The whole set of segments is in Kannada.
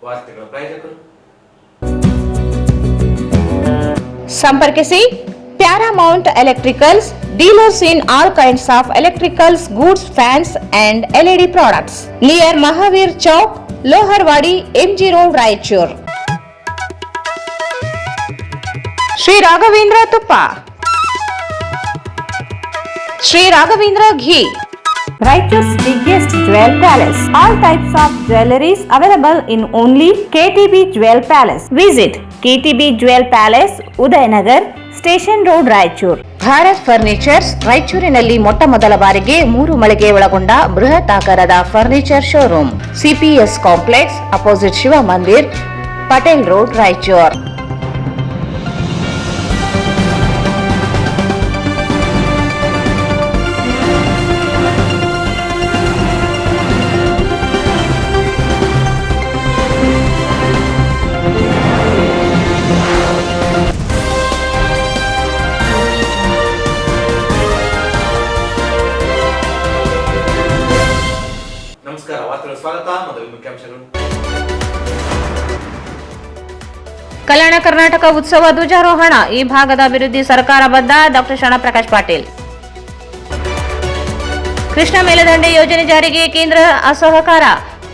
ವಾರ್ತೆಗಳ ಪ್ರಾಯೋಜಕರು ಸಂಪರ್ಕಿಸಿ Paramount electricals, dealers in all kinds of electricals goods, fans and LED products, near Mahaveer Chowk, Loharwadi, MG road, Raichur. Shri Raghavendra ತುಪ್ಪ, Shri Raghavendra ghee, Raichur's biggest jewel palace. All types of jewelries available in only KTB Jewel Palace. Visit KTB Jewel Palace, Udayanagar, Station Road, Raichur. Bharat furnitures ರಾಯಚೂರಿನಲ್ಲಿ ಮೊಟ್ಟ ಮೊದಲ ಬಾರಿಗೆ 3 ಮಳಿಗೆ ಒಳಗೊಂಡ ಬೃಹತ್ ಆಕಾರದ furniture showroom. CPS complex, opposite Shiva Mandir, Patel road, Raichur. ನಮಸ್ಕಾರ, ವಾರ್ತೆಗಳ ಸ್ವಾಗತ. ಮೊದಲ ಮುಖ್ಯಾಂಶಗಳು. ಕಲ್ಯಾಣ ಕರ್ನಾಟಕ ಉತ್ಸವ ಧ್ವಜಾರೋಹಣ. ಈ ಭಾಗದ ಅಭಿವೃದ್ಧಿ ಸರ್ಕಾರ ಬದ್ಧ. ಡಾಕ್ಟರ್ ಶರಣಪ್ರಕಾಶ್ ಪಾಟೀಲ್. ಕೃಷ್ಣ ಮೇಲದಂಡೆ ಯೋಜನೆ ಜಾರಿಗೆ ಕೇಂದ್ರ ಅಸಹಕಾರ.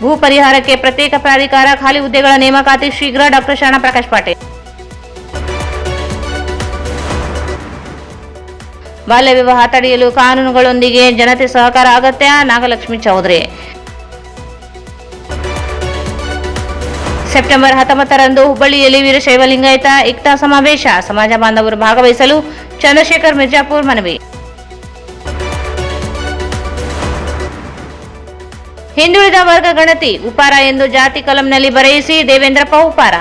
ಭೂ ಪರಿಹಾರಕ್ಕೆ ಪ್ರತ್ಯೇಕ ಪ್ರಾಧಿಕಾರ, ಖಾಲಿ ಹುದ್ದೆಗಳ ನೇಮಕಾತಿ ಶೀಘ್ರ. ಡಾಕ್ಟರ್ ಶರಣಪ್ರಕಾಶ್ ಪಾಟೀಲ್. ಬಾಲ್ಯ ವಿವಾಹ ತಡೆಯಲು ಕಾನೂನುಗಳೊಂದಿಗೆ ಜನತೆ ಸಹಕಾರ ಅಗತ್ಯ. ನಾಗಲಕ್ಷ್ಮಿ ಚೌಧರಿ. ಸೆಪ್ಟೆಂಬರ್ 19ರಂದು ಹುಬ್ಬಳ್ಳಿಯಲ್ಲಿ ವೀರಶೈವ ಲಿಂಗಾಯತ ಏಕ್ತಾ ಸಮಾವೇಶ. ಸಮಾಜ ಬಾಂಧವರು ಭಾಗವಹಿಸಲು ಚಂದ್ರಶೇಖರ್ ಮಿರ್ಜಾಪುರ್ ಮನವಿ. ಹಿಂದುಳಿದ ವರ್ಗ ಗಣತಿ ಉಪಾರ ಎಂದು ಜಾತಿ ಕಲಂನಲ್ಲಿ ಬರೆಯಿಸಿ. ದೇವೇಂದ್ರಪ್ಪ ಉಪಾರ.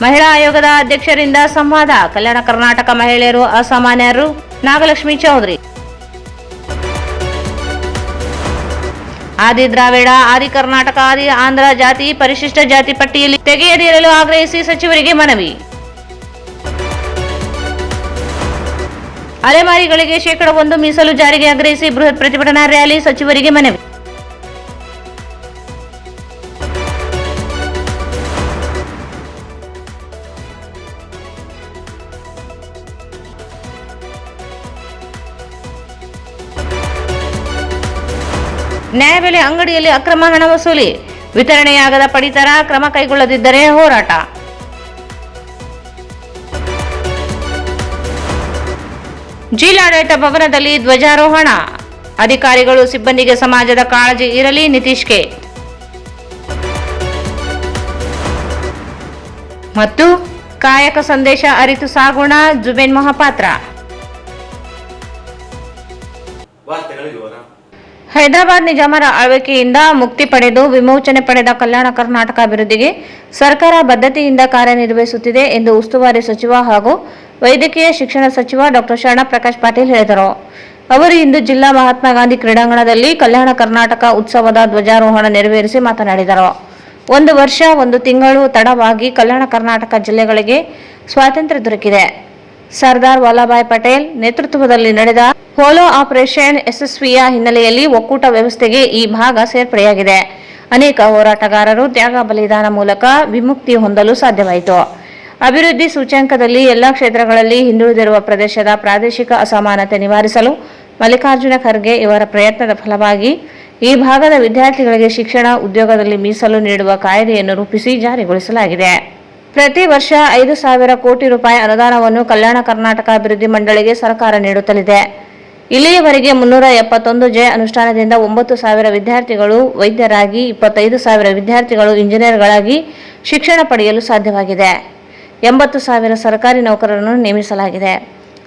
ಮಹಿಳಾ ಆಯೋಗದ ಅಧ್ಯಕ್ಷರಿಂದ ಸಂವಾದ. ಕಲ್ಯಾಣ ಕರ್ನಾಟಕ ಮಹಿಳೆಯರು ಅಸಾಮಾನ್ಯರು. ನಾಗಲಕ್ಷ್ಮಿ ಚೌಧರಿ. ಆದಿ ದ್ರಾವಿಡ, ಆದಿ ಕರ್ನಾಟಕ, ಆದಿ ಆಂಧ್ರ ಜಾತಿ ಪರಿಶಿಷ್ಟ ಜಾತಿ ಪಟ್ಟಿಯಲ್ಲಿ ತೆಗೆಯದಿರಲು ಆಗ್ರಹಿಸಿ ಸಚಿವರಿಗೆ ಮನವಿ. ಅಲೆಮಾರಿಗಳಿಗೆ ಶೇಕಡಾ 1 ಮೀಸಲು ಜಾರಿಗೆ ಆಗ್ರಹಿಸಿ ಬೃಹತ್ ಪ್ರತಿಭಟನಾ ರ್ಯಾಲಿ. ಸಚಿವರಿಗೆ ಮನವಿ. ನ್ಯಾಯಬೆಲೆ ಅಂಗಡಿಯಲ್ಲಿ ಅಕ್ರಮ ಹಣ ವಸೂಲಿ. ವಿತರಣೆಯಾಗದ ಪಡಿತರ ಕ್ರಮ ಕೈಗೊಳ್ಳದಿದ್ದರೆ ಹೋರಾಟ. ಜಿಲ್ಲಾಡಳಿತ ಭವನದಲ್ಲಿ ಧ್ವಜಾರೋಹಣ. ಅಧಿಕಾರಿಗಳು ಸಿಬ್ಬಂದಿಗೆ ಸಮಾಜದ ಕಾಳಜಿ ಇರಲಿ. ನಿತೀಶ್ ಕೆ. ಮತ್ತು ಕಾಯಕ ಸಂದೇಶ ಅರಿತು ಸಾಗೋಣ. ಜುಬೇನ್ ಮಹಾಪಾತ್ರ. ವಾರ್ತೆಗಳ ವಿವರ. ಹೈದರಾಬಾದ್ ನಿಜಾಮರ ಆಳ್ವಿಕೆಯಿಂದ ಮುಕ್ತಿ ಪಡೆದು ವಿಮೋಚನೆ ಪಡೆದ ಕಲ್ಯಾಣ ಕರ್ನಾಟಕ ಅಭಿವೃದ್ಧಿಗೆ ಸರ್ಕಾರ ಬದ್ಧತೆಯಿಂದ ಕಾರ್ಯನಿರ್ವಹಿಸುತ್ತಿದೆ ಎಂದು ಉಸ್ತುವಾರಿ ಸಚಿವ ಹಾಗೂ ವೈದ್ಯಕೀಯ ಶಿಕ್ಷಣ ಸಚಿವ ಡಾಕ್ಟರ್ ಶರಣಪ್ರಕಾಶ್ ಪಾಟೀಲ್ ಹೇಳಿದರು. ಅವರು ಇಂದು ಜಿಲ್ಲಾ ಮಹಾತ್ಮ ಗಾಂಧಿ ಕ್ರೀಡಾಂಗಣದಲ್ಲಿ ಕಲ್ಯಾಣ ಕರ್ನಾಟಕ ಉತ್ಸವದ ಧ್ವಜಾರೋಹಣ ನೆರವೇರಿಸಿ ಮಾತನಾಡಿದರು. 1 ವರ್ಷ 1 ತಿಂಗಳು ತಡವಾಗಿ ಕಲ್ಯಾಣ ಕರ್ನಾಟಕ ಜಿಲ್ಲೆಗಳಿಗೆ ಸ್ವಾತಂತ್ರ್ಯ ದೊರಕಿದೆ. ಸರ್ದಾರ್ ವಲ್ಲಭಾಯ್ ಪಟೇಲ್ ನೇತೃತ್ವದಲ್ಲಿ ನಡೆದ ಹೋಲೋ ಆಪರೇಷನ್ ಯಶಸ್ವಿಯ ಹಿನ್ನೆಲೆಯಲ್ಲಿ ಒಕ್ಕೂಟ ವ್ಯವಸ್ಥೆಗೆ ಈ ಭಾಗ ಸೇರ್ಪಡೆಯಾಗಿದೆ. ಅನೇಕ ಹೋರಾಟಗಾರರು ತ್ಯಾಗ ಬಲಿದಾನ ಮೂಲಕ ವಿಮುಕ್ತಿ ಹೊಂದಲು ಸಾಧ್ಯವಾಯಿತು. ಅಭಿವೃದ್ಧಿ ಸೂಚ್ಯಂಕದಲ್ಲಿ ಎಲ್ಲಾ ಕ್ಷೇತ್ರಗಳಲ್ಲಿ ಹಿಂದುಳಿದಿರುವ ಪ್ರದೇಶದ ಪ್ರಾದೇಶಿಕ ಅಸಮಾನತೆ ನಿವಾರಿಸಲು ಮಲ್ಲಿಕಾರ್ಜುನ ಖರ್ಗೆ ಇವರ ಪ್ರಯತ್ನದ ಫಲವಾಗಿ ಈ ಭಾಗದ ವಿದ್ಯಾರ್ಥಿಗಳಿಗೆ ಶಿಕ್ಷಣ, ಉದ್ಯೋಗದಲ್ಲಿ ಮೀಸಲು ನೀಡುವ ಕಾಯ್ದೆಯನ್ನು ರೂಪಿಸಿ ಜಾರಿಗೊಳಿಸಲಾಗಿದೆ. ಪ್ರತಿ ವರ್ಷ 5,000 ಕೋಟಿ ರೂಪಾಯಿ ಅನುದಾನವನ್ನು ಕಲ್ಯಾಣ ಕರ್ನಾಟಕ ಅಭಿವೃದ್ಧಿ ಮಂಡಳಿಗೆ ಸರ್ಕಾರ ನೀಡುತ್ತಲಿದೆ. ಇಲ್ಲಿಯವರೆಗೆ 371 ಜೆ ಅನುಷ್ಠಾನದಿಂದ 9,000 ವಿದ್ಯಾರ್ಥಿಗಳು ವೈದ್ಯರಾಗಿ, 25,000 ವಿದ್ಯಾರ್ಥಿಗಳು ಇಂಜಿನಿಯರ್ಗಳಾಗಿ ಶಿಕ್ಷಣ ಪಡೆಯಲು ಸಾಧ್ಯವಾಗಿದೆ. 80,000 ಸರ್ಕಾರಿ ನೌಕರರನ್ನು ನೇಮಿಸಲಾಗಿದೆ.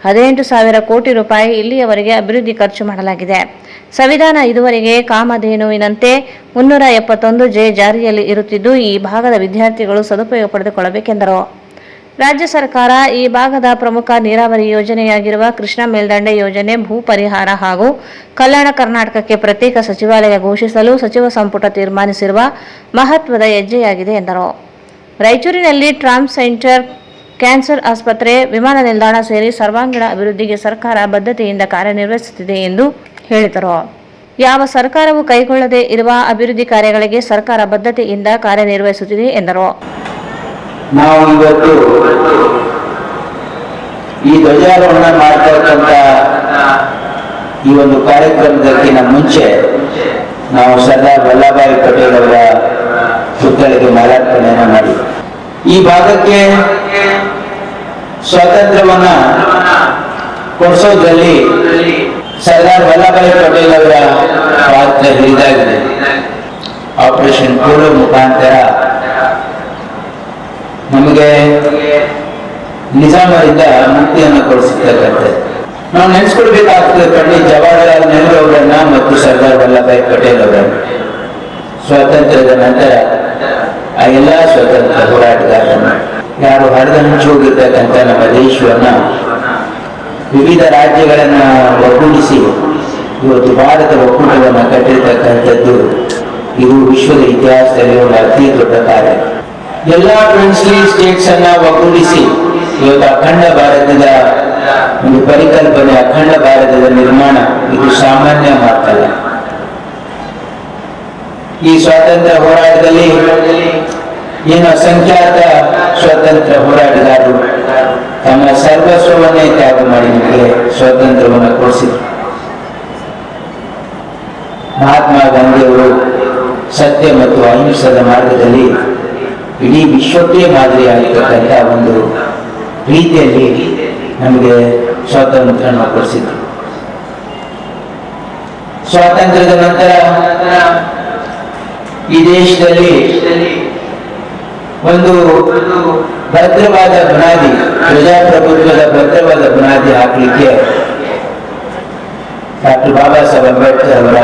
18,000 ಕೋಟಿ ರೂಪಾಯಿ ಇಲ್ಲಿಯವರೆಗೆ ಅಭಿವೃದ್ಧಿ ಖರ್ಚು ಮಾಡಲಾಗಿದೆ. ಸಂವಿಧಾನ ಇದುವರೆಗೆ ಕಾಮಧೇನುವಿನಂತೆ 371 ಜೆ ಜಾರಿಯಲ್ಲಿ ಇರುತ್ತಿದ್ದು ಈ ಭಾಗದ ವಿದ್ಯಾರ್ಥಿಗಳು ಸದುಪಯೋಗ ಪಡೆದುಕೊಳ್ಳಬೇಕೆಂದರು. ರಾಜ್ಯ ಸರ್ಕಾರ ಈ ಭಾಗದ ಪ್ರಮುಖ ನೀರಾವರಿ ಯೋಜನೆಯಾಗಿರುವ ಕೃಷ್ಣ ಮೇಲ್ದಂಡೆ ಯೋಜನೆ, ಭೂ ಪರಿಹಾರ ಹಾಗೂ ಕಲ್ಯಾಣ ಕರ್ನಾಟಕಕ್ಕೆ ಪ್ರತ್ಯೇಕ ಸಚಿವಾಲಯ ಘೋಷಿಸಲು ಸಚಿವ ಸಂಪುಟ ತೀರ್ಮಾನಿಸಿರುವ ಮಹತ್ವದ ಹೆಜ್ಜೆಯಾಗಿದೆ ಎಂದರು. ರಾಯಚೂರಿನಲ್ಲಿ ಟ್ರಾಮ್ ಸೆಂಟರ್, ಕ್ಯಾನ್ಸರ್ ಆಸ್ಪತ್ರೆ, ವಿಮಾನ ನಿಲ್ದಾಣ ಸೇರಿ ಸರ್ವಾಂಗೀಣ ಅಭಿವೃದ್ಧಿಗೆ ಸರ್ಕಾರ ಬದ್ಧತೆಯಿಂದ ಕಾರ್ಯನಿರ್ವಹಿಸುತ್ತಿದೆ ಎಂದು ಹೇಳಿದರು. ಯಾವ ಸರ್ಕಾರವು ಕೈಗೊಳ್ಳದೇ ಇರುವ ಅಭಿವೃದ್ಧಿ ಕಾರ್ಯಗಳಿಗೆ ಸರ್ಕಾರ ಬದ್ಧತೆಯಿಂದ ಕಾರ್ಯನಿರ್ವಹಿಸುತ್ತಿದೆ ಎಂದರು. ನಾವು ಇವತ್ತು ಈ ಧ್ವಜಾರೋಹಣ ಮಾಡ್ತಕ್ಕಂಥ ಈ ಒಂದು ಕಾರ್ಯಕ್ರಮದಕ್ಕಿಂತ ಮುಂಚೆ ನಾವು ಸರ್ದಾರ್ ವಲ್ಲಭಾಯಿ ಪಟೇಲ್ ಅವರ ಪುತ್ಥಳಿಗೆ ಮಾಲಾರ್ಪಣೆಯನ್ನು ಮಾಡಿ ಈ ಭಾಗಕ್ಕೆ ಸ್ವಾತಂತ್ರ್ಯವನ್ನ ಕೊಡಿಸೋದ್ರಲ್ಲಿ ಸರ್ದಾರ್ ವಲ್ಲಭಾಯಿ ಪಟೇಲ್ ಅವರ ಪಾತ್ರ ಹಿರಿದಾಗಿದೆ. ಆಪರೇಷನ್ ಪೋಲೋ ಮುಖಾಂತರ ನಮಗೆ ನಿಜಾಮರಿಂದ ಮುಕ್ತಿಯನ್ನು ಕೊಡಿಸಿರ್ತಕ್ಕಂಥದ್ದು ನಾವು ನೆನೆಸ್ಕೊಳ್ಬೇಕಾಗ್ತದೆ. ಪಂಡಿತ್ ಜವಾಹರಲಾಲ್ ನೆಹರು ಅವರನ್ನ ಮತ್ತು ಸರ್ದಾರ್ ವಲ್ಲಭಾಯಿ ಪಟೇಲ್ ಅವರನ್ನು. ಸ್ವಾತಂತ್ರ್ಯದ ನಂತರ ಆ ಎಲ್ಲ ಸ್ವಾತಂತ್ರ್ಯ ಹೋರಾಟಗಾರರನ್ನು ಯಾರು ಹರಿದು ಹಂಚಿ ಹೋಗಿರ್ತಕ್ಕಂಥ ನಮ್ಮ ದೇಶವನ್ನ ವಿವಿಧ ರಾಜ್ಯಗಳನ್ನ ಒಗ್ಗೂಡಿಸಿ ಇವತ್ತು ಭಾರತ ಒಕ್ಕೂಟವನ್ನು ಕಟ್ಟಿರ್ತಕ್ಕಂಥದ್ದು ಇದು ವಿಶ್ವದ ಇತಿಹಾಸದಲ್ಲಿ ಒಂದು ಅತಿ ದೊಡ್ಡ ಕಾರ್ಯ. ಎಲ್ಲಾ ಪ್ರಿನ್ಸ್ಲಿ ಸ್ಟೇಟ್ಸ್ ಅನ್ನ ಒಗ್ಗೂಡಿಸಿ ಇವತ್ತು ಅಖಂಡ ಭಾರತದ ಒಂದು ಪರಿಕಲ್ಪನೆ, ಅಖಂಡ ಭಾರತದ ನಿರ್ಮಾಣ ಇದು ಸಾಮಾನ್ಯ ಮಾತಲ್ಲ. ಈ ಸ್ವಾತಂತ್ರ್ಯ ಹೋರಾಟದಲ್ಲಿ ಏನು ಅಸಂಖ್ಯಾತ ಸ್ವಾತಂತ್ರ್ಯ ಹೋರಾಟಗಾರರು ತಮ್ಮ ಸರ್ವಸ್ವವನ್ನೇ ತ್ಯಾಗ ಮಾಡಿ ನಮಗೆ ಸ್ವಾತಂತ್ರ್ಯವನ್ನು ಕೊಡಿಸಿದರು. ಮಹಾತ್ಮ ಗಾಂಧಿಯವರು ಸತ್ಯ ಮತ್ತು ಅಹಿಂಸದ ಮಾರ್ಗದಲ್ಲಿ ಇಡೀ ವಿಶ್ವಕ್ಕೆ ಮಾದರಿಯಾಗಿರ್ತಕ್ಕಂಥ ಒಂದು ರೀತಿಯಲ್ಲಿ ನಮಗೆ ಸ್ವಾತಂತ್ರ್ಯವನ್ನು ಕೊಡಿಸಿದ್ರು. ಸ್ವಾತಂತ್ರ್ಯದ ನಂತರ ಈ ದೇಶದಲ್ಲಿ ಒಂದು ಭದ್ರವಾದ ಬುನಾದಿ, ಪ್ರಜಾಪ್ರಭುತ್ವದ ಭದ್ರವಾದ ಬುನಾದಿ ಹಾಕಲಿಕ್ಕೆ ಡಾಕ್ಟರ್ ಬಾಬಾ ಸಾಹೇಬ್ ಅಂಬೇಡ್ಕರ್ ಅವರ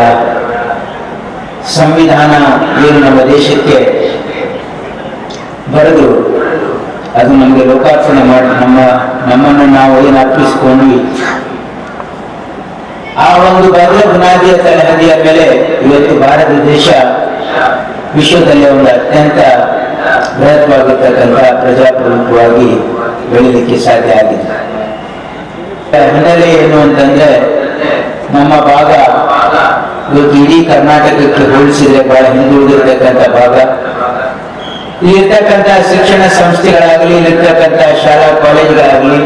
ಸಂವಿಧಾನ ಏನು ನಮ್ಮ ದೇಶಕ್ಕೆ ಬರೆದು ಅದು ನಮಗೆ ಲೋಕಾರ್ಪಣೆ ಮಾಡಿ ನಮ್ಮನ್ನು ನಾವು ಏನು ಅರ್ಪಿಸಿಕೊಂಡ್ವಿ, ಆ ಒಂದು ಭದ್ರ ಬುನಾದಿಯ ತಳಹದಿಯ ಮೇಲೆ ಇವತ್ತು ಭಾರತ ದೇಶ ವಿಶ್ವದಲ್ಲಿ ಒಂದು ಅತ್ಯಂತ ಬೃಹತ್ವಾಗಿರ್ತಕ್ಕಂಥ ಪ್ರಜಾಪ್ರಭುತ್ವವಾಗಿ ಬೆಳೀಲಿಕ್ಕೆ ಸಾಧ್ಯ ಆಗಿದೆ. ಹಿನ್ನೆಲೆ ಏನು ಅಂತಂದ್ರೆ ನಮ್ಮ ಭಾಗ ಇವತ್ತು ಇಡೀ ಕರ್ನಾಟಕಕ್ಕೆ ಹೋಲಿಸಿದ್ರೆ ಬಹಳ ಹಿಂದುಳಿದಿರ್ತಕ್ಕಂಥ ಭಾಗ. ಇಲ್ಲಿರ್ತಕ್ಕಂಥ ಶಿಕ್ಷಣ ಸಂಸ್ಥೆಗಳಾಗಲಿ, ಇಲ್ಲಿರ್ತಕ್ಕಂಥ ಶಾಲಾ ಕಾಲೇಜುಗಳಾಗಲಿ,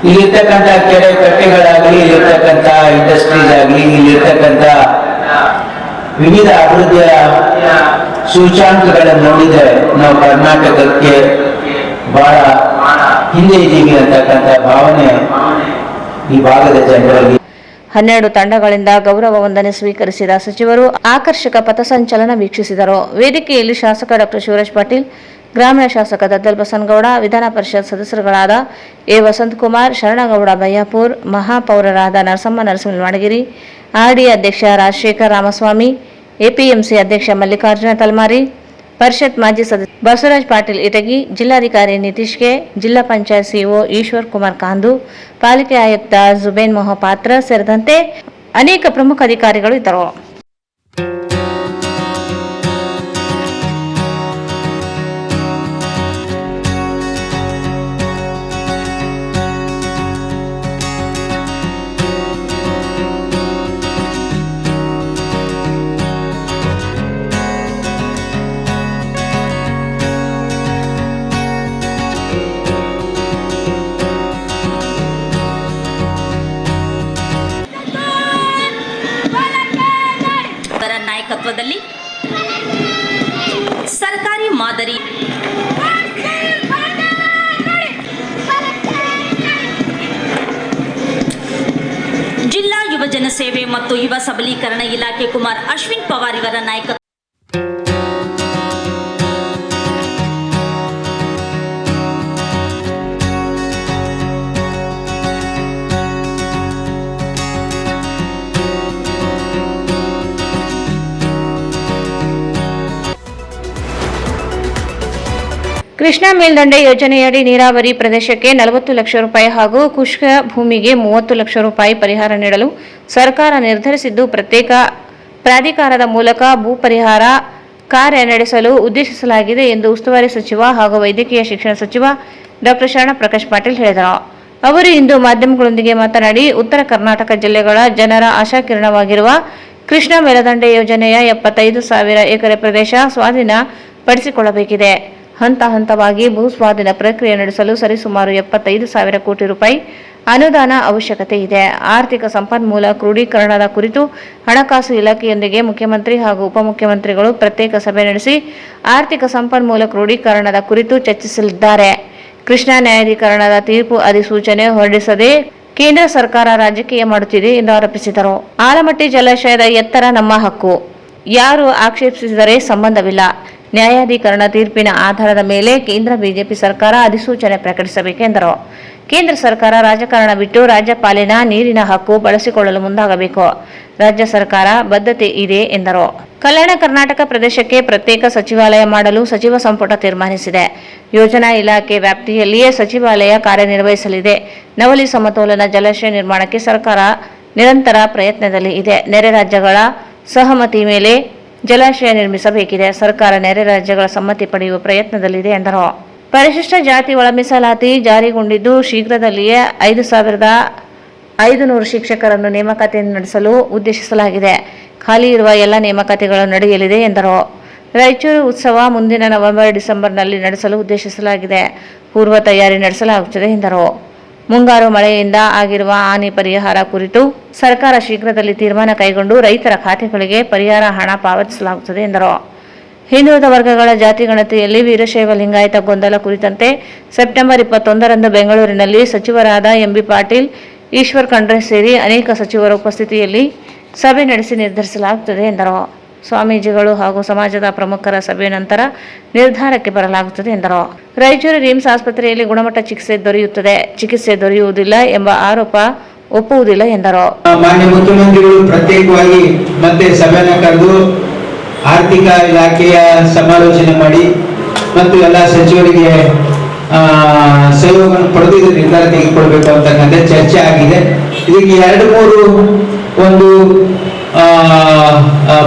ಇಲ್ಲಿರ್ತಕ್ಕಂಥ ಕೆರೆ ಕಟ್ಟೆಗಳಾಗಲಿ, ಇಲ್ಲಿರ್ತಕ್ಕಂಥ ಇಂಡಸ್ಟ್ರೀಸ್ ಆಗಲಿ, ಇಲ್ಲಿರ್ತಕ್ಕಂಥ ವಿವಿಧ ಅಭಿವೃದ್ಧಿಯ ಸೂಚ್ಯಾಂಕಗಳನ್ನು ನೋಡಿದರೆ ನಾವು ಕರ್ನಾಟಕಕ್ಕೆ ಬಹಳ ಹಿಂದೆ ಇದ್ದೀವಿ ಅಂತಕ್ಕಂಥ ಭಾವನೆ ಈ ಭಾಗದ ಜನರಲ್ಲಿ. 12 ತಂಡಗಳಿಂದ ಗೌರವ ವಂದನೆ ಸ್ವೀಕರಿಸಿದ ಸಚಿವರು ಆಕರ್ಷಕ ಪಥಸಂಚಲನ ವೀಕ್ಷಿಸಿದರು. ವೇದಿಕೆಯಲ್ಲಿ ಶಾಸಕ ಡಾಕ್ಟರ್ ಶಿವರಾಜ್ ಪಾಟೀಲ್, ಗ್ರಾಮೀಣ ಶಾಸಕ ದದ್ದಲ್ ಬಸನಗೌಡ, ವಿಧಾನ ಪರಿಷತ್ ಸದಸ್ಯರುಗಳಾದ ಎ ವಸಂತಕುಮಾರ್, ಶರಣಗೌಡ ಬಯ್ಯಾಪುರ್, ಮಹಾಪೌರರಾದ ನರಸಮ್ಮ ನರಸಿಂಹವಾಡಗಿರಿ, ಆರ್ಡಿ ಅಧ್ಯಕ್ಷ ರಾಜಶೇಖರ್ ರಾಮಸ್ವಾಮಿ, ಎಪಿಎಂಸಿ ಅಧ್ಯಕ್ಷ ಮಲ್ಲಿಕಾರ್ಜುನ ತಲ್ಮಾರಿ, ಪರಿಷತ್ ಮಾಜಿ ಸದಸ್ಯ ಬಸವರಾಜ್ ಪಾಟೀಲ್ ಇಟಗಿ, ಜಿಲ್ಲಾಧಿಕಾರಿ ನಿತೀಶ್ ಕೆ, ಜಿಲ್ಲಾ ಪಂಚಾಯತ್ ಸಿಇಒ ಈಶ್ವರ್ ಕುಮಾರ್ ಕಾಂದು, ಪಾಲಿಕೆ ಆಯುಕ್ತ ಜುಬೇನ್ ಮೊಹಪಾತ್ರ ಸೇರಿದಂತೆ ಅನೇಕ ಪ್ರಮುಖ ಅಧಿಕಾರಿಗಳು ಇದ್ದರು. ನಾಯಕತ್ವದಲ್ಲಿ ಸರ್ಕಾರಿ ಮಾದರಿ ಜಿಲ್ಲಾ ಯುವಜನ ಸೇವೆ ಮತ್ತು ಯುವ ಸಬಲೀಕರಣ ಇಲಾಖೆ ಕುಮಾರ್ ಅಶ್ವಿನ್ ಪವಾರ್ ಇವರ ನಾಯಕತ್ವ ಕೃಷ್ಣಾ ಮೇಲ್ದಂಡೆ ಯೋಜನೆಯಡಿ ನೀರಾವರಿ ಪ್ರದೇಶಕ್ಕೆ 40 ಲಕ್ಷ ರೂಪಾಯಿ ಹಾಗೂ ಕುಷ್ಕ ಭೂಮಿಗೆ 30 ಲಕ್ಷ ರೂಪಾಯಿ ಪರಿಹಾರ ನೀಡಲು ಸರ್ಕಾರ ನಿರ್ಧರಿಸಿದ್ದು, ಪ್ರತ್ಯೇಕ ಪ್ರಾಧಿಕಾರದ ಮೂಲಕ ಭೂ ಪರಿಹಾರ ಕಾರ್ಯ ನಡೆಸಲು ಉದ್ದೇಶಿಸಲಾಗಿದೆ ಎಂದು ಉಸ್ತುವಾರಿ ಸಚಿವ ಹಾಗೂ ವೈದ್ಯಕೀಯ ಶಿಕ್ಷಣ ಸಚಿವ ಡಾಕ್ಟರ್ ಶರಣ ಪ್ರಕಾಶ್ ಪಾಟೀಲ್ ಹೇಳಿದರು. ಅವರು ಇಂದು ಮಾಧ್ಯಮಗಳೊಂದಿಗೆ ಮಾತನಾಡಿ ಉತ್ತರ ಕರ್ನಾಟಕ ಜಿಲ್ಲೆಗಳ ಜನರ ಆಶಾಕಿರಣವಾಗಿರುವ ಕೃಷ್ಣಾ ಮೇಲ್ದಂಡೆ ಯೋಜನೆಯ 75,000 ಎಕರೆ ಪ್ರದೇಶ ಸ್ವಾಧೀನ ಪಡಿಸಿಕೊಳ್ಳಬೇಕಿದೆ. ಹಂತ ಹಂತವಾಗಿ ಭೂ ಸ್ವಾಧೀನ ಪ್ರಕ್ರಿಯೆ ನಡೆಸಲು ಸರಿಸುಮಾರು 75,000 ಕೋಟಿ ರೂಪಾಯಿ ಅನುದಾನ ಅವಶ್ಯಕತೆ ಇದೆ. ಆರ್ಥಿಕ ಸಂಪನ್ಮೂಲ ಕ್ರೋಢೀಕರಣದ ಕುರಿತು ಹಣಕಾಸು ಇಲಾಖೆಯೊಂದಿಗೆ ಮುಖ್ಯಮಂತ್ರಿ ಹಾಗೂ ಉಪಮುಖ್ಯಮಂತ್ರಿಗಳು ಪ್ರತ್ಯೇಕ ಸಭೆ ನಡೆಸಿ ಆರ್ಥಿಕ ಸಂಪನ್ಮೂಲ ಕ್ರೋಢೀಕರಣದ ಕುರಿತು ಚರ್ಚಿಸಲಿದ್ದಾರೆ. ಕೃಷ್ಣಾ ನ್ಯಾಯಾಧೀಕರಣದ ತೀರ್ಪು ಅಧಿಸೂಚನೆ ಹೊರಡಿಸದೆ ಕೇಂದ್ರ ಸರ್ಕಾರ ರಾಜಕೀಯ ಮಾಡುತ್ತಿದೆ ಎಂದು ಆರೋಪಿಸಿದರು. ಆಲಮಟ್ಟಿ ಜಲಾಶಯದ ಎತ್ತರ ನಮ್ಮ ಹಕ್ಕು, ಯಾರು ಆಕ್ಷೇಪಿಸಿದರೆ ಸಂಬಂಧವಿಲ್ಲ. ನ್ಯಾಯಾಧೀಕರಣ ತೀರ್ಪಿನ ಆಧಾರದ ಮೇಲೆ ಕೇಂದ್ರ ಬಿಜೆಪಿ ಸರ್ಕಾರ ಅಧಿಸೂಚನೆ ಪ್ರಕಟಿಸಬೇಕೆಂದರು. ಕೇಂದ್ರ ಸರ್ಕಾರ ರಾಜಕಾರಣ ಬಿಟ್ಟು ರಾಜ್ಯ ಪಾಲಿನ ನೀರಿನ ಹಕ್ಕು ಬಳಸಿಕೊಳ್ಳಲು ಮುಂದಾಗಬೇಕು. ರಾಜ್ಯ ಸರ್ಕಾರ ಬದ್ಧತೆ ಇದೆ ಎಂದರು. ಕಲ್ಯಾಣ ಕರ್ನಾಟಕ ಪ್ರದೇಶಕ್ಕೆ ಪ್ರತ್ಯೇಕ ಸಚಿವಾಲಯ ಮಾಡಲು ಸಚಿವ ಸಂಪುಟ ತೀರ್ಮಾನಿಸಿದೆ. ಯೋಜನಾ ಇಲಾಖೆ ವ್ಯಾಪ್ತಿಯಲ್ಲಿಯೇ ಸಚಿವಾಲಯ ಕಾರ್ಯನಿರ್ವಹಿಸಲಿದೆ. ನವಲಿ ಸಮತೋಲನ ಜಲಾಶಯ ನಿರ್ಮಾಣಕ್ಕೆ ಸರ್ಕಾರ ನಿರಂತರ ಪ್ರಯತ್ನದಲ್ಲಿ ಇದೆ. ನೆರೆ ರಾಜ್ಯಗಳ ಸಹಮತಿ ಮೇಲೆ ಜಲಾಶಯ ನಿರ್ಮಿಸಬೇಕಿದೆ. ಸರ್ಕಾರ ನೆರೆ ರಾಜ್ಯಗಳ ಸಮ್ಮತಿ ಪಡೆಯುವ ಪ್ರಯತ್ನದಲ್ಲಿದೆ ಎಂದರು. ಪರಿಶಿಷ್ಟ ಜಾತಿ ಒಳ ಮೀಸಲಾತಿ ಜಾರಿಗೊಂಡಿದ್ದು ಶೀಘ್ರದಲ್ಲಿಯೇ 5,500 ಶಿಕ್ಷಕರನ್ನು ನೇಮಕಾತಿ ನಡೆಸಲು ಉದ್ದೇಶಿಸಲಾಗಿದೆ. ಖಾಲಿ ಇರುವ ಎಲ್ಲ ನೇಮಕಾತಿಗಳು ನಡೆಯಲಿದೆ ಎಂದರು. ರಾಯಚೂರು ಉತ್ಸವ ಮುಂದಿನ ನವೆಂಬರ್-ಡಿಸೆಂಬರ್ನಲ್ಲಿ ನಡೆಸಲು ಉದ್ದೇಶಿಸಲಾಗಿದೆ. ಪೂರ್ವ ತಯಾರಿ ನಡೆಸಲಾಗುತ್ತದೆ ಎಂದರು. ಮುಂಗಾರು ಮಳೆಯಿಂದ ಆಗಿರುವ ಹಾನಿ ಪರಿಹಾರ ಕುರಿತು ಸರ್ಕಾರ ಶೀಘ್ರದಲ್ಲಿ ತೀರ್ಮಾನ ಕೈಗೊಂಡು ರೈತರ ಖಾತೆಗಳಿಗೆ ಪರಿಹಾರ ಹಣ ಪಾವತಿಸಲಾಗುತ್ತದೆ ಎಂದರು. ಹಿಂದುಳಿದ ವರ್ಗಗಳ ಜಾತಿ ಗಣತಿಯಲ್ಲಿ ವೀರಶೈವ ಲಿಂಗಾಯತ ಗೊಂದಲ ಕುರಿತಂತೆ ಸೆಪ್ಟೆಂಬರ್ 21ರಂದು ಬೆಂಗಳೂರಿನಲ್ಲಿ ಸಚಿವರಾದ ಎಂಬಿ ಪಾಟೀಲ್, ಈಶ್ವರ್ ಖಂಡ್ರೆ ಸೇರಿ ಅನೇಕ ಸಚಿವರ ಉಪಸ್ಥಿತಿಯಲ್ಲಿ ಸಭೆ ನಡೆಸಿ ನಿರ್ಧರಿಸಲಾಗುತ್ತದೆ ಎಂದರು. ಸ್ವಾಮೀಜಿಗಳು ಹಾಗೂ ಸಮಾಜದ ಪ್ರಮುಖರ ಸಭೆಯ ನಂತರ ನಿರ್ಧಾರಕ್ಕೆ ಬರಲಾಗುತ್ತದೆ ಎಂದರು. ರಾಯಚೂರು ರಿಮ್ಸ್ ಆಸ್ಪತ್ರೆಯಲ್ಲಿ ಗುಣಮಟ್ಟ ಚಿಕಿತ್ಸೆ ದೊರೆಯುವುದಿಲ್ಲ ಎಂಬ ಆರೋಪ ಒಪ್ಪುವುದಿಲ್ಲ ಎಂದರು. ಮಾನ್ಯ ಮುಖ್ಯಮಂತ್ರಿಗಳು ಪ್ರತ್ಯೇಕವಾಗಿ ಮತ್ತೆ ಸಭೆಯನ್ನು ಕರೆದು ಆರ್ಥಿಕ ಇಲಾಖೆಯ ಸಮಾಲೋಚನೆ ಮಾಡಿ ಮತ್ತು ಎಲ್ಲ ಸಚಿವರಿಗೆ ಸಹಯೋಗವನ್ನು ಪಡೆದು ಇದು ನಿರ್ಧಾರ ತೆಗೆದುಕೊಳ್ಬೇಕು ಅಂತಕ್ಕಂಥ ಚರ್ಚೆ ಆಗಿದೆ. ಇದಕ್ಕೆ 2-3 ಒಂದು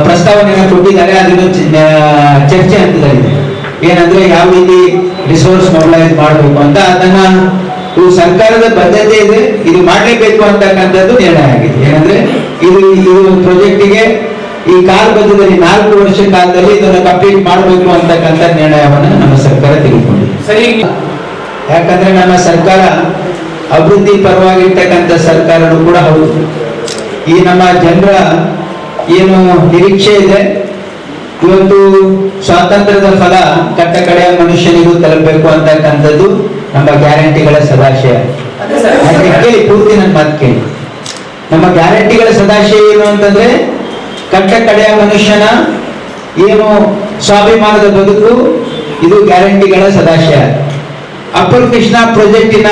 ಪ್ರಸ್ತಾವನೆಯನ್ನು ಕೊಟ್ಟಿದ್ದಾರೆ. ಅದನ್ನು ಚರ್ಚೆ ಹಂತದಲ್ಲಿದೆ. ಏನಂದ್ರೆ ಯಾವ ರೀತಿ ರಿಸೋರ್ಸ್ ಮೊಬಿಲೈಸ್ ಮಾಡಬೇಕು ಅಂತ, ಅದನ್ನ ಇದು ಸರ್ಕಾರದ ಬದ್ಧತೆ ಇದೆ, ಇದು ಮಾಡಲೇಬೇಕು ಅಂತಕ್ಕಂಥದ್ದು ನಿರ್ಣಯ ಆಗಿದೆ. ಏನಂದ್ರೆ ಇದು ಪ್ರಾಜೆಕ್ಟಿಗೆ ಈ ಕಾಲಬದ್ಧದಲ್ಲಿ 4 ವರ್ಷ ಕಾಲದಲ್ಲಿ ಇದನ್ನು ಕಂಪ್ಲೀಟ್ ಮಾಡಬೇಕು ಅಂತಕ್ಕಂಥ ನಿರ್ಣಯವನ್ನು ನಮ್ಮ ಸರ್ಕಾರ ತೆಗೆದುಕೊಂಡಿದೆ. ಸರಿ, ಯಾಕಂದ್ರೆ ನಮ್ಮ ಸರ್ಕಾರ ಅಭಿವೃದ್ಧಿ ಪರವಾಗಿರ್ತಕ್ಕಂಥ ಸರ್ಕಾರನೂ ಕೂಡ ಹೌದು. ಈ ನಮ್ಮ ಜನರ ಏನು ನಿರೀಕ್ಷೆ ಇದೆ, ಇವತ್ತು ಸ್ವಾತಂತ್ರ್ಯದ ಫಲ ಕಟ್ಟ ಕಡೆಯ ಮನುಷ್ಯನಿಗೂ ತಲುಪಬೇಕು ಅಂತಕ್ಕಂಥದ್ದು ನಮ್ಮ ಗ್ಯಾರಂಟಿಗಳ ಸದಾಶಯ. ಕೇಳಿ, ಪೂರ್ತಿ ನನ್ನ ಮಾತು ಕೇಳಿ. ನಮ್ಮ ಗ್ಯಾರಂಟಿಗಳ ಸದಾಶಯ ಏನು ಅಂತಂದ್ರೆ ಕಟ್ಟ ಕಡೆಯ ಮನುಷ್ಯನ ಏನು ಸ್ವಾಭಿಮಾನದ ಬದುಕು, ಇದು ಗ್ಯಾರಂಟಿಗಳ ಸದಾಶಯ. ಅಪ್ಪರ್ ಕೃಷ್ಣಾ ಪ್ರಾಜೆಕ್ಟಿನ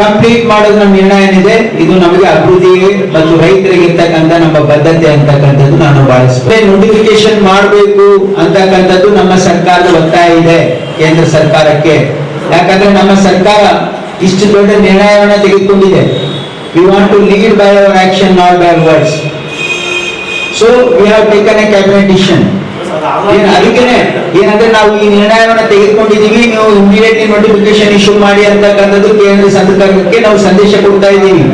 ಕಂಪ್ಲೀಟ್ ಮಾಡೋದು ನಮ್ಮ ನಿರ್ಣಯ ಏನಿದೆ, ಇದು ನಮಗೆ ಅಭಿವೃದ್ಧಿ ಮತ್ತು ರೈತರಿಗೆ ಇರ್ತಕ್ಕಂಥ ನಮ್ಮ ಬದ್ಧತೆ ಅಂತಕ್ಕಂಥದ್ದು ನಾನು ಭಾವಿಸ್ತೇನೆ. ನೋಟಿಫಿಕೇಶನ್ ಮಾಡಬೇಕು ಅಂತಕ್ಕಂಥದ್ದು ನಮ್ಮ ಸರ್ಕಾರದ ಒತ್ತಾಯ ಇದೆ ಕೇಂದ್ರ ಸರ್ಕಾರಕ್ಕೆ. ಯಾಕಂದ್ರೆ ನಮ್ಮ ಸರ್ಕಾರ ಇಷ್ಟು ದೊಡ್ಡ ನಿರ್ಣಯವನ್ನು ತೆಗೆದುಕೊಂಡಿದೆ. We want to lead by our action, not by our words. So we have taken a cabinet decision. ಅದಕ್ಕೆ ಏನಂದ್ರೆ ನಾವು ಈ ನಿರ್ಣಯವನ್ನು ತೆಗೆದುಕೊಂಡಿದ್ದೀವಿ, ನೀವು ಇಮಿಡಿಯೇಟ್ಲಿ ನೋಟಿಫಿಕೇಶನ್ ಇಶ್ಯೂ ಮಾಡಿ ಅಂತಕ್ಕಂಥದ್ದು ಕೇಂದ್ರ ಸರ್ಕಾರಕ್ಕೆ ನಾವು ಸಂದೇಶ ಕೊಡ್ತಾ ಇದ್ದೀವಿ.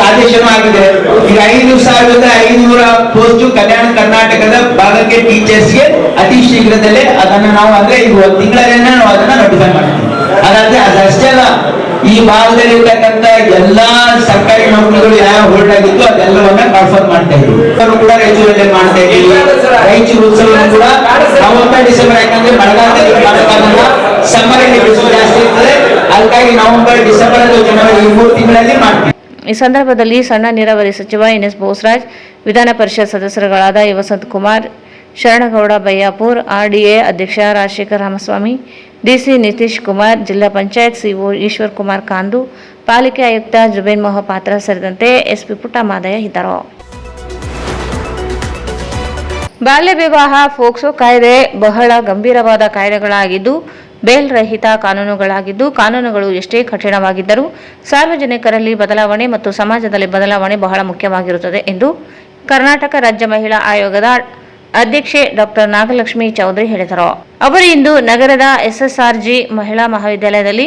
ಆದೇಶನೂ ಆಗಿದೆ. ಈಗ 5,500 ಪೋಸ್ಟ್ ಕಲ್ಯಾಣ ಕರ್ನಾಟಕದ ಭಾಗಕ್ಕೆ ಟೀಚರ್ಸ್ಗೆ ಅತಿ ಶೀಘ್ರದಲ್ಲೇ ಅದನ್ನ ನಾವು ಅಂದ್ರೆ ಈಗ 1 ತಿಂಗಳಲ್ಲೇ ನಾವು ಅದನ್ನ ನೋಟಿಫೈ ಮಾಡ್ತೀವಿ. ಅದಷ್ಟೇ ಅಲ್ಲ, ಈ ಭಾಗದಲ್ಲಿ ಇರ್ತಕ್ಕಂಥ ಎಲ್ಲಾ ಸರ್ಕಾರಿ ನೌಕರಿಗಳು ಯಾವ ಹೋಲ್ಡ್ ಆಗಿತ್ತು ಅದೆಲ್ಲವನ್ನ ಕನ್ಫರ್ಮ್ ಮಾಡ್ತಾ ಇದ್ದೀವಿ. ಕೂಡ ರಾಯಚೂರಲ್ಲೇ ಮಾಡ್ತಾ ಇದ್ದೀವಿ. ರಾಯಚೂರು ಉತ್ಸವ ಕೂಡ ನವೆಂಬರ್-ಡಿಸೆಂಬರ್, ಯಾಕಂದ್ರೆ ಮಳೆಗಾಲದಲ್ಲಿ ಮಾಡೋಕ್ಕಾಗಲ್ಲ, ಸಮ್ಮರ್ ಜಾಸ್ತಿ ಇರ್ತದೆ, ಅದಕ್ಕಾಗಿ ನವೆಂಬರ್-ಡಿಸೆಂಬರ್ ಅಥವಾ ಜನವರಿ ಈ 3 ತಿಂಗಳಲ್ಲಿ ಮಾಡ್ತೀವಿ. ಈ ಸಂದರ್ಭದಲ್ಲಿ ಸಣ್ಣ ನೀರಾವರಿ ಸಚಿವ NS ಬೋಸರಾಜ್, ವಿಧಾನ ಪರಿಷತ್ ಸದಸ್ಯರುಗಳಾದ ವಸಂತ್ ಕುಮಾರ್, ಶರಣಗೌಡ ಬಯ್ಯಾಪುರ್, RDA ಅಧ್ಯಕ್ಷ ರಾಜಶೇಖರ್ ರಾಮಸ್ವಾಮಿ, DC ನಿತೀಶ್ ಕುಮಾರ್, ಜಿಲ್ಲಾ ಪಂಚಾಯತ್ CO ಈಶ್ವರ್ ಕುಮಾರ್ ಕಾಂದು, ಪಾಲಿಕೆ ಆಯುಕ್ತ ಜುಬೇನ್ ಮೊಹಪಾತ್ರ ಸೇರಿದಂತೆ SP ಪುಟ್ಟಮಾದಯ್ಯ ಇದ್ದರು. ಬಾಲ್ಯ ವಿವಾಹ, ಫೋಕ್ಸೋ ಕಾಯ್ದೆ ಬಹಳ ಗಂಭೀರವಾದ ಕಾಯ್ದೆಗಳಾಗಿದ್ದು ಬೇಲ್ ರಹಿತ ಕಾನೂನುಗಳಾಗಿದ್ದು, ಕಾನೂನುಗಳು ಎಷ್ಟೇ ಕಠಿಣವಾಗಿದ್ದರೂ ಸಾರ್ವಜನಿಕರಲ್ಲಿ ಬದಲಾವಣೆ ಮತ್ತು ಸಮಾಜದಲ್ಲಿ ಬದಲಾವಣೆ ಬಹಳ ಮುಖ್ಯವಾಗಿರುತ್ತದೆ ಎಂದು ಕರ್ನಾಟಕ ರಾಜ್ಯ ಮಹಿಳಾ ಆಯೋಗದ ಅಧ್ಯಕ್ಷೆ ಡಾಕ್ಟರ್ ನಾಗಲಕ್ಷ್ಮಿ ಚೌಧರಿ ಹೇಳಿದರು. ಅವರು ಇಂದು ನಗರದ SSRG ಮಹಿಳಾ ಮಹಾವಿದ್ಯಾಲಯದಲ್ಲಿ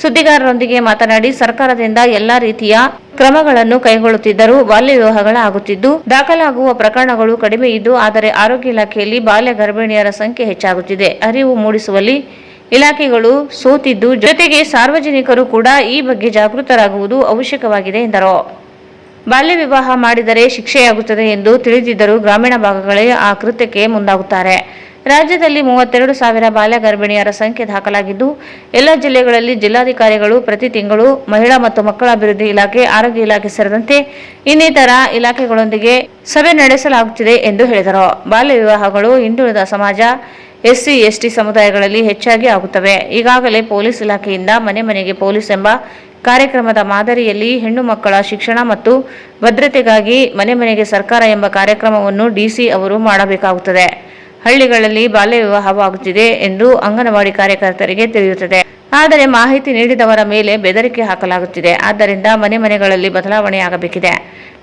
ಸುದ್ದಿಗಾರರೊಂದಿಗೆ ಮಾತನಾಡಿ ಸರ್ಕಾರದಿಂದ ಎಲ್ಲಾ ರೀತಿಯ ಕ್ರಮಗಳನ್ನು ಕೈಗೊಳ್ಳುತ್ತಿದ್ದರೂ ಬಾಲ್ಯ ವಿವಾಹಗಳಾಗುತ್ತಿದ್ದು ದಾಖಲಾಗುವ ಪ್ರಕರಣಗಳು ಕಡಿಮೆ ಇದ್ದು ಆದರೆ ಆರೋಗ್ಯ ಇಲಾಖೆಯಲ್ಲಿ ಬಾಲ್ಯ ಗರ್ಭಿಣಿಯರ ಸಂಖ್ಯೆ ಹೆಚ್ಚಾಗುತ್ತಿದೆ. ಅರಿವು ಮೂಡಿಸುವಲ್ಲಿ ಇಲಾಖೆಗಳು ಸೋತಿದ್ದು ಜೊತೆಗೆ ಸಾರ್ವಜನಿಕರು ಕೂಡ ಈ ಬಗ್ಗೆ ಜಾಗೃತರಾಗುವುದು ಅವಶ್ಯಕವಾಗಿದೆ ಎಂದರು. ಬಾಲ್ಯ ವಿವಾಹ ಮಾಡಿದರೆ ಶಿಕ್ಷೆಯಾಗುತ್ತದೆ ಎಂದು ತಿಳಿದಿದ್ದರೂ ಗ್ರಾಮೀಣ ಭಾಗಗಳೇ ಆ ಕೃತ್ಯಕ್ಕೆ ಮುಂದಾಗುತ್ತಾರೆ. ರಾಜ್ಯದಲ್ಲಿ 32,000 ಬಾಲ್ಯ ಗರ್ಭಿಣಿಯರ ಸಂಖ್ಯೆ ದಾಖಲಾಗಿದ್ದು ಎಲ್ಲ ಜಿಲ್ಲೆಗಳಲ್ಲಿ ಜಿಲ್ಲಾಧಿಕಾರಿಗಳು ಪ್ರತಿ ತಿಂಗಳು ಮಹಿಳಾ ಮತ್ತು ಮಕ್ಕಳ ಅಭಿವೃದ್ಧಿ ಇಲಾಖೆ, ಆರೋಗ್ಯ ಇಲಾಖೆ ಸೇರಿದಂತೆ ಇನ್ನಿತರ ಇಲಾಖೆಗಳೊಂದಿಗೆ ಸಭೆ ನಡೆಸಲಾಗುತ್ತಿದೆ ಎಂದು ಹೇಳಿದರು. ಬಾಲ್ಯ ವಿವಾಹಗಳು ಹಿಂದುಳಿದ ಸಮಾಜ, ಎಸ್ಸಿ, ಎಸ್ಟಿ ಸಮುದಾಯಗಳಲ್ಲಿ ಹೆಚ್ಚಾಗಿ ಆಗುತ್ತವೆ. ಈಗಾಗಲೇ ಪೊಲೀಸ್ ಇಲಾಖೆಯಿಂದ ಮನೆ ಮನೆಗೆ ಪೊಲೀಸ್ ಎಂಬ ಕಾರ್ಯಕ್ರಮದ ಮಾದರಿಯಲ್ಲಿ ಹೆಣ್ಣು ಮಕ್ಕಳ ಶಿಕ್ಷಣ ಮತ್ತು ಭದ್ರತೆಗಾಗಿ ಮನೆ ಮನೆಗೆ ಸರ್ಕಾರ ಎಂಬ ಕಾರ್ಯಕ್ರಮವನ್ನು ಡಿಸಿ ಅವರು ಮಾಡಬೇಕಾಗುತ್ತದೆ. ಹಳ್ಳಿಗಳಲ್ಲಿ ಬಾಲ್ಯ ವಿವಾಹವಾಗುತ್ತಿದೆ ಎಂದು ಅಂಗನವಾಡಿ ಕಾರ್ಯಕರ್ತರಿಗೆ ತಿಳಿಯುತ್ತದೆ. ಆದರೆ ಮಾಹಿತಿ ನೀಡಿದವರ ಮೇಲೆ ಬೆದರಿಕೆ ಹಾಕಲಾಗುತ್ತಿದೆ. ಆದ್ದರಿಂದ ಮನೆ ಮನೆಗಳಲ್ಲಿ ಬದಲಾವಣೆಯಾಗಬೇಕಿದೆ.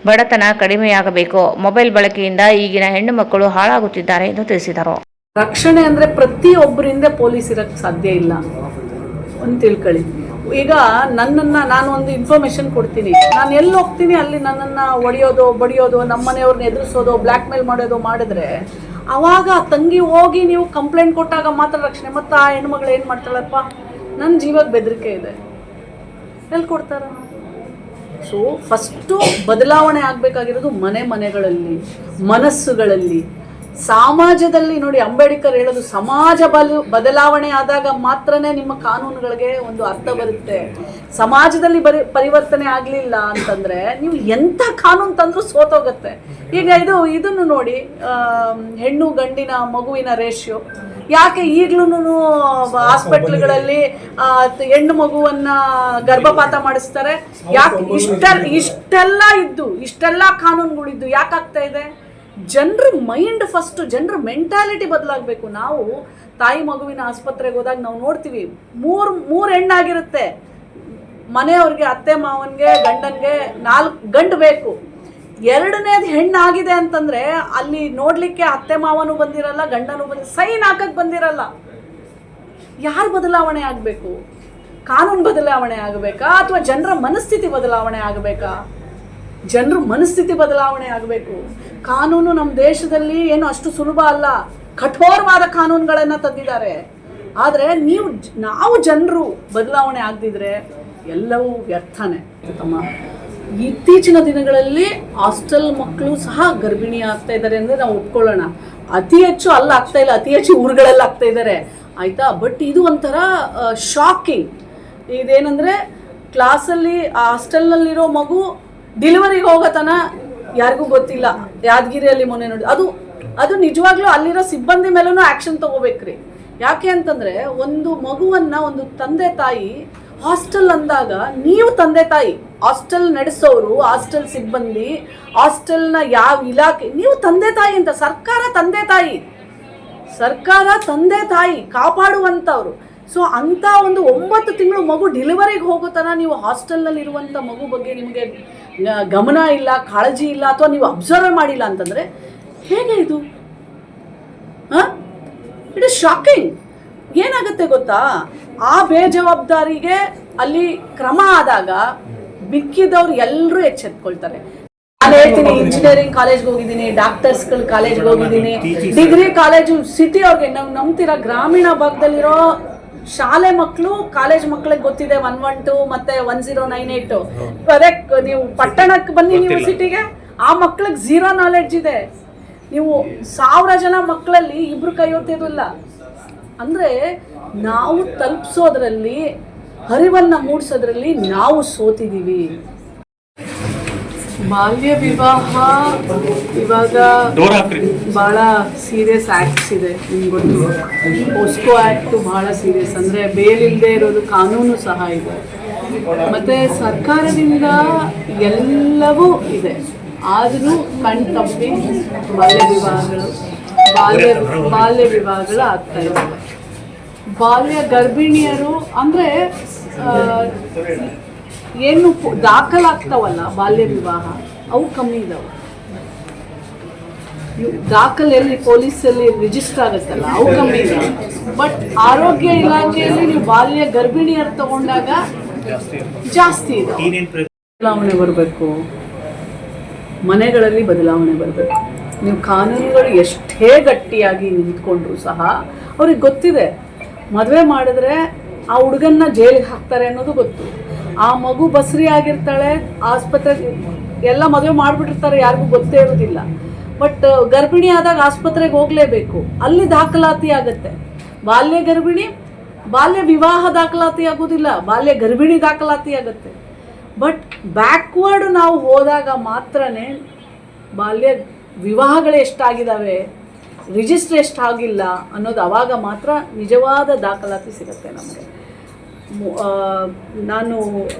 ಬಡತನ ಕಡಿಮೆಯಾಗಬೇಕು. ಮೊಬೈಲ್ ಬಳಕೆಯಿಂದ ಈಗಿನ ಹೆಣ್ಣು ಮಕ್ಕಳು ಹಾಳಾಗುತ್ತಿದ್ದಾರೆ ಎಂದು ತಿಳಿಸಿದರು. ರಕ್ಷಣೆ ಅಂದ್ರೆ ಪ್ರತಿಯೊಬ್ಬರಿಂದ ಪೊಲೀಸ್ ಇರಕ್ಕೆ ಸಾಧ್ಯ ಇಲ್ಲ ಒಂದು ತಿಳ್ಕೊಳ್ಳಿ. ಈಗ ನಾನು ಒಂದು ಇನ್ಫಾರ್ಮೇಶನ್ ಕೊಡ್ತೀನಿ, ನಾನು ಎಲ್ಲಿ ಹೋಗ್ತೀನಿ ಅಲ್ಲಿ ನನ್ನನ್ನು ಹೊಡೆಯೋದು ಬಡಿಯೋದು, ನಮ್ಮ ಮನೆಯವ್ರನ್ನ ಎದುರಿಸೋದು, ಬ್ಲ್ಯಾಕ್ ಮೇಲ್ ಮಾಡೋದು ಮಾಡಿದ್ರೆ ಆವಾಗ ತಂಗಿ ಹೋಗಿ ನೀವು ಕಂಪ್ಲೇಂಟ್ ಕೊಟ್ಟಾಗ ಮಾತ್ರ ರಕ್ಷಣೆ. ಮತ್ತು ಆ ಹೆಣ್ಮಗಳು ಏನು ಮಾಡ್ತಾಳಪ್ಪ, ನನ್ನ ಜೀವಕ್ಕೆ ಬೆದರಿಕೆ ಇದೆ, ಎಲ್ಲಿ ಕೊಡ್ತಾರ? ಸೊ ಫಸ್ಟು ಬದಲಾವಣೆ ಆಗಬೇಕಾಗಿರೋದು ಮನೆಗಳಲ್ಲಿ, ಮನಸ್ಸುಗಳಲ್ಲಿ, ಸಮಾಜದಲ್ಲಿ. ನೋಡಿ, ಅಂಬೇಡ್ಕರ್ ಹೇಳೋದು ಸಮಾಜ ಬದಲಾವಣೆ ಆದಾಗ ಮಾತ್ರನೇ ನಿಮ್ಮ ಕಾನೂನುಗಳಿಗೆ ಒಂದು ಅರ್ಥ ಬರುತ್ತೆ. ಸಮಾಜದಲ್ಲಿ ಪರಿವರ್ತನೆ ಆಗಲಿಲ್ಲ ಅಂತಂದರೆ ನೀವು ಎಂಥ ಕಾನೂನು ತಂದರೂ ಸೋತೋಗುತ್ತೆ. ಈಗ ಇದನ್ನು ನೋಡಿ, ಹೆಣ್ಣು ಗಂಡಿನ ಮಗುವಿನ ರೇಷಿಯೋ ಯಾಕೆ ಈಗಲೂ ಹಾಸ್ಪಿಟ್ಲ್ಗಳಲ್ಲಿ ಹೆಣ್ಣು ಮಗುವನ್ನ ಗರ್ಭಪಾತ ಮಾಡಿಸ್ತಾರೆ? ಯಾಕೆ ಇಷ್ಟೆಲ್ಲ ಕಾನೂನುಗಳಿದ್ದು ಯಾಕಾಗ್ತಾ ಇದೆ? ಜನರ ಮೈಂಡ್ ಫಸ್ಟ್, ಜನರ ಮೆಂಟಾಲಿಟಿ ಬದಲಾಗಬೇಕು. ನಾವು ತಾಯಿ ಮಗುವಿನ ಆಸ್ಪತ್ರೆಗೆ ಹೋದಾಗ ನಾವು ನೋಡ್ತೀವಿ, ಮೂರು ಹೆಣ್ಣಾಗಿರುತ್ತೆ ಮನೆಯವ್ರಿಗೆ, ಅತ್ತೆ ಮಾವನ್ಗೆ, ಗಂಡನ್ಗೆ 4 ಗಂಡು ಬೇಕು. ಎರಡನೇದು ಹೆಣ್ಣಾಗಿದೆ ಅಂತಂದ್ರೆ ಅಲ್ಲಿ ನೋಡ್ಲಿಕ್ಕೆ ಅತ್ತೆ ಮಾವನು ಬಂದಿರಲ್ಲ, ಗಂಡನೂ ಸೈನ್ ಹಾಕಕ್ ಬಂದಿರಲ್ಲ. ಯಾರು ಬದಲಾವಣೆ ಆಗಬೇಕು? ಕಾನೂನು ಬದಲಾವಣೆ ಆಗಬೇಕಾ ಅಥವಾ ಜನರ ಮನಸ್ಥಿತಿ ಬದಲಾವಣೆ ಆಗಬೇಕಾ? ಜನರ ಮನಸ್ಥಿತಿ ಬದಲಾವಣೆ ಆಗಬೇಕು. ಕಾನೂನು ನಮ್ಮ ದೇಶದಲ್ಲಿ ಏನು ಅಷ್ಟು ಸುಲಭ ಅಲ್ಲ, ಕಠೋರವಾದ ಕಾನೂನುಗಳನ್ನು ತಂದಿದ್ದಾರೆ. ಆದರೆ ನಾವು ಜನರು ಬದಲಾವಣೆ ಆಗದಿದ್ರೆ ಎಲ್ಲವೂ ವ್ಯರ್ಥನೇ. ಇತ್ತೀಚಿನ ದಿನಗಳಲ್ಲಿ ಹಾಸ್ಟೆಲ್ ಮಕ್ಕಳು ಸಹ ಗರ್ಭಿಣಿ ಆಗ್ತಾ ಇದ್ದಾರೆ ಅಂದರೆ ನಾವು ಒಪ್ಕೊಳ್ಳೋಣ. ಅತಿ ಹೆಚ್ಚು ಅಲ್ಲಿ ಆಗ್ತಾ ಇಲ್ಲ, ಅತಿ ಹೆಚ್ಚು ಊರುಗಳಲ್ಲಿ ಆಗ್ತಾ ಇದ್ದಾರೆ, ಆಯಿತಾ? ಬಟ್ ಇದು ಒಂಥರ ಶಾಕಿಂಗ್. ಇದೇನೆಂದರೆ ಕ್ಲಾಸಲ್ಲಿ ಹಾಸ್ಟೆಲ್ನಲ್ಲಿರೋ ಮಗು ಡೆಲಿವರಿಗೆ ಹೋಗೋತನ ಯಾರಿಗೂ ಗೊತ್ತಿಲ್ಲ. ಯಾದಗಿರಿಯಲ್ಲಿ ಮೊನ್ನೆ ನೋಡಿ, ಅದು ನಿಜವಾಗ್ಲೂ ಅಲ್ಲಿರೋ ಸಿಬ್ಬಂದಿ ಮೇಲೂ ಆ್ಯಕ್ಷನ್ ತೊಗೋಬೇಕ್ರಿ. ಯಾಕೆ ಅಂತಂದರೆ ಒಂದು ಮಗುವನ್ನು ಒಂದು ತಂದೆ ತಾಯಿ ಹಾಸ್ಟೆಲ್ ಅಂದಾಗ, ನೀವು ತಂದೆ ತಾಯಿ, ಹಾಸ್ಟೆಲ್ ನಡೆಸೋರು, ಹಾಸ್ಟೆಲ್ ಸಿಬ್ಬಂದಿ, ಹಾಸ್ಟೆಲ್ನ ಯಾವ ಇಲಾಖೆ, ನೀವು ತಂದೆ ತಾಯಿ ಅಂತ. ಸರ್ಕಾರ ತಂದೆ ತಾಯಿ ಕಾಪಾಡುವಂಥವ್ರು. ಸೊ ಅಂಥ ಒಂದು 9 ತಿಂಗಳು ಮಗು ಡೆಲಿವರಿಗೆ ಹೋಗೋತನ ನೀವು ಹಾಸ್ಟೆಲ್ನಲ್ಲಿ ಇರುವಂಥ ಮಗು ಬಗ್ಗೆ ನಿಮಗೆ ಗಮನ ಇಲ್ಲ, ಕಾಳಜಿ ಇಲ್ಲ, ಅಥವಾ ನೀವು ಅಬ್ಸರ್ವ್ ಮಾಡಿಲ್ಲ ಅಂತಂದರೆ ಹೇಗೆ ಇದು? It is shocking. ಏನಾಗುತ್ತೆ ಗೊತ್ತಾ, ಆ ಬೇಜವಾಬ್ದಾರಿಗೆ ಅಲ್ಲಿ ಕ್ರಮ ಆದಾಗ ಮಿಕ್ಕಿದವ್ರು ಎಲ್ಲರೂ ಎಚ್ಚೆತ್ಕೊಳ್ತಾರೆ. ನಾನು ಹೇಳ್ತೀನಿ, ಇಂಜಿನಿಯರಿಂಗ್ ಕಾಲೇಜ್ಗೆ ಹೋಗಿದ್ದೀನಿ, ಡಾಕ್ಟರ್ಸ್ಗಳ ಕಾಲೇಜ್ಗೆ ಹೋಗಿದ್ದೀನಿ, ಡಿಗ್ರಿ ಕಾಲೇಜು, ಸಿಟಿ ಅವ್ರಿಗೆ ನಾವು ನಂಬ್ತೀರಾ, ಗ್ರಾಮೀಣ ಭಾಗದಲ್ಲಿರೋ ಶಾಲೆ ಮಕ್ಕಳು ಕಾಲೇಜ್ ಮಕ್ಕಳಿಗೆ ಗೊತ್ತಿದೆ 112 ಮತ್ತೆ 1098. ಅದೇ ನೀವು ಪಟ್ಟಣಕ್ಕೆ ಬನ್ನಿ, ನೀವು ಸಿಟಿಗೆ, ಆ ಮಕ್ಕಳಿಗೆ 0 ನಾಲೆಡ್ಜ್ ಇದೆ. ನೀವು 1000 ಜನ ಮಕ್ಕಳಲ್ಲಿ 2 ಕೈ ಓದ್ತಿರಲಿಲ್ಲ. ಅಂದರೆ ನಾವು ತಲುಪಿಸೋದ್ರಲ್ಲಿ, ಅರಿವನ್ನು ಮೂಡಿಸೋದ್ರಲ್ಲಿ ನಾವು ಸೋತಿದ್ದೀವಿ. ಬಾಲ್ಯ ವಿವಾಹ ಇವಾಗ ಭಾಳ ಸೀರಿಯಸ್ ಆ್ಯಕ್ಟ್ಸ್ ಇದೆ, ನಿಮ್ಗೆ ಗೊತ್ತು. ಪೋಸ್ಕೋ ಆ್ಯಕ್ಟು ಭಾಳ ಸೀರಿಯಸ್, ಅಂದರೆ ಬೇಲಿಲ್ಲದೆ ಇರೋದು ಕಾನೂನು ಸಹ ಇದೆ. ಮತ್ತು ಸರ್ಕಾರದಿಂದ ಎಲ್ಲವೂ ಇದೆ, ಆದರೂ ಕಣ್ತಪ್ಪಿ ಬಾಲ್ಯ ವಿವಾಹಗಳು ಆಗ್ತಾ ಇದ್ದಾವೆ. ಬಾಲ್ಯ ಗರ್ಭಿಣಿಯರು ಅಂದರೆ ಏನು ದಾಖಲಾಗ್ತಾವಲ್ಲ ಬಾಲ್ಯ ವಿವಾಹ, ಅವು ಕಮ್ಮಿ ಇದ್ದಾವೆ. ದಾಖಲೆಯಲ್ಲಿ ಪೊಲೀಸಲ್ಲಿ ರಿಜಿಸ್ಟರ್ ಆಗುತ್ತಲ್ಲ ಅವು ಕಮ್ಮಿ ಇದೆ. ಬಟ್ ಆರೋಗ್ಯ ಇಲಾಖೆಯಲ್ಲಿ ನೀವು ಬಾಲ್ಯ ಗರ್ಭಿಣಿಯರು ತಗೊಂಡಾಗ ಜಾಸ್ತಿ ಇದೆ. ಬದಲಾವಣೆ ಬರಬೇಕು, ಮನೆಗಳಲ್ಲಿ ಬದಲಾವಣೆ ಬರಬೇಕು. ನೀವು ಕಾನೂನುಗಳು ಎಷ್ಟೇ ಗಟ್ಟಿಯಾಗಿ ನಿಂತ್ಕೊಂಡ್ರು ಸಹ ಅವ್ರಿಗೆ ಗೊತ್ತಿದೆ, ಮದುವೆ ಮಾಡಿದ್ರೆ ಆ ಹುಡುಗನ್ನ ಜೈಲಿಗೆ ಹಾಕ್ತಾರೆ ಅನ್ನೋದು ಗೊತ್ತು. ಆ ಮಗು ಬಸ್ರಿ ಆಗಿರ್ತಾಳೆ, ಆಸ್ಪತ್ರೆ ಎಲ್ಲ ಮದುವೆ ಮಾಡಿಬಿಟ್ಟಿರ್ತಾರೆ, ಯಾರಿಗೂ ಗೊತ್ತೇ ಇರೋದಿಲ್ಲ. ಬಟ್ ಗರ್ಭಿಣಿ ಆದಾಗ ಆಸ್ಪತ್ರೆಗೆ ಹೋಗಲೇಬೇಕು, ಅಲ್ಲಿ ದಾಖಲಾತಿ ಆಗುತ್ತೆ. ಬಾಲ್ಯ ಗರ್ಭಿಣಿ, ಬಾಲ್ಯ ವಿವಾಹ ದಾಖಲಾತಿ ಆಗೋದಿಲ್ಲ, ಬಾಲ್ಯ ಗರ್ಭಿಣಿ ದಾಖಲಾತಿ ಆಗುತ್ತೆ. ಬಟ್ ಬ್ಯಾಕ್ವರ್ಡ್ ನಾವು ಹೋದಾಗ ಮಾತ್ರನೇ ಬಾಲ್ಯ ವಿವಾಹಗಳು ಎಷ್ಟಾಗಿದ್ದಾವೆ, ರಿಜಿಸ್ಟರ್ ಎಷ್ಟಾಗಿಲ್ಲ ಅನ್ನೋದು ಆವಾಗ ಮಾತ್ರ ನಿಜವಾದ ದಾಖಲಾತಿ ಸಿಗುತ್ತೆ ನಮಗೆ. ನಾನು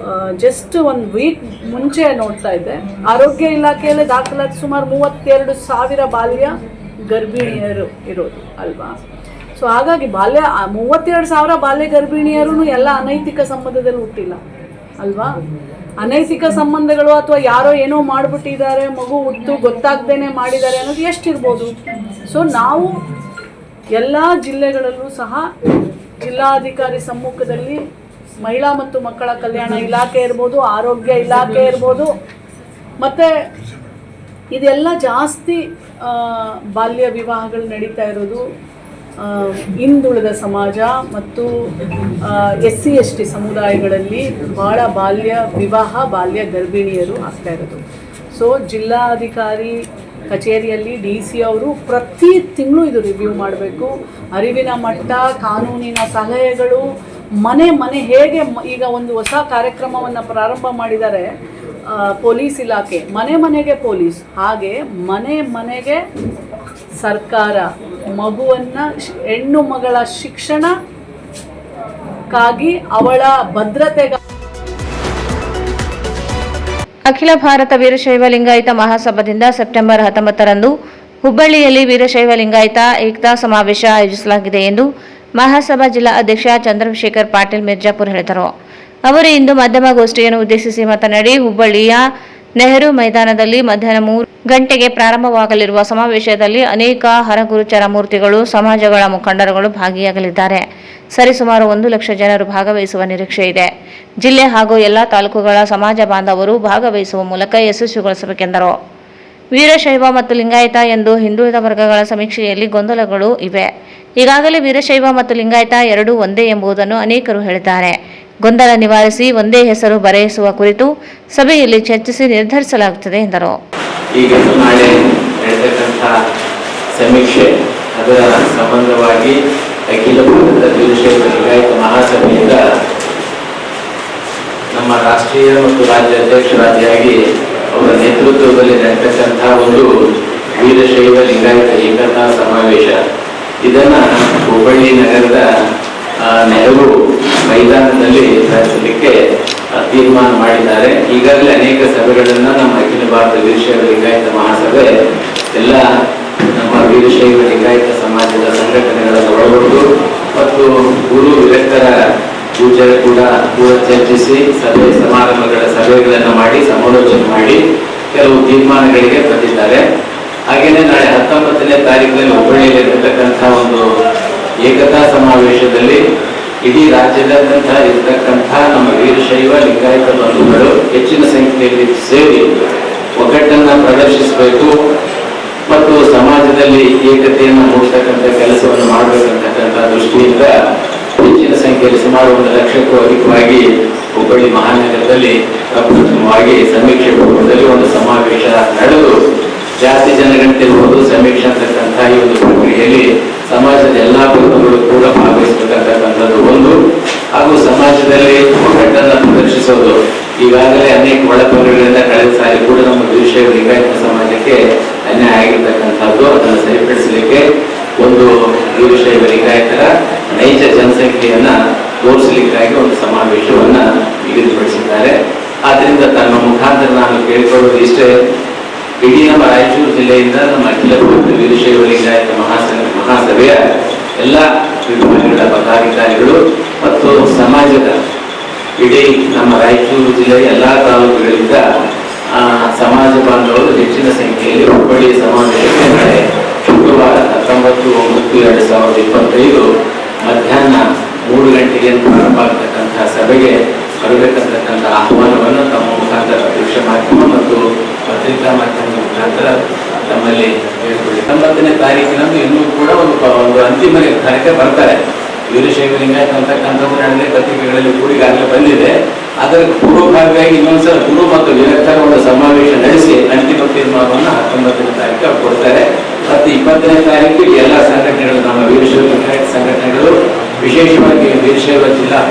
ಜಸ್ಟ್ 1 ವೀಕ್ ಮುಂಚೆ ನೋಡ್ತಾ ಇದ್ದೆ, ಆರೋಗ್ಯ ಇಲಾಖೆಯಲ್ಲಿ ದಾಖಲಾತಿ ಸುಮಾರು 32,000 ಬಾಲ್ಯ ಗರ್ಭಿಣಿಯರು ಇರೋದು ಅಲ್ವಾ. ಸೊ ಹಾಗಾಗಿ 32,000 ಬಾಲ್ಯ ಗರ್ಭಿಣಿಯರು ಎಲ್ಲ ಅನೈತಿಕ ಸಂಬಂಧದಲ್ಲಿ ಹುಟ್ಟಿಲ್ಲ ಅಲ್ವಾ. ಅನೈತಿಕ ಸಂಬಂಧಗಳು ಅಥವಾ ಯಾರೋ ಏನೋ ಮಾಡಿಬಿಟ್ಟಿದ್ದಾರೆ, ಮಗು ಹುಟ್ಟು ಗೊತ್ತಾಗ್ದೇನೆ ಮಾಡಿದ್ದಾರೆ ಅನ್ನೋದು ಎಷ್ಟಿರ್ಬೋದು. ಸೊ ನಾವು ಎಲ್ಲ ಜಿಲ್ಲೆಗಳಲ್ಲೂ ಸಹ ಜಿಲ್ಲಾಧಿಕಾರಿ ಸಮ್ಮುಖದಲ್ಲಿ ಮಹಿಳಾ ಮತ್ತು ಮಕ್ಕಳ ಕಲ್ಯಾಣ ಇಲಾಖೆ ಇರ್ಬೋದು, ಆರೋಗ್ಯ ಇಲಾಖೆ ಇರ್ಬೋದು, ಮತ್ತು ಇದೆಲ್ಲ ಜಾಸ್ತಿ ಬಾಲ್ಯ ವಿವಾಹಗಳು ನಡೀತಾ ಇರೋದು ಹಿಂದುಳಿದ ಸಮಾಜ ಮತ್ತು SC ST ಸಮುದಾಯಗಳಲ್ಲಿ ಭಾಳ ಬಾಲ್ಯ ವಿವಾಹ, ಬಾಲ್ಯ ಗರ್ಭಿಣಿಯರು ಆಗ್ತಾ ಇರೋದು. ಸೊ ಜಿಲ್ಲಾಧಿಕಾರಿ ಕಚೇರಿಯಲ್ಲಿ DC ಅವರು ಪ್ರತಿ ತಿಂಗಳು ಇದು ರಿವ್ಯೂ ಮಾಡಬೇಕು. ಅರಿವಿನ ಮಟ್ಟ, ಕಾನೂನಿನ ಸಲಹೆಗಳು, ಮನೆ ಹೇಗೆ ಈಗ ಒಂದು ಹೊಸ ಕಾರ್ಯಕ್ರಮವನ್ನು ಪ್ರಾರಂಭ ಮಾಡಿದ್ದಾರೆ ಪೊಲೀಸ್ ಇಲಾಖೆ, ಮನೆಗೆ ಪೊಲೀಸ್, ಹಾಗೆ ಮನೆಗೆ ಸರ್ಕಾರ ಮಗುವನ್ನು, ಹೆಣ್ಣು ಮಗಳ ಶಿಕ್ಷಣಕ್ಕಾಗಿ ಅವಳ ಭದ್ರತೆಗಾಗಿ. ಅಖಿಲ ಭಾರತ ವೀರಶೈವ ಲಿಂಗಾಯತ ಮಹಾಸಭಾದಿಂದ ಸೆಪ್ಟೆಂಬರ್ 19ರಂದು ಹುಬ್ಬಳ್ಳಿಯಲ್ಲಿ ವೀರಶೈವ ಲಿಂಗಾಯತ ಏಕತಾ ಸಮಾವೇಶ ಆಯೋಜಿಸಲಾಗಿದೆ ಎಂದು ಮಹಾಸಭಾ ಜಿಲ್ಲಾ ಅಧ್ಯಕ್ಷ ಚಂದ್ರಶೇಖರ್ ಪಾಟೀಲ್ ಮಿರ್ಜಾಪುರ್ ಹೇಳಿದರು. ಅವರು ಇಂದು ಮಾಧ್ಯಮಗೋಷ್ಠಿಯನ್ನು ಉದ್ದೇಶಿಸಿ ಮಾತನಾಡಿ, ಹುಬ್ಬಳ್ಳಿಯ ನೆಹರು ಮೈದಾನದಲ್ಲಿ ಮಧ್ಯಾಹ್ನ 3 ಗಂಟೆಗೆ ಪ್ರಾರಂಭವಾಗಲಿರುವ ಸಮಾವೇಶದಲ್ಲಿ ಅನೇಕ ಹರಗುರುಚರ ಮೂರ್ತಿಗಳು, ಸಮಾಜಗಳ ಮುಖಂಡರುಗಳು ಭಾಗಿಯಾಗಲಿದ್ದಾರೆ. ಸರಿಸುಮಾರು 1 ಲಕ್ಷ ಜನರು ಭಾಗವಹಿಸುವ ನಿರೀಕ್ಷೆ ಇದೆ. ಜಿಲ್ಲೆ ಹಾಗೂ ಎಲ್ಲ ತಾಲೂಕುಗಳ ಸಮಾಜ ಬಾಂಧವರು ಭಾಗವಹಿಸುವ ಮೂಲಕ ಯಶಸ್ವಿಗೊಳಿಸಬೇಕೆಂದರು. ವೀರಶೈವ ಮತ್ತು ಲಿಂಗಾಯತ ಎಂದು ಹಿಂದುಳಿದ ವರ್ಗಗಳ ಸಮೀಕ್ಷೆಯಲ್ಲಿ ಗೊಂದಲಗಳು ಇವೆ. ಈಗಾಗಲೇ ವೀರಶೈವ ಮತ್ತು ಲಿಂಗಾಯತ ಎರಡೂ ಒಂದೇ ಎಂಬುದನ್ನು ಅನೇಕರು ಹೇಳಿದ್ದಾರೆ. ಗೊಂದಲ ನಿವಾರಿಸಿ ಒಂದೇ ಹೆಸರು ಬರೆಯಿಸುವ ಕುರಿತು ಸಭೆಯಲ್ಲಿ ಚರ್ಚಿಸಿ ನಿರ್ಧರಿಸಲಾಗುತ್ತದೆ ಎಂದರು. ಈಗ ನಾಳೆ ನಡೆತಕ್ಕಂಥ ಸಮೀಕ್ಷೆ ಅದರ ಸಂಬಂಧವಾಗಿ ಅಖಿಲ ಭಾರತ ವೀರಶೈವ ಲಿಂಗಾಯತ ಮಹಾಸಭೆಯಿಂದ ನಮ್ಮ ರಾಷ್ಟ್ರೀಯ ಮತ್ತು ರಾಜ್ಯ ಅಧ್ಯಕ್ಷರಾದಿಯಾಗಿ ಅವರ ನೇತೃತ್ವದಲ್ಲಿ ನಡೆತಕ್ಕಂಥ ಒಂದು ವೀರಶೈವ ಲಿಂಗಾಯತ ಏಕತಾ ಸಮಾವೇಶ, ಇದನ್ನು ಹುಬ್ಬಳ್ಳಿ ನಗರದ ನೆಹರು ಮೈದಾನದಲ್ಲಿ ನಡೆಸಲಿಕ್ಕೆ ತೀರ್ಮಾನ ಮಾಡಿದ್ದಾರೆ. ಈಗಾಗಲೇ ಅನೇಕ ಸಭೆಗಳನ್ನು ನಮ್ಮ ಅಖಿಲ ಭಾರತ ವೀರಶೈವ ಲಿಂಗಾಯತ ಮಹಾಸಭೆ ಎಲ್ಲ ನಮ್ಮ ವೀರಶೈವ ಲಿಂಗಾಯತ ಸಮಾಜದ ಸಂಘಟನೆಗಳನ್ನು ಒಳಗೊಂಡು ಮತ್ತು ಗುರು ವಿರಕ್ತರ ಪೂಜೆ ಕೂಡ ಚರ್ಚಿಸಿ ಸಭೆ ಸಮಾರಂಭಗಳ ಸಭೆಗಳನ್ನು ಮಾಡಿ ಸಮಾಲೋಚನೆ ಮಾಡಿ ಕೆಲವು ತೀರ್ಮಾನಗಳಿಗೆ ಬಂದಿದ್ದಾರೆ. ಹಾಗೆಯೇ ನಾಳೆ 19ನೇ ತಾರೀಕಿನಲ್ಲಿ ಹುಬ್ಬಳ್ಳಿಯಲ್ಲಿ ಇರತಕ್ಕಂಥ ಒಂದು ಏಕತಾ ಸಮಾವೇಶದಲ್ಲಿ ಇಡೀ ರಾಜ್ಯದಾದ್ಯಂತ ಇರತಕ್ಕಂಥ ನಮ್ಮ ವೀರಶೈವ ಲಿಂಗಾಯತ ಬಂಧುಗಳು ಹೆಚ್ಚಿನ ಸಂಖ್ಯೆಯಲ್ಲಿ ಸೇರಿ ಒಗ್ಗಟ್ಟನ್ನು ಪ್ರದರ್ಶಿಸಬೇಕು ಮತ್ತು ಸಮಾಜದಲ್ಲಿ ಏಕತೆಯನ್ನು ಮೂಡಿಸತಕ್ಕಂಥ ಕೆಲಸವನ್ನು ಮಾಡಬೇಕಂತಕ್ಕಂಥ ದೃಷ್ಟಿಯಿಂದ ಹೆಚ್ಚಿನ ಸಂಖ್ಯೆಯಲ್ಲಿ ಸುಮಾರು 1 ಲಕ್ಷಕ್ಕೂ ಅಧಿಕವಾಗಿ ಹುಬ್ಬಳ್ಳಿ ಮಹಾನಗರದಲ್ಲಿ ಅಪ್ರಥಮವಾಗಿ ಸಮೀಕ್ಷೆ ಪೂರ್ವದಲ್ಲಿ ಒಂದು ಸಮಾವೇಶ ನಡೆದು ಜಾತಿ ಜನಗಣತಿ ಇರುವುದು ಸಮೀಕ್ಷೆ ಅಂತಕ್ಕಂಥ ಈ ಒಂದು ಪ್ರಕ್ರಿಯೆಯಲ್ಲಿ ಸಮಾಜದ ಎಲ್ಲ ವರ್ಗಗಳು ಕೂಡ ಭಾಗವಹಿಸಬೇಕಂತಕ್ಕಂಥದ್ದು ಒಂದು, ಹಾಗೂ ಸಮಾಜದಲ್ಲಿ ಒಗ್ಗಟ್ಟನ್ನು ಪ್ರದರ್ಶಿಸೋದು. ಈಗಾಗಲೇ ಅನೇಕ ಒಳಪರಿಗಳಿಂದ ಕಳೆದ ಸಾರಿ ಕೂಡ ನಮ್ಮ ವೀರಶೈವ ಲಿಂಗಾಯತ ಸಮಾಜಕ್ಕೆ ಅನ್ಯಾಯ ಆಗಿರ್ತಕ್ಕಂಥದ್ದು, ಅದನ್ನು ಸರಿಪಡಿಸಲಿಕ್ಕೆ ಒಂದು ವೀರಶೈವ ಲಿಂಗಾಯತರ ನೈಜ ಜನಸಂಖ್ಯೆಯನ್ನ ತೋರಿಸಲಿಕ್ಕಾಗಿ ಒಂದು ಸಮಾವೇಶವನ್ನ ನಿಗದಿಪಡಿಸಿದ್ದಾರೆ. ಆದ್ರಿಂದ ತನ್ನ ಮುಖಾಂತರ ನಾನು ಕೇಳಿಕೊಳ್ಳುವುದು ಇಷ್ಟೇ, ಇಡೀ ನಮ್ಮ ರಾಯಚೂರು ಜಿಲ್ಲೆಯಿಂದ ನಮ್ಮ ಅಖಿಲ ಭಾರತ ವೀರಶೈವ ಲಿಂಗಾಯತ ಮಹಾಸಭೆಯ ಎಲ್ಲ ವಿಭಾಗಗಳ ಪದಾಧಿಕಾರಿಗಳು ಮತ್ತು ಸಮಾಜದ ಇಡೀ ನಮ್ಮ ರಾಯಚೂರು ಜಿಲ್ಲೆಯ ಎಲ್ಲ ತಾಲೂಕುಗಳಿಂದ ಸಮಾಜ ಬಾಂಧವರು ಹೆಚ್ಚಿನ ಸಂಖ್ಯೆಯಲ್ಲಿ ಹುಬ್ಬಳ್ಳಿ ಸಮಾವೇಶಕ್ಕೆ ನಾಳೆ 19/9/2025 ಮಧ್ಯಾಹ್ನ 3 ಗಂಟೆಗೆ ಪ್ರಾರಂಭ ಆಗತಕ್ಕಂತಹ ಸಭೆಗೆ ಬರಬೇಕಂತಕ್ಕಂಥ ಆಹ್ವಾನವನ್ನು ತಮ್ಮ ಮುಖಾಂತರ ದೃಶ್ಯ ಮಾಧ್ಯಮ ಮತ್ತು ಪತ್ರಿಕಾ ಮಾಧ್ಯಮದ ಮುಖಾಂತರ ತಮ್ಮಲ್ಲಿ ಹೇಳ್ಕೊಳ್ಳಿ. 19ನೇ ತಾರೀಕಿನಂದು ಇನ್ನೂ ಕೂಡ ಒಂದು ಅಂತಿಮ ನಿರ್ಧಾರಕ್ಕೆ ಬರ್ತಾರೆ. ವೀರಶೈವ ಲಿಂಗಾಯತ ಅಂತಕ್ಕಂಥದ್ದು ನಡೆದ ಪತ್ರಿಕೆಗಳಲ್ಲಿ ಕೂಡ ಈಗಾಗಲೇ ಬಂದಿದೆ. ಅದರ ಪೂರ್ವಭಾವಿಯಾಗಿ ಇನ್ನೊಂದ್ಸಲ ಗುರು ಮತ್ತು ವಿರಕ್ತರ ಒಂದು ಸಮಾವೇಶ ನಡೆಸಿ ಅಂತಿಮ ತೀರ್ಮಾನವನ್ನು 19ನೇ ತಾರೀಕು ಅವ್ರು ಕೊಡ್ತಾರೆ. ಮತ್ತು 20ನೇ ತಾರೀಕು ಎಲ್ಲ ಸಂಘಟನೆಗಳು, ನಮ್ಮ ವೀರಶೈವ ಲಿಂಗಾಯತ ಸಂಘಟನೆಗಳು, ವಿಶೇಷವಾಗಿ ವೀರಶೈವ ಜಿಲ್ಲಾ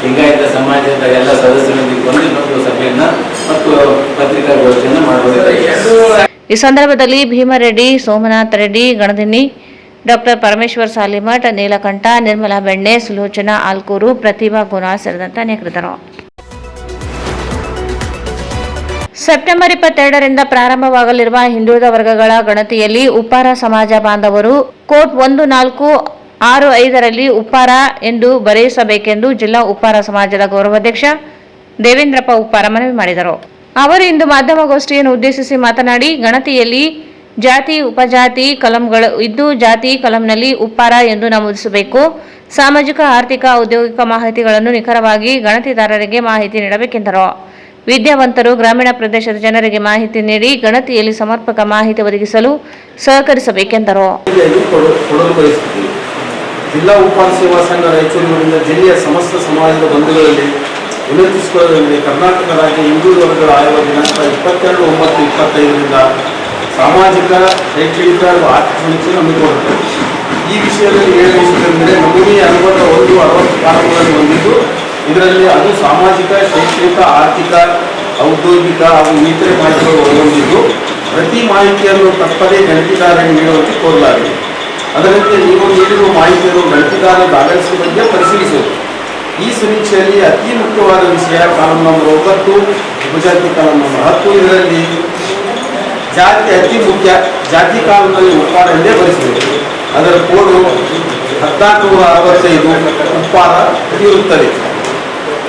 ಲಿಂಗಾಯತ ಸಮಾಜದ ಎಲ್ಲ ಸದಸ್ಯರೊಂದಿಗೆ ಒಂದು ಇನ್ನೊಂದು ಸಭೆಯನ್ನ ಮತ್ತು ಪತ್ರಿಕಾಗೋಷ್ಠಿಯನ್ನು ಮಾಡುವುದಿದೆ. ಈ ಸಂದರ್ಭದಲ್ಲಿ ಭೀಮರೆಡ್ಡಿ, ಸೋಮನಾಥ್ ರೆಡ್ಡಿ, ಗಣದಿನ್ನಿ, ಡಾಕ್ಟರ್ ಪರಮೇಶ್ವರ್ ಸಾಲಿಮಠ್, ನೀಲಕಂಠ, ನಿರ್ಮಲಾ ಬೆಣ್ಣೆ, ಸುಲೋಚನಾ ಆಲ್ಕೂರು, ಪ್ರತಿಭಾ ಗುಣಾ ಸೇರಿದಂತೆ ಅನೇಕರಿದ್ದರು. ಸೆಪ್ಟೆಂಬರ್ 22ರಿಂದ ಪ್ರಾರಂಭವಾಗಲಿರುವ ಹಿಂದುಳಿದ ವರ್ಗಗಳ ಗಣತಿಯಲ್ಲಿ ಉಪ್ಪಾರ ಸಮಾಜ ಬಾಂಧವರು ಕೋಟ್ 1465ರಲ್ಲಿ ಉಪ್ಪಾರ ಎಂದು ಬರೆಯಿಸಬೇಕೆಂದು ಜಿಲ್ಲಾ ಉಪ್ಪಾರ ಸಮಾಜದ ಗೌರವಾಧ್ಯಕ್ಷ ದೇವೇಂದ್ರಪ್ಪ ಉಪ್ಪಾರ ಮನವಿ ಮಾಡಿದರು. ಅವರು ಇಂದು ಮಾಧ್ಯಮಗೋಷ್ಠಿಯನ್ನು ಉದ್ದೇಶಿಸಿ ಮಾತನಾಡಿ, ಗಣತಿಯಲ್ಲಿ ಜಾತಿ, ಉಪಜಾತಿ ಕಲಂಗಳು ಇದ್ದು ಜಾತಿ ಕಲಂನಲ್ಲಿ ಉಪ್ಪಾರ ಎಂದು ನಮೂದಿಸಬೇಕು. ಸಾಮಾಜಿಕ, ಆರ್ಥಿಕ, ಔದ್ಯೋಗಿಕ ಮಾಹಿತಿಗಳನ್ನು ನಿಖರವಾಗಿ ಗಣತಿದಾರರಿಗೆ ಮಾಹಿತಿ ನೀಡಬೇಕೆಂದರು. ವಿದ್ಯಾವಂತರು ಗ್ರಾಮೀಣ ಪ್ರದೇಶದ ಜನರಿಗೆ ಮಾಹಿತಿ ನೀಡಿ ಗಣತಿಯಲ್ಲಿ ಸಮರ್ಪಕ ಮಾಹಿತಿ ಒದಗಿಸಲು ಸಹಕರಿಸಬೇಕೆಂದರು. ಜಿಲ್ಲಾ ಉಪ್ಪಾರ ಸೇವಾ ಸಂಘ ರಾಯಚೂರಿನಿಂದ ಜಿಲ್ಲೆಯ ಸಮಸ್ತ ಸಮಾಜದ ಬಂಧುಗಳಲ್ಲಿ ವಿನಂತಿಸಿಕೊಳ್ಳುವುದೆಂದರೆ ಕರ್ನಾಟಕ ರಾಜ್ಯ ಹಿಂದುಳಿದ ವರ್ಗಗಳ ಆಯೋಗ ದಿನಾಂಕ 22/9/25ರಿಂದ ಸಾಮಾಜಿಕ, ಶೈಕ್ಷಣಿಕ ಹಾಗೂ ಆರ್ಥಿಕ ಸಮೀಕ್ಷೆ ಹಮ್ಮಿಕೊಳ್ಳುತ್ತದೆ. ಈ ವಿಷಯದಲ್ಲಿ ಹೇಳಬೇಕೆಂದರೆ ನಮೂನೆಯ 61 ಫಾರಂಗಳನ್ನು ಹೊಂದಿದ್ದು ಇದರಲ್ಲಿ ಅದು ಸಾಮಾಜಿಕ, ಶೈಕ್ಷಣಿಕ, ಆರ್ಥಿಕ, ಔದ್ಯೋಗಿಕ ಹಾಗೂ ಇನ್ನಿತರೆ ಮಾಹಿತಿಗಳು ಒಳಗೊಂಡಿದ್ದು ಪ್ರತಿ ಮಾಹಿತಿಯನ್ನು ತಪ್ಪದೇ ಗಣತಿದಾರರಿಗೆ ನೀಡುವಂತೆ ಕೋರಲಾಗಿದೆ. ಅದರಂತೆ ನೀವು ನೀಡಿರುವ ಮಾಹಿತಿಯನ್ನು ಗಣತಿದಾರ ದಾಖಲಿಸುವ ಬಗ್ಗೆ ಪರಿಶೀಲಿಸುವುದು. ಈ ಸಮೀಕ್ಷೆಯಲ್ಲಿ ಅತಿ ಮುಖ್ಯವಾದ ವಿಷಯ ಕಾನೂನು ನಂಬರ್ 9 ಉಪಜಾತಿ ಕಾನೂನು ನಂಬರ್ 10. ಇದರಲ್ಲಿ ಜಾತಿ ಅತಿ ಮುಖ್ಯ. ಜಾತಿ ಕಾನೂನಲ್ಲಿ ಉಪ್ಪಾರ ಎಂದೇ ಬರೆಸಬೇಕು. ಅದರ ಕೋಡು 1465 ಉಪ್ಪಾರ ಇರುತ್ತದೆ.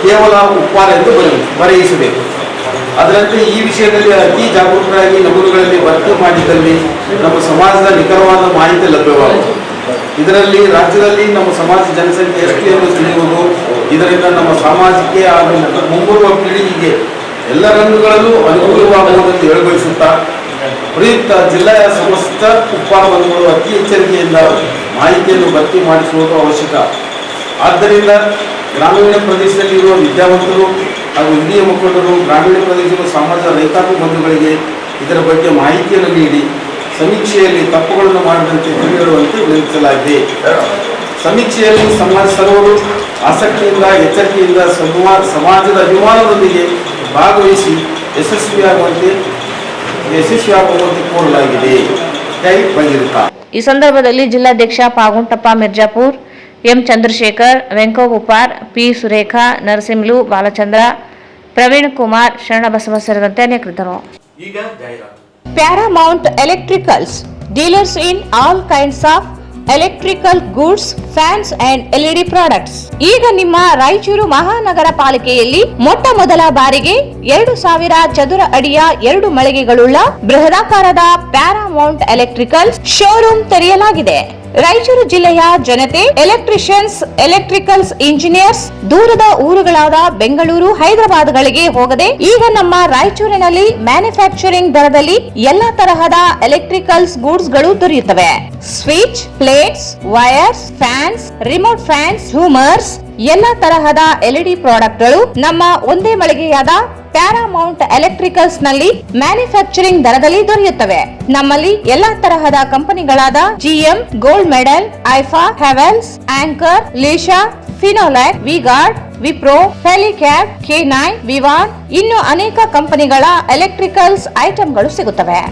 ಕೇವಲ ಉಪ್ಪಾರ ಎಂದು ಬರೆಯಿಸಬೇಕು. ಅದರಂತೆ ಈ ವಿಷಯದಲ್ಲಿ ಅತಿ ಜಾಗರೂಕರಾಗಿ ನಮೂನೆಗಳಲ್ಲಿ ಭರ್ತಿ ಮಾಡಿದಲ್ಲಿ ನಮ್ಮ ಸಮಾಜದ ನಿಖರವಾದ ಮಾಹಿತಿ ಲಭ್ಯವಾಗುವುದು. ಇದರಲ್ಲಿ ರಾಜ್ಯದಲ್ಲಿ ನಮ್ಮ ಸಮಾಜ ಜನಸಂಖ್ಯೆ ಎಷ್ಟು ಎಂದು ತಿಳಿಯುವುದು. ಇದರಿಂದ ನಮ್ಮ ಸಮಾಜಕ್ಕೆ ಹಾಗೂ ಮುಂಬರುವ ಪೀಳಿಗೆಗೆ ಎಲ್ಲ ರಂಗಗಳಲ್ಲೂ ಅನುಕೂಲವಾಗುವುದೆಂದು ಹೇಳಬಯಸುತ್ತಾ ಪ್ರಯುಕ್ತ ಜಿಲ್ಲೆಯ ಸಮಸ್ತ ಉಪ್ಪಾರ ಬಂಧುಗಳು ಅತಿ ಎಚ್ಚರಿಕೆಯಿಂದ ಮಾಹಿತಿಯನ್ನು ಭರ್ತಿ ಮಾಡಿಸುವುದು ಅವಶ್ಯಕ. ಆದ್ದರಿಂದ ಗ್ರಾಮೀಣ ಪ್ರದೇಶದಲ್ಲಿರುವ ವಿದ್ಯಾವಂತರು ಹಾಗೂ ಹಿರಿಯ ಮುಖಂಡರು ಗ್ರಾಮೀಣ ಪ್ರದೇಶದ ಸಮಾಜದ ರೈತಾಪಿ ಬಂಧುಗಳಿಗೆ ಇದರ ಬಗ್ಗೆ ಮಾಹಿತಿಯನ್ನು ನೀಡಿ ಸಮೀಕ್ಷೆಯಲ್ಲಿ ತಪ್ಪುಗಳನ್ನು ಮಾಡದಂತೆ ತಿಳಿಯುವಂತೆ ವಿನಂತಿಸಲಾಗಿದೆ. ಸಮೀಕ್ಷೆಯಲ್ಲಿ ಸಮಾಜ ಸರ್ವರು ಆಸಕ್ತಿಯಿಂದ, ಎಚ್ಚರಿಕೆಯಿಂದ ಸಮಾಜದ ಅಭಿಮಾನದೊಂದಿಗೆ ಭಾಗವಹಿಸಿ ಯಶಸ್ವಿಯಾಗುವಂತೆ ಕೋರಲಾಗಿದೆ. ಜೈ ಭಗೀರಥ. ಈ ಸಂದರ್ಭದಲ್ಲಿ ಜಿಲ್ಲಾಧ್ಯಕ್ಷ ಪಾಗುಂಟಪ್ಪ ಮಿರ್ಜಾಪುರ್, ಎಂ ಚಂದ್ರಶೇಖರ್, ವೆಂಕೋ ಉಪ್ಪಾರ್, ಪಿ ಸುರೇಖಾ, ನರಸಿಂಹಲು, ಬಾಲಚಂದ್ರ, ಪ್ರವೀಣ್ ಕುಮಾರ್, ಶರಣಬಸವ ಸೇರಿದಂತೆ ಅನೇಕರಿದ್ದರು. ಈಗ ಜಾಹೀರಾತು. Paramount electricals, dealers in all kinds of electrical goods, fans and LED products. ಈಗ ನಿಮ್ಮ ರಾಯಚೂರು ಮಹಾನಗರ ಪಾಲಿಕೆಯಲ್ಲಿ ಮೊಟ್ಟ ಮೊದಲ ಬಾರಿಗೆ 2000 ಚದುರ ಅಡಿಯ 2 ಮಳಿಗೆಗಳುಳ್ಳ ಬೃಹದಾಕಾರದ ಪ್ಯಾರಾಮೌಂಟ್ ಎಲೆಕ್ಟ್ರಿಕಲ್ಸ್ ಶೋರೂಮ್ ತೆರೆಯಲಾಗಿದೆ. ರಾಯಚೂರು ಜಿಲ್ಲೆಯ ಜನತೆ, ಎಲೆಕ್ಟ್ರಿಷಿಯನ್ಸ್, ಎಲೆಕ್ಟ್ರಿಕಲ್ಸ್ ಇಂಜಿನಿಯರ್ಸ್ ದೂರದ ಊರುಗಳಾದ ಬೆಂಗಳೂರು, ಹೈದರಾಬಾದ್ಗಳಿಗೆ ಹೋಗದೆ ಈಗ ನಮ್ಮ ರಾಯಚೂರಿನಲ್ಲಿ ಮ್ಯಾನುಫ್ಯಾಕ್ಚರಿಂಗ್ ದರದಲ್ಲಿ ಎಲ್ಲಾ ತರಹದ ಎಲೆಕ್ಟ್ರಿಕಲ್ಸ್ ಗೂಡ್ಸ್ ಗಳು ದೊರೆಯುತ್ತವೆ. Switch, plates, wires, fans, remote fans, ಹ್ಯೂಮರ್ಸ್, ಎಲ್ಲಾ ತರಹದ ಎಲ್ಇಡಿ ಪ್ರಾಡಕ್ಟ್ಗಳು ನಮ್ಮ ಒಂದೇ ಮಳಿಗೆಯಾದ ಪ್ಯಾರಾಮೌಂಟ್ ಎಲೆಕ್ಟ್ರಿಕಲ್ಸ್ ನಲ್ಲಿ ಮ್ಯಾನುಫ್ಯಾಕ್ಚರಿಂಗ್ ದರದಲ್ಲಿ ದೊರೆಯುತ್ತವೆ. ನಮ್ಮಲ್ಲಿ ಎಲ್ಲಾ ತರಹದ ಕಂಪನಿಗಳಾದ GM, ಗೋಲ್ಡ್ ಮೆಡಲ್, ಐಫಾ, ಹೆವೆಲ್ಸ್, ಆಂಕರ್, ಲೀಶಾ, ಫಿನೋಲ್ಯಾಕ್, ವಿಗಾರ್ಡ್, ವಿಪ್ರೋ, ಹೆಲಿಕ್ಯಾಬ್, K9, ವಿವಾನ್ ಇನ್ನು ಅನೇಕ ಕಂಪನಿಗಳ ಎಲೆಕ್ಟ್ರಿಕಲ್ಸ್ ಐಟಂಗಳು ಸಿಗುತ್ತವೆ.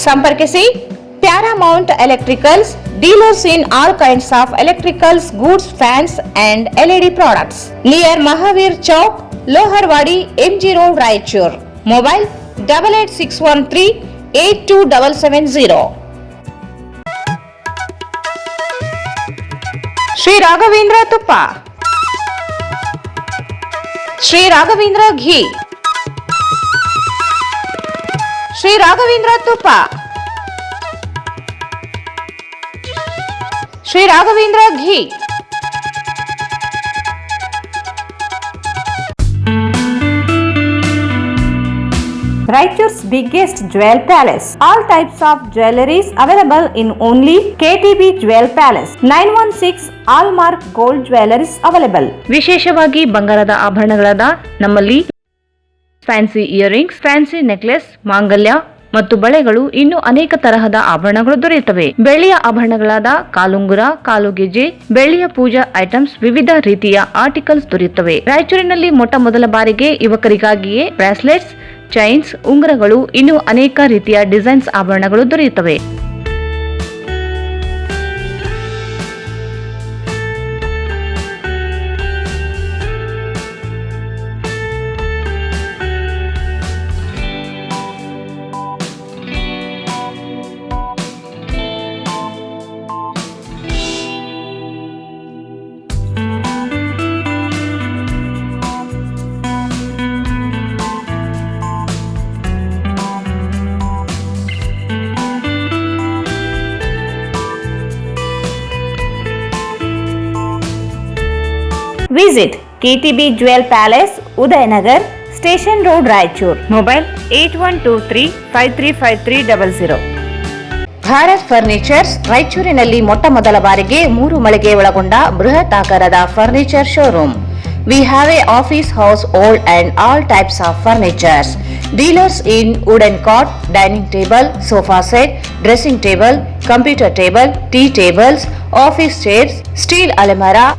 ಸಂಪರ್ಕಿಸಿ Paramount electricals, dealers in all kinds of electricals goods, fans and LED products, near Mahaveer Chowk, Loharwadi MG road Raichur. Mobile 8861382770. Shri Raghavendra ತುಪ್ಪ, ಶ್ರೀ ರಾಘವೇಂದ್ರ ಘೀ, ಶ್ರೀ ರಾಘವೇಂದ್ರ ತುಪ್ಪ, Shri Raghavendra ghee. Raichur's biggest jewel palace. All types of jewelries available in only KTB Jewel Palace. 916 Allmark Gold Jewelries available. ವಿಶೇಷವಾಗಿ ಬಂಗಾರದ ಆಭರಣಗಳಾದ ನಮ್ಮಲ್ಲಿ ಫ್ಯಾನ್ಸಿ ಇಯರಿಂಗ್ಸ್, ಫ್ಯಾನ್ಸಿ ನೆಕ್ಲೆಸ್, ಮಾಂಗಲ್ಯ ಮತ್ತು ಬಳೆಗಳು ಇನ್ನೂ ಅನೇಕ ತರಹದ ಆಭರಣಗಳು ದೊರೆಯುತ್ತವೆ. ಬೆಳ್ಳಿಯ ಆಭರಣಗಳಾದ ಕಾಲುಂಗುರ, ಕಾಲುಗೆಜೆ, ಬೆಳ್ಳಿಯ ಪೂಜಾ ಐಟಮ್ಸ್, ವಿವಿಧ ರೀತಿಯ ಆರ್ಟಿಕಲ್ಸ್ ದೊರೆಯುತ್ತವೆ. ರಾಯಚೂರಿನಲ್ಲಿ ಮೊಟ್ಟ ಮೊದಲ ಬಾರಿಗೆ ಯುವಕರಿಗಾಗಿಯೇ ಬ್ರಾಸ್ಲೆಟ್ಸ್, ಚೈನ್ಸ್, ಉಂಗುರಗಳು, ಇನ್ನೂ ಅನೇಕ ರೀತಿಯ ಡಿಸೈನ್ಸ್ ಆಭರಣಗಳು ದೊರೆಯುತ್ತವೆ. Visit KTB Jewel Palace, Udayanagar, Station Road, Raichur. Mobile 8123535300. Bharat furnitures ರಾಯಚೂರಿನಲ್ಲಿ ಮೊಟ್ಟ ಮೊದಲ ಬಾರಿಗೆ 3 ಮಳಿಗೆ ಒಳಗೊಂಡ ಬೃಹತ್ ಆಕಾರದ furniture showroom. We have a office house, old and all types of furnitures. Dealers in wooden cot, dining table, sofa set, dressing table, computer table, tea tables, office chairs, steel almirah,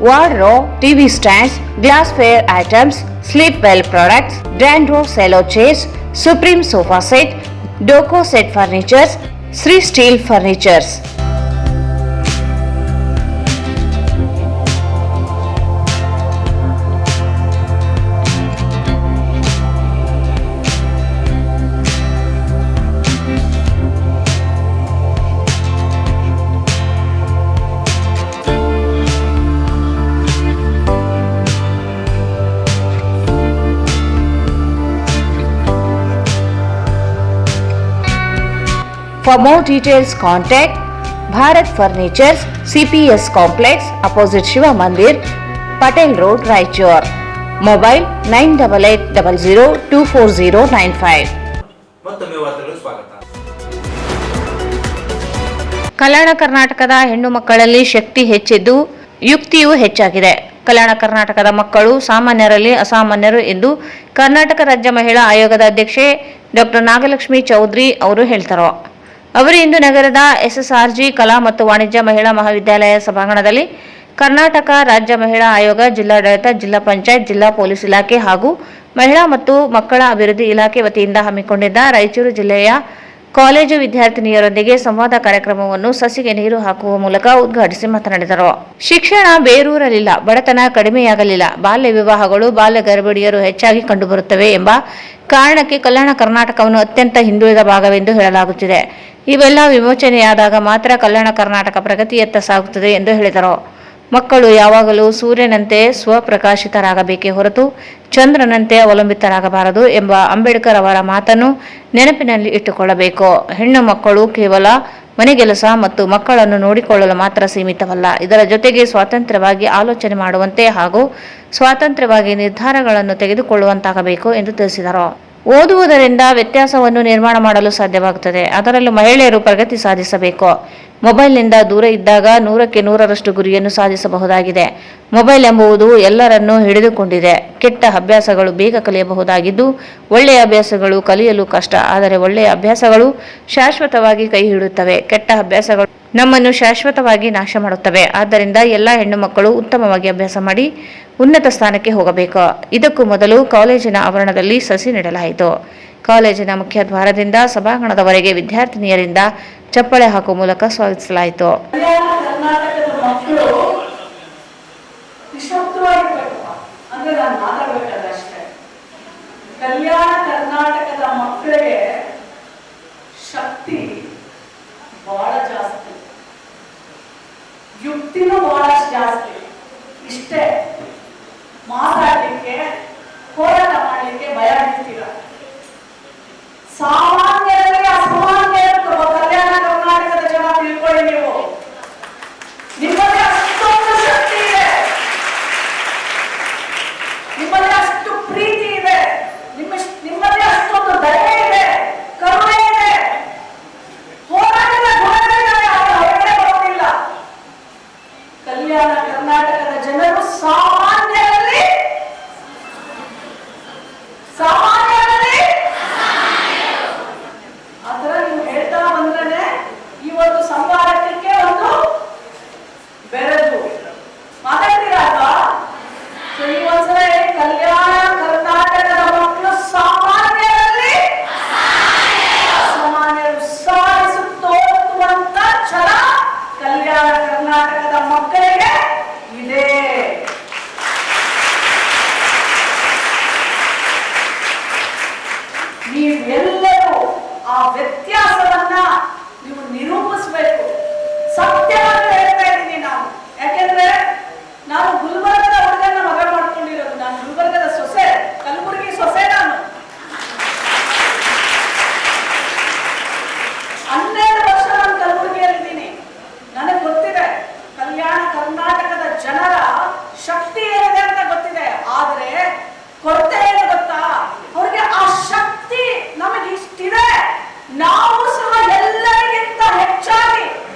wardrobe, TV stands, glassware items, sleepwell products, Dandro cello chairs, Supreme sofa set, Doco set furnitures, Sri Steel furnitures. For more details, contact Bharat Furnitures, CPS Complex, opposite Shiva Mandir, Patel Road, Raichur. Mobile 9880024095. ಮತ್ತೊಮ್ಮೆ ವಾರ್ತೆಗಳು ಸ್ವಾಗತ. ಕಲ್ಯಾಣ ಕರ್ನಾಟಕದ ಹೆಣ್ಣು ಮಕ್ಕಳಲ್ಲಿ ಶಕ್ತಿ ಹೆಚ್ಚಿದ್ದು ಯುಕ್ತಿಯೂ ಹೆಚ್ಚಾಗಿದೆ. ಕಲ್ಯಾಣ ಕರ್ನಾಟಕದ ಮಕ್ಕಳು ಸಾಮಾನ್ಯರಲ್ಲಿ ಅಸಾಮಾನ್ಯರು ಎಂದು ಕರ್ನಾಟಕ ರಾಜ್ಯ ಮಹಿಳಾ ಆಯೋಗದ ಅಧ್ಯಕ್ಷೆ ಡಾಕ್ಟರ್ ನಾಗಲಕ್ಷ್ಮಿ ಚೌಧರಿ ಅವರು ಹೇಳ್ತಾರೆ. ಅವರು ಇಂದು ನಗರದ SSRG ಕಲಾ ಮತ್ತು ವಾಣಿಜ್ಯ ಮಹಿಳಾ ಮಹಾವಿದ್ಯಾಲಯ ಸಭಾಂಗಣದಲ್ಲಿ ಕರ್ನಾಟಕ ರಾಜ್ಯ ಮಹಿಳಾ ಆಯೋಗ, ಜಿಲ್ಲಾಡಳಿತ, ಜಿಲ್ಲಾ ಪಂಚಾಯತ್, ಜಿಲ್ಲಾ ಪೊಲೀಸ್ ಇಲಾಖೆ ಹಾಗೂ ಮಹಿಳಾ ಮತ್ತು ಮಕ್ಕಳ ಅಭಿವೃದ್ಧಿ ಇಲಾಖೆ ವತಿಯಿಂದ ಹಮ್ಮಿಕೊಂಡಿದ್ದ ರಾಯಚೂರು ಜಿಲ್ಲೆಯ ಕಾಲೇಜು ವಿದ್ಯಾರ್ಥಿನಿಯರೊಂದಿಗೆ ಸಂವಾದ ಕಾರ್ಯಕ್ರಮವನ್ನು ಸಸಿಗೆ ನೀರು ಹಾಕುವ ಮೂಲಕ ಉದ್ಘಾಟಿಸಿ ಮಾತನಾಡಿದರು. ಶಿಕ್ಷಣ ಬೇರೂರಲಿಲ್ಲ, ಬಡತನ ಕಡಿಮೆಯಾಗಲಿಲ್ಲ, ಬಾಲ್ಯ ವಿವಾಹಗಳು, ಬಾಲ್ಯ ಗರ್ಭಿಣಿಯರು ಹೆಚ್ಚಾಗಿ ಕಂಡುಬರುತ್ತವೆ ಎಂಬ ಕಾರಣಕ್ಕೆ ಕಲ್ಯಾಣ ಕರ್ನಾಟಕವನ್ನು ಅತ್ಯಂತ ಹಿಂದುಳಿದ ಭಾಗವೆಂದು ಹೇಳಲಾಗುತ್ತಿದೆ. ಇವೆಲ್ಲ ವಿಮೋಚನೆಯಾದಾಗ ಮಾತ್ರ ಕಲ್ಯಾಣ ಕರ್ನಾಟಕ ಪ್ರಗತಿಯತ್ತ ಸಾಗುತ್ತದೆ ಎಂದು ಹೇಳಿದರು. ಮಕ್ಕಳು ಯಾವಾಗಲೂ ಸೂರ್ಯನಂತೆ ಸ್ವಪ್ರಕಾಶಿತರಾಗಬೇಕೇ ಹೊರತು ಚಂದ್ರನಂತೆ ಅವಲಂಬಿತರಾಗಬಾರದು ಎಂಬ ಅಂಬೇಡ್ಕರ್ ಅವರ ಮಾತನ್ನು ನೆನಪಿನಲ್ಲಿ ಇಟ್ಟುಕೊಳ್ಳಬೇಕು. ಹೆಣ್ಣು ಮಕ್ಕಳು ಕೇವಲ ಮನೆಗೆಲಸ ಮತ್ತು ಮಕ್ಕಳನ್ನು ನೋಡಿಕೊಳ್ಳಲು ಮಾತ್ರ ಸೀಮಿತವಲ್ಲ, ಇದರ ಜೊತೆಗೆ ಸ್ವಾತಂತ್ರ್ಯವಾಗಿ ಆಲೋಚನೆ ಮಾಡುವಂತೆ ಹಾಗೂ ಸ್ವಾತಂತ್ರ್ಯವಾಗಿ ನಿರ್ಧಾರಗಳನ್ನು ತೆಗೆದುಕೊಳ್ಳುವಂತಾಗಬೇಕು ಎಂದು ತಿಳಿಸಿದರು. ಓದುವುದರಿಂದ ವ್ಯತ್ಯಾಸವನ್ನು ನಿರ್ಮಾಣ ಮಾಡಲು ಸಾಧ್ಯವಾಗುತ್ತದೆ. ಅದರಲ್ಲೂ ಮಹಿಳೆಯರು ಪ್ರಗತಿ ಸಾಧಿಸಬೇಕು. ಮೊಬೈಲ್ನಿಂದ ದೂರ ಇದ್ದಾಗ 100ಕ್ಕೆ 100ರಷ್ಟು ಗುರಿಯನ್ನು ಸಾಧಿಸಬಹುದಾಗಿದೆ. ಮೊಬೈಲ್ ಎಂಬುದು ಎಲ್ಲರನ್ನೂ ಹಿಡಿದುಕೊಂಡಿದೆ. ಕೆಟ್ಟ ಅಭ್ಯಾಸಗಳು ಬೇಗ ಕಲಿಯಬಹುದಾಗಿದ್ದು ಒಳ್ಳೆಯ ಅಭ್ಯಾಸಗಳು ಕಲಿಯಲು ಕಷ್ಟ. ಆದರೆ ಒಳ್ಳೆಯ ಅಭ್ಯಾಸಗಳು ಶಾಶ್ವತವಾಗಿ ಕೈ ಹಿಡುತ್ತವೆ. ಕೆಟ್ಟ ಅಭ್ಯಾಸಗಳು ನಮ್ಮನ್ನು ಶಾಶ್ವತವಾಗಿ ನಾಶ ಮಾಡುತ್ತವೆ. ಆದ್ದರಿಂದ ಎಲ್ಲ ಹೆಣ್ಣು ಮಕ್ಕಳು ಉತ್ತಮವಾಗಿ ಅಭ್ಯಾಸ ಮಾಡಿ ಉನ್ನತ ಸ್ಥಾನಕ್ಕೆ ಹೋಗಬೇಕು. ಇದಕ್ಕೂ ಮೊದಲು ಕಾಲೇಜಿನ ಆವರಣದಲ್ಲಿ ಸಸಿ ನೆಡಲಾಯಿತು. ಕಾಲೇಜಿನ ಮುಖ್ಯ ದ್ವಾರದಿಂದ ಸಭಾಂಗಣದವರೆಗೆ ವಿದ್ಯಾರ್ಥಿನಿಯರಿಂದ ಚಪ್ಪಳೆ ಹಾಕುವ ಮೂಲಕ ಸ್ವಾಗತಿಸಲಾಯಿತು. ನಿಶಬ್ದವಾಗಿರ್ಬೇಕಪ್ಪ, ಅಂದ್ರೆ ನಾನು ಮಾತಾಡ್ಬೇಕಾದ್ರೆ ಕಲ್ಯಾಣ ಕರ್ನಾಟಕದ ಮಕ್ಕಳಿಗೆ ಶಕ್ತಿ ಬಹಳ ಜಾಸ್ತಿ, ಯುಕ್ತಿನೂ ಬಹಳಷ್ಟು ಜಾಸ್ತಿ. ಇಷ್ಟೇ ಮಾತಾಡಲಿಕ್ಕೆ, ಹೋರಾಟ ಮಾಡಲಿಕ್ಕೆ ಭಯ ಬಿಡ್ತೀರ. ಸಾಮಾನ್ಯರಲ್ಲಿ ಅಸಾಮಾನ್ಯರು ಕಲ್ಯಾಣ ಕರ್ನಾಟಕದ ಜನ ತಿಳ್ಕೊಳ್ಳಿ. ನೀವು ನಿಮ್ಮಲ್ಲಿ ಅಷ್ಟೊಂದು ಶಕ್ತಿ ಇದೆ, ನಿಮ್ಮಲ್ಲಿ ಅಷ್ಟು ಪ್ರೀತಿ ಇದೆ, ನಿಮ್ಮಲ್ಲಿ ಅಷ್ಟೊಂದು ದಯೆ ಇದೆ, ಕರುಣೆ ಇದೆ, ಹೋರಾಟದ ಗುಣಗಳಿದ್ದಾವೆ. ಹೊರಗಡೆ ಬರೋದಿಲ್ಲ. ಕಲ್ಯಾಣ ಕರ್ನಾಟಕದ ಜನರು ಸಾಮಾನ್ಯರಲ್ಲಿ ಆತರ ನೀವು ಹೇಳ್ತಾ ಬಂದ್ರೆ ಈ ಒಂದು ಸಂವಾದಕ್ಕೆ ಒಂದು ಬೆರೆದು ಮಾತಾಡ್ತೀರಾ ಅಲ್ವಾ? ಈ ಒಂದ್ಸಲ ಕಲ್ಯಾಣ ಕರ್ನಾಟಕದ ಮಕ್ಕಳು ಸಾಮಾನ್ಯರಲ್ಲಿ ಅಸಾಮಾನ್ಯರು ಸಾಧಿಸಿ ತೋರುವಂತ ಛಲ ಕಲ್ಯಾಣ ಕರ್ನಾಟಕದ ಮಕ್ಕಳಿಗೆ ಇದೆ. ನೀವೆಲ್ಲರೂ ಆ ವ್ಯತ್ಯಾಸವನ್ನ ನೀವು ನಿರೂಪಿಸಬೇಕು. ಸತ್ಯವನ್ನು ಹೇಳ್ತಾ ಇದ್ದೀನಿ ನಾನು. ಯಾಕೆಂದ್ರೆ ನಾನು ಗುಲ್ಬರ್ಗದ ಹುಡುಗನ ಮಗ ಮಾಡ್ಕೊಂಡಿರೋದು. ನಾನು ಗುಲ್ಬರ್ಗದ ಸೊಸೆ, ಕಲಬುರಗಿ ಸೊಸೆ. ನಾನು 12 ವರ್ಷ ನಾನು ಕಲಬುರಗಿಯಲ್ಲಿದ್ದೀನಿ. ನನಗೆ ಗೊತ್ತಿದೆ ಕಲ್ಯಾಣ ಕರ್ನಾಟಕದ ಜನರ ಶಕ್ತಿ ಏನಿದೆ ಅಂತ ಗೊತ್ತಿದೆ. ಆದ್ರೆ ಕೊರತೆ ಏನು ಗೊತ್ತಾ? ಅವ್ರಿಗೆ ಆ ಶಕ್ತಿ ನಮಗೆ ಇಷ್ಟಿದೆ, ನಾವು ಸಹ ಎಲ್ಲರಿಗಿಂತ ಹೆಚ್ಚಾಗಿ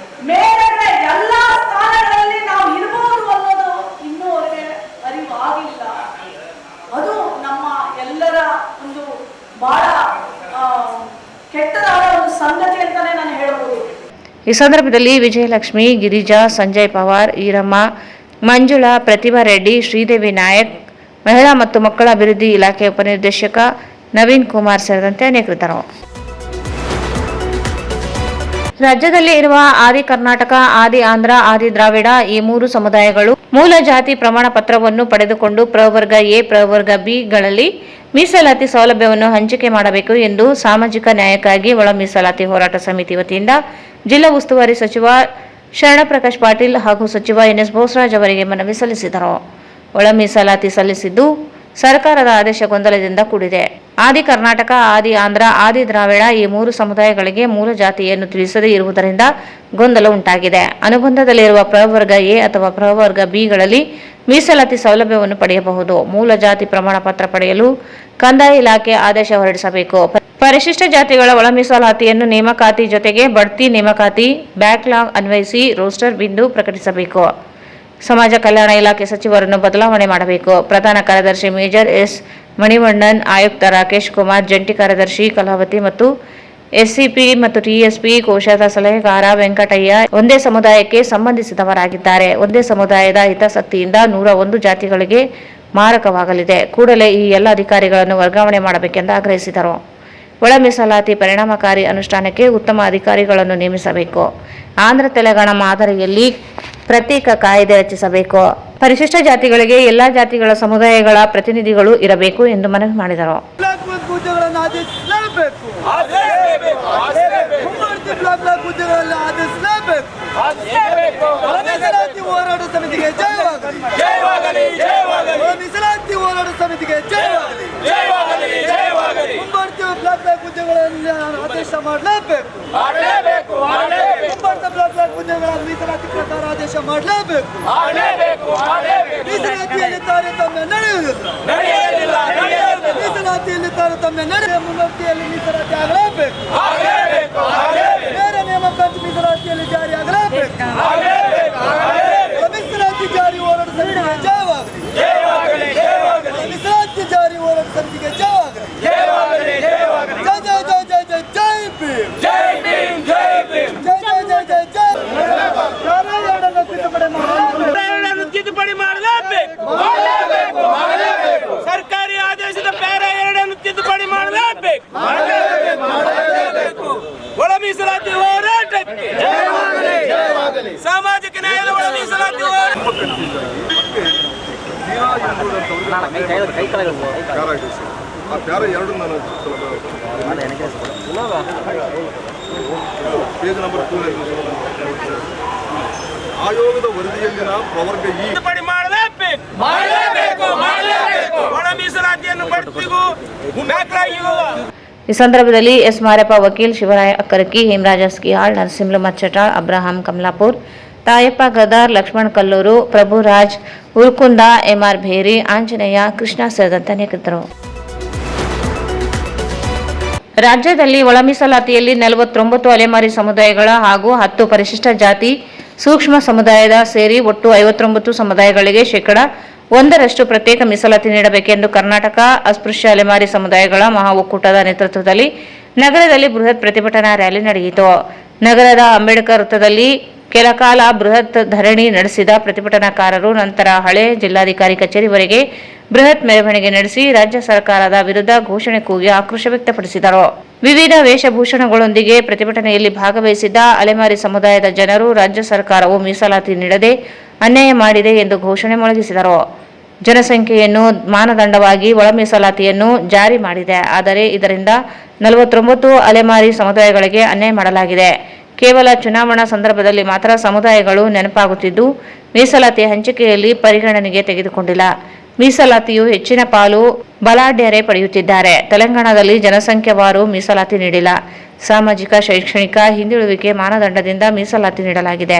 ಮೇಲ್ಗಡೆ ಎಲ್ಲ ಸ್ಥಾನಗಳಲ್ಲಿ ನಾವು ಇರಬಹುದು ಅನ್ನೋದು ಇನ್ನೂ ಅವರಿಗೆ ಅರಿವಾಗಿಲ್ಲ. ಅದು ನಮ್ಮ ಎಲ್ಲರ ಒಂದು ಬಹಳ ಕೆಟ್ಟದಾದ ಒಂದು ಸಂಗತಿ ಅಂತಾನೆ ನಾನು ಹೇಳಬಹುದು. ಈ ಸಂದರ್ಭದಲ್ಲಿ ವಿಜಯಲಕ್ಷ್ಮಿ, ಗಿರಿಜಾ, ಸಂಜಯ್ ಪವಾರ್, ಈರಮ್ಮ, ಮಂಜುಳಾ, ಪ್ರತಿಭಾ ರೆಡ್ಡಿ, ಶ್ರೀದೇವಿ ನಾಯಕ್, ಮಹಿಳಾ ಮತ್ತು ಮಕ್ಕಳ ಅಭಿವೃದ್ಧಿ ಇಲಾಖೆ ಉಪನಿರ್ದೇಶಕ ನವೀನ್ ಕುಮಾರ್ ಸೇರಿದಂತೆ ಅನೇಕರಿದ್ದರು. ರಾಜ್ಯದಲ್ಲಿ ಇರುವ ಆದಿ ಕರ್ನಾಟಕ, ಆದಿ ಆಂಧ್ರ, ಆದಿ ದ್ರಾವಿಡ ಈ 3 ಸಮುದಾಯಗಳು ಮೂಲ ಜಾತಿ ಪ್ರಮಾಣ ಪತ್ರವನ್ನು ಪಡೆದುಕೊಂಡು ಪ್ರವರ್ಗ ಎ, ಪ್ರವರ್ಗ ಬಿ ಗಳಲ್ಲಿ ಮೀಸಲಾತಿ ಸೌಲಭ್ಯವನ್ನು ಹಂಚಿಕೆ ಮಾಡಬೇಕು ಎಂದು ಸಾಮಾಜಿಕ ನ್ಯಾಯಕ್ಕಾಗಿ ಒಳ ಮೀಸಲಾತಿ ಹೋರಾಟ ಸಮಿತಿ ವತಿಯಿಂದ ಜಿಲ್ಲಾ ಉಸ್ತುವಾರಿ ಸಚಿವ ಶರಣಪ್ರಕಾಶ್ ಪಾಟೀಲ್ ಹಾಗೂ ಸಚಿವ ಎನ್ಎಸ್ ಬೋಸರಾಜ್ ಅವರಿಗೆ ಮನವಿ ಸಲ್ಲಿಸಿದರು. ಒಳ ಮೀಸಲಾತಿ ಸಲ್ಲಿಸಿದ್ದು ಸರ್ಕಾರದ ಆದೇಶ ಗೊಂದಲದಿಂದ ಕೂಡಿದೆ. ಆದಿ ಕರ್ನಾಟಕ, ಆದಿ ಆಂಧ್ರ, ಆದಿ ದ್ರಾವಿಡ ಈ 3 ಸಮುದಾಯಗಳಿಗೆ ಮೂಲ ಜಾತಿಯನ್ನು ತಿಳಿಸದೇ ಇರುವುದರಿಂದ ಗೊಂದಲ ಉಂಟಾಗಿದೆ. ಅನುಬಂಧದಲ್ಲಿರುವ ಪ್ರವರ್ಗ ಎ ಅಥವಾ ಪ್ರವರ್ಗ ಬಿಗಳಲ್ಲಿ ಮೀಸಲಾತಿ ಸೌಲಭ್ಯವನ್ನು ಪಡೆಯಬಹುದು. ಮೂಲ ಜಾತಿ ಪ್ರಮಾಣ ಪತ್ರ ಪಡೆಯಲು ಕಂದಾಯ ಇಲಾಖೆ ಆದೇಶ ಹೊರಡಿಸಬೇಕು. ಪರಿಶಿಷ್ಟ ಜಾತಿಗಳ ಒಳ ಮೀಸಲಾತಿಯನ್ನು ನೇಮಕಾತಿ ಜೊತೆಗೆ ಬಡ್ತಿ ನೇಮಕಾತಿ ಬ್ಯಾಕ್ಲಾಗ್ ಅನ್ವಯಿಸಿ ರೋಸ್ಟರ್ ಬಿಂದು ಪ್ರಕಟಿಸಬೇಕು. ಸಮಾಜ ಕಲ್ಯಾಣ ಇಲಾಖೆ ಸಚಿವರನ್ನು ಬದಲಾವಣೆ ಮಾಡಬೇಕು. ಪ್ರಧಾನ ಕಾರ್ಯದರ್ಶಿ ಮೇಜರ್ ಎಸ್ ಮಣಿವಣ್ಣನ್, ಆಯುಕ್ತ ರಾಕೇಶ್ ಕುಮಾರ್, ಜಂಟಿ ಕಾರ್ಯದರ್ಶಿ ಕಲಾವತಿ ಮತ್ತು ಎಸ್ಸಿಪಿ ಮತ್ತು ಟಿಎಸ್ಪಿ ಕೋಶದ ಸಲಹೆಗಾರ ವೆಂಕಟಯ್ಯ ಒಂದೇ ಸಮುದಾಯಕ್ಕೆ ಸಂಬಂಧಿಸಿದವರಾಗಿದ್ದಾರೆ. ಒಂದೇ ಸಮುದಾಯದ ಹಿತಾಸಕ್ತಿಯಿಂದ 101 ಜಾತಿಗಳಿಗೆ ಮಾರಕವಾಗಲಿದೆ. ಕೂಡಲೇ ಈ ಎಲ್ಲ ಅಧಿಕಾರಿಗಳನ್ನು ವರ್ಗಾವಣೆ ಮಾಡಬೇಕೆಂದು ಆಗ್ರಹಿಸಿದರು. ಒಳ ಮೀಸಲಾತಿ ಪರಿಣಾಮಕಾರಿ ಅನುಷ್ಠಾನಕ್ಕೆ ಉತ್ತಮ ಅಧಿಕಾರಿಗಳನ್ನು ನೇಮಿಸಬೇಕು. ಆಂಧ್ರ ತೆಲಂಗಾಣ ಮಾದರಿಯಲ್ಲಿ ಪ್ರತ್ಯೇಕ ಕಾಯ್ದೆ ರಚಿಸಬೇಕು. ಪರಿಶಿಷ್ಟ ಜಾತಿಗಳಿಗೆ ಎಲ್ಲಾ ಜಾತಿಗಳ ಸಮುದಾಯಗಳ ಪ್ರತಿನಿಧಿಗಳು ಇರಬೇಕು ಎಂದು ಮನವಿ ಮಾಡಿದರು. ಹೋರಾಟ ಸಮಿತಿಗೆ ಜಯವಾಗಲಿ. ಮೀಸಲಾತಿ ಹೋರಾಟ ಸಮಿತಿಗೆ ಜಯವಾಗಲಿ. ಮುಂಬಡ್ತಿ ಬ್ಲಾಕ್ ಹುದ್ದೆಗಳನ್ನು ಆದೇಶ ಮಾಡಲೇಬೇಕು. ಮುಂಬಡ್ತ ಬ್ಲಾಕ್ ಹುದ್ದೆಗಳ ಮೀಸಲಾತಿ ಪ್ರಕಾರ ಆದೇಶ ಮಾಡಲೇಬೇಕು. ಮೀಸಲಾತಿಯಲ್ಲಿ ತಾರತಮ್ಯ ನಡೆಯುವುದಿಲ್ಲ. ಮೀಸಲಾತಿಯಲ್ಲಿ ತಾರತಮ್ಯ ನಡೆಯುವ ಮುಂಬಡ್ತಿಯಲ್ಲಿ ಮೀಸಲಾತಿ ಆಗಲೇಬೇಕು. ನೇರ ನೇಮಕಾತಿ ಮೀಸಲಾತಿಯಲ್ಲಿ ಜಾರಿ ಆಗಲೇಬೇಕು. ಮೀಸಲಾತಿ ಜಾರಿ ಹೋರಾಟ ಸಮಿತಿಗೆ ಜಯವಾಗಲಿ. ಮೀಸಲಾತಿ ಜಾರಿ ಹೋರಾಟ ಸಮಿತಿಗೆ ಜಯವಾಗಲಿ. ಜೈ ಭೀಮ್. ತಿದ್ದುಪಡಿ ಮಾಡಲೇಬೇಕು. ಸರ್ಕಾರಿ ಆದೇಶದ ಪ್ಯಾರಾ 2 ತಿದ್ದುಪಡಿ ಮಾಡಲೇಬೇಕು. ಒಳ ಮೀಸಲಾತಿ ಹೋರಾಟಕ್ಕೆ ಸಾಮಾಜಿಕ ನ್ಯಾಯದ ಒಳ ಮೀಸಲಾತಿ ಆ ಪ್ಯಾರ ಎರಡು ನಾನು ಪೇಜ್ ನಂಬರ್ 2 ಆಯೋಗದ ವರದಿಯಲ್ಲಿನ ಪ್ರವರ್ಗ ಈ ಸಂದರ್ಭದಲ್ಲಿ ಎಸ್ ಮಾರಪ್ಪ, ವಕೀಲ್ ಶಿವರಾಯ ಅಕ್ಕರಕಿ, ಹೇಮರಾಜ ಸ್ಕಿಯಾಳ್, ನರಸಿಂಹ ಮಚ್ಚಟಾಳ್, ಅಬ್ರಹಾಂ ಕಮಲಾಪುರ್, ತಾಯಪ್ಪ ಗದಾರ್, ಲಕ್ಷ್ಮಣ್ ಕಲ್ಲೂರು, ಪ್ರಭುರಾಜ್, ಉಲ್ಕುಂದ, ಎಂಆರ್ ಭೇರಿ, ಆಂಜನೇಯ, ಕೃಷ್ಣ ಸೇರಿದಂತೆ ಅನೇಕರು. ರಾಜ್ಯದಲ್ಲಿ ಒಳ ಮೀಸಲಾತಿಯಲ್ಲಿ 49 ಅಲೆಮಾರಿ ಸಮುದಾಯಗಳ ಹಾಗೂ 10 ಪರಿಶಿಷ್ಟ ಜಾತಿ ಸೂಕ್ಷ್ಮ ಸಮುದಾಯದ ಸೇರಿ ಒಟ್ಟು 59 ಸಮುದಾಯಗಳಿಗೆ ಶೇಕಡಾ 1% ಪ್ರತ್ಯೇಕ ಮೀಸಲಾತಿ ನೀಡಬೇಕೆಂದು ಕರ್ನಾಟಕ ಅಸ್ಪೃಶ್ಯ ಅಲೆಮಾರಿ ಸಮುದಾಯಗಳ ಮಹಾ ಒಕ್ಕೂಟದ ನೇತೃತ್ವದಲ್ಲಿ ನಗರದಲ್ಲಿ ಬೃಹತ್ ಪ್ರತಿಭಟನಾ ರ್ಯಾಲಿ ನಡೆಯಿತು. ನಗರದ ಅಂಬೇಡ್ಕರ್ ವೃತ್ತದಲ್ಲಿ ಕೆಲಕಾಲ ಬೃಹತ್ ಧರಣಿ ನಡೆಸಿದ ಪ್ರತಿಭಟನಾಕಾರರು ನಂತರ ಹಳೆ ಜಿಲ್ಲಾಧಿಕಾರಿ ಕಚೇರಿವರೆಗೆ ಬೃಹತ್ ಮೆರವಣಿಗೆ ನಡೆಸಿ ರಾಜ್ಯ ಸರ್ಕಾರದ ವಿರುದ್ಧ ಘೋಷಣೆ ಕೂಗಿ ಆಕ್ರೋಶ ವ್ಯಕ್ತಪಡಿಸಿದರು. ವಿವಿಧ ವೇಷಭೂಷಣಗಳೊಂದಿಗೆ ಪ್ರತಿಭಟನೆಯಲ್ಲಿ ಭಾಗವಹಿಸಿದ್ದ ಅಲೆಮಾರಿ ಸಮುದಾಯದ ಜನರು ರಾಜ್ಯ ಸರ್ಕಾರವು ಮೀಸಲಾತಿ ನೀಡದೆ ಅನ್ಯಾಯ ಮಾಡಿದೆ ಎಂದು ಘೋಷಣೆ ಮೊಳಗಿಸಿದರು. ಜನಸಂಖ್ಯೆಯನ್ನು ಮಾನದಂಡವಾಗಿ ಒಳ ಮೀಸಲಾತಿಯನ್ನು ಜಾರಿ ಮಾಡಿದೆ. ಆದರೆ ಇದರಿಂದ 49 ಅಲೆಮಾರಿ ಸಮುದಾಯಗಳಿಗೆ ಅನ್ಯಾಯ ಮಾಡಲಾಗಿದೆ. ಕೇವಲ ಚುನಾವಣಾ ಸಂದರ್ಭದಲ್ಲಿ ಮಾತ್ರ ಸಮುದಾಯಗಳು ನೆನಪಾಗುತ್ತಿದ್ದು ಮೀಸಲಾತಿ ಹಂಚಿಕೆಯಲ್ಲಿ ಪರಿಗಣನೆಗೆ ತೆಗೆದುಕೊಂಡಿಲ್ಲ. ಮೀಸಲಾತಿಯು ಹೆಚ್ಚಿನ ಪಾಲು ಬಲಾಢ್ಯರೇ ಪಡೆಯುತ್ತಿದ್ದಾರೆ. ತೆಲಂಗಾಣದಲ್ಲಿ ಜನಸಂಖ್ಯಾವಾರು ಮೀಸಲಾತಿ ನೀಡಿಲ್ಲ. ಸಾಮಾಜಿಕ ಶೈಕ್ಷಣಿಕ ಹಿಂದುಳಿವಿಕೆ ಮಾನದಂಡದಿಂದ ಮೀಸಲಾತಿ ನೀಡಲಾಗಿದೆ.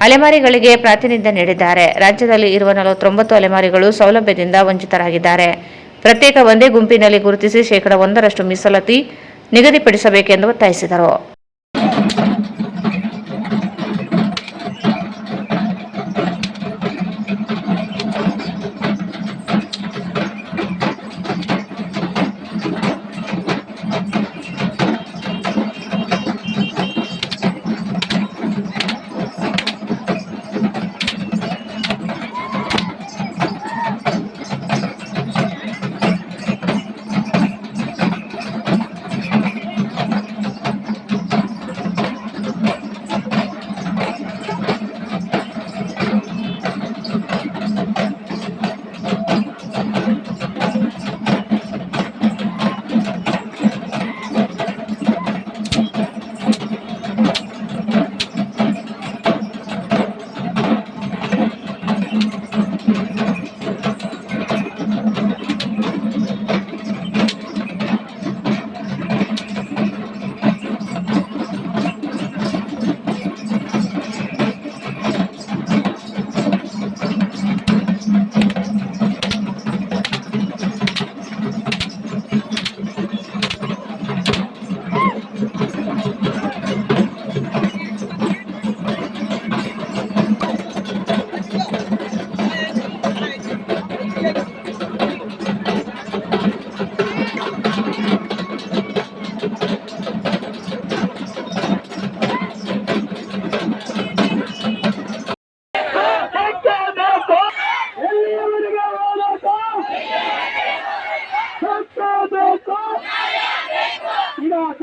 ಅಲೆಮಾರಿಗಳಿಗೆ ಪ್ರಾತಿನಿಧ್ಯ ನೀಡಿದ್ದಾರೆ. ರಾಜ್ಯದಲ್ಲಿ ಇರುವ 49 ಅಲೆಮಾರಿಗಳು ಸೌಲಭ್ಯದಿಂದ ವಂಚಿತರಾಗಿದ್ದಾರೆ. ಪ್ರತ್ಯೇಕ ಒಂದೇ ಗುಂಪಿನಲ್ಲಿ ಗುರುತಿಸಿ ಶೇಕಡಾ 1% ಮೀಸಲಾತಿ ನಿಗದಿಪಡಿಸಬೇಕೆಂದು ಒತ್ತಾಯಿಸಿದರು.